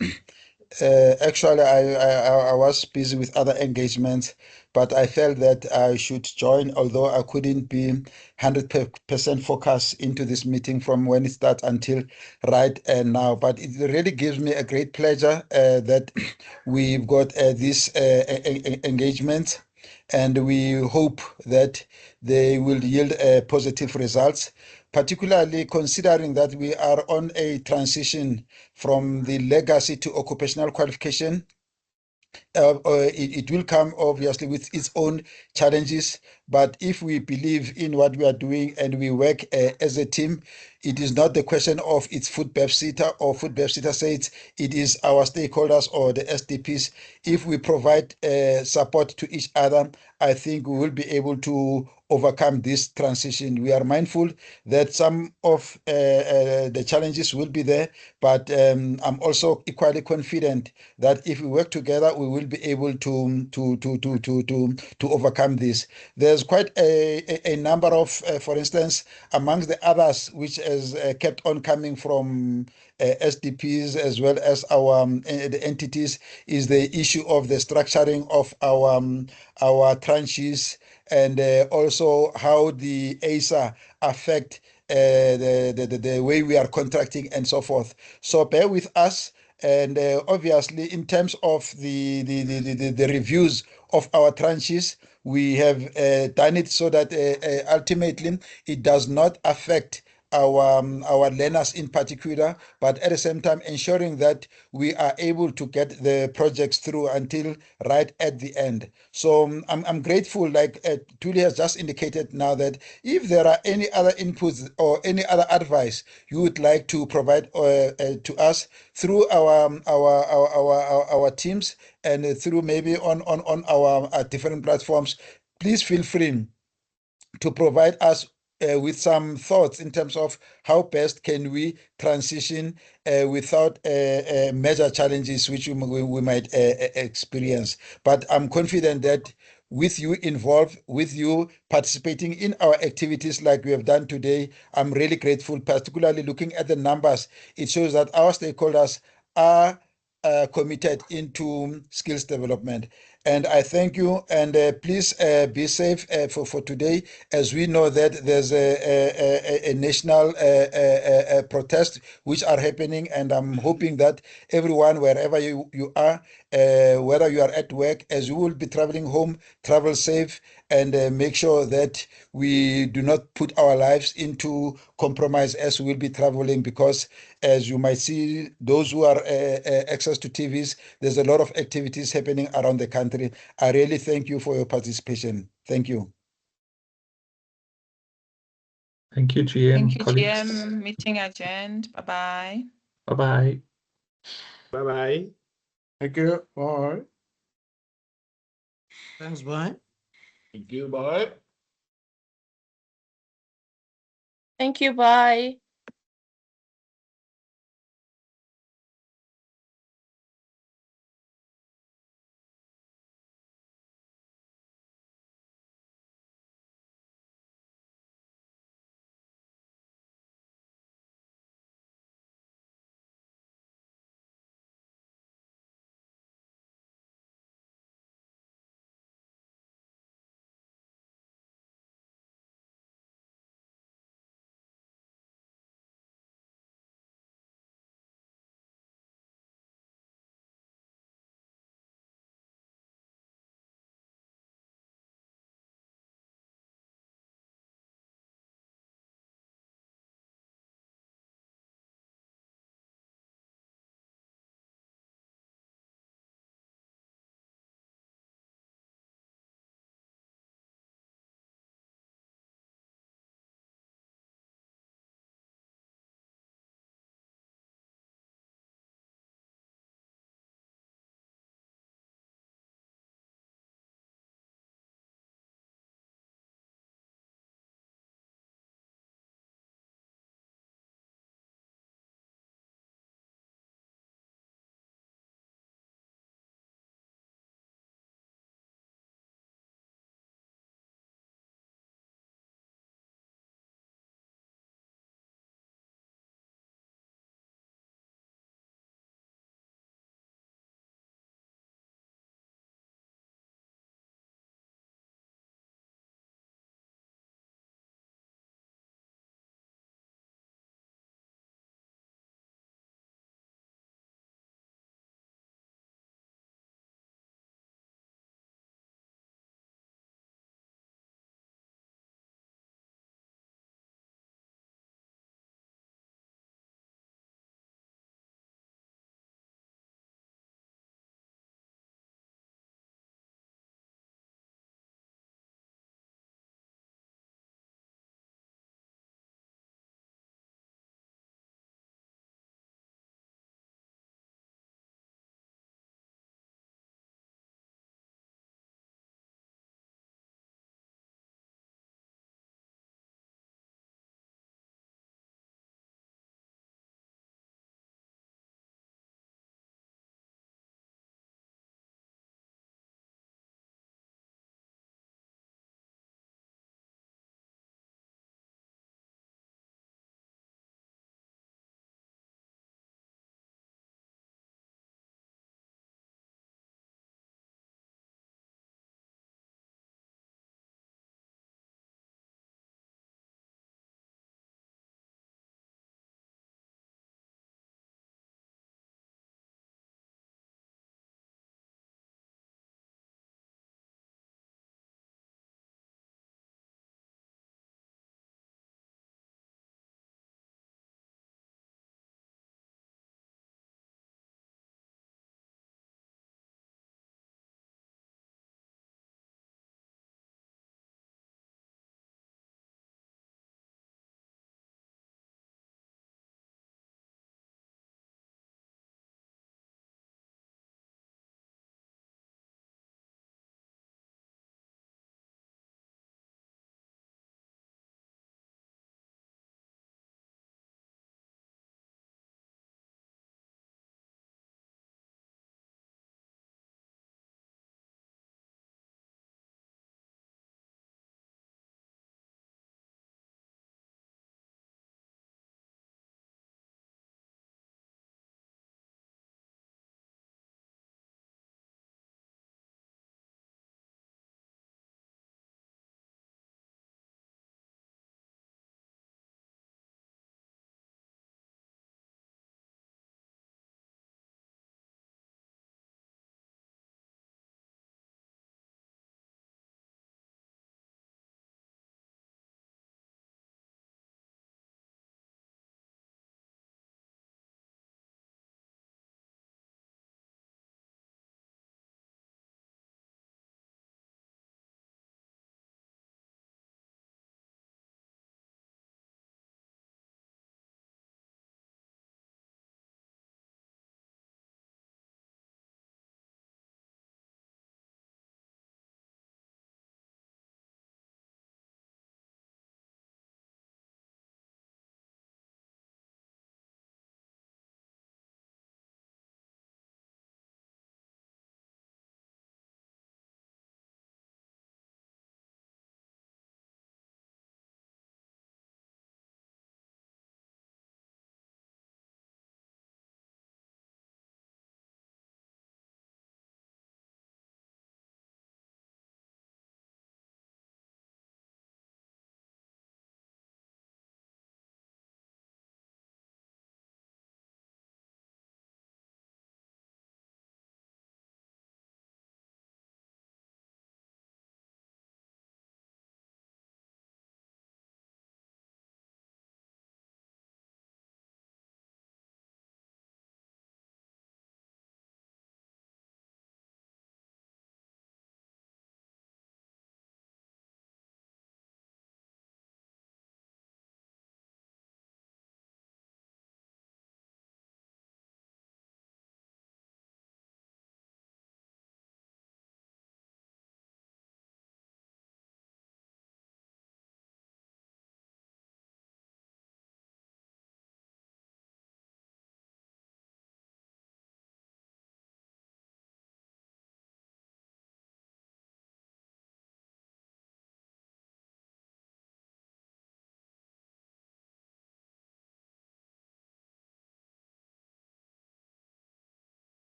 Actually, I was busy with other engagements, but I felt that I should join, although I couldn't be 100% focused into this meeting from when it starts until right now. But it really gives me a great pleasure that we've got this engagement, and we hope that they will yield positive results, particularly considering that we are on a transition from the legacy to occupational qualification. It will come obviously with its own challenges, but if we believe in what we are doing and we work as a team, it is not the question of its food BEPSITA or food BEPSITA says it is our stakeholders or the SDPs. If we provide support to each other, I think we will be able to overcome this transition. We are mindful that some of the challenges will be there, but I'm also equally confident that if we work together, we will be able to overcome this. There's quite a number of, for instance, amongst the others, which has kept on coming from SDPs as well as our the entities, is the issue of the structuring of our tranches, and also how the ASA affect the way we are contracting and so forth. So bear with us. And obviously, in terms of the reviews of our tranches, we have done it so that ultimately it does not affect our learners in particular, but at the same time ensuring that we are able to get the projects through until right at the end. So I'm grateful, like Tuli has just indicated now, that if there are any other inputs or any other advice you would like to provide to us through our teams and through maybe on our different platforms, please feel free to provide us with some thoughts in terms of how best can we transition without major challenges which we might experience. But I'm confident that with you involved, with you participating in our activities like we have done today, I'm really grateful, particularly looking at the numbers. It shows that our stakeholders are committed into skills development. And I thank you, and please be safe for today, as we know that there's a national protest which are happening, and I'm hoping that everyone, wherever you are, whether you are at work, as you will be traveling home, travel safe, and make sure that we do not put our lives into compromise as we will be traveling, because as you might see, those who are access to TVs, there's a lot of activities happening around the country. I really thank you for your participation. Thank you. Thank you, GM. Thank you, colleagues. GM. Meeting adjourned. Bye-bye. Bye-bye. Bye-bye. Thank you. Bye. Thanks, bye. Thank you. Bye. Thank you. Bye.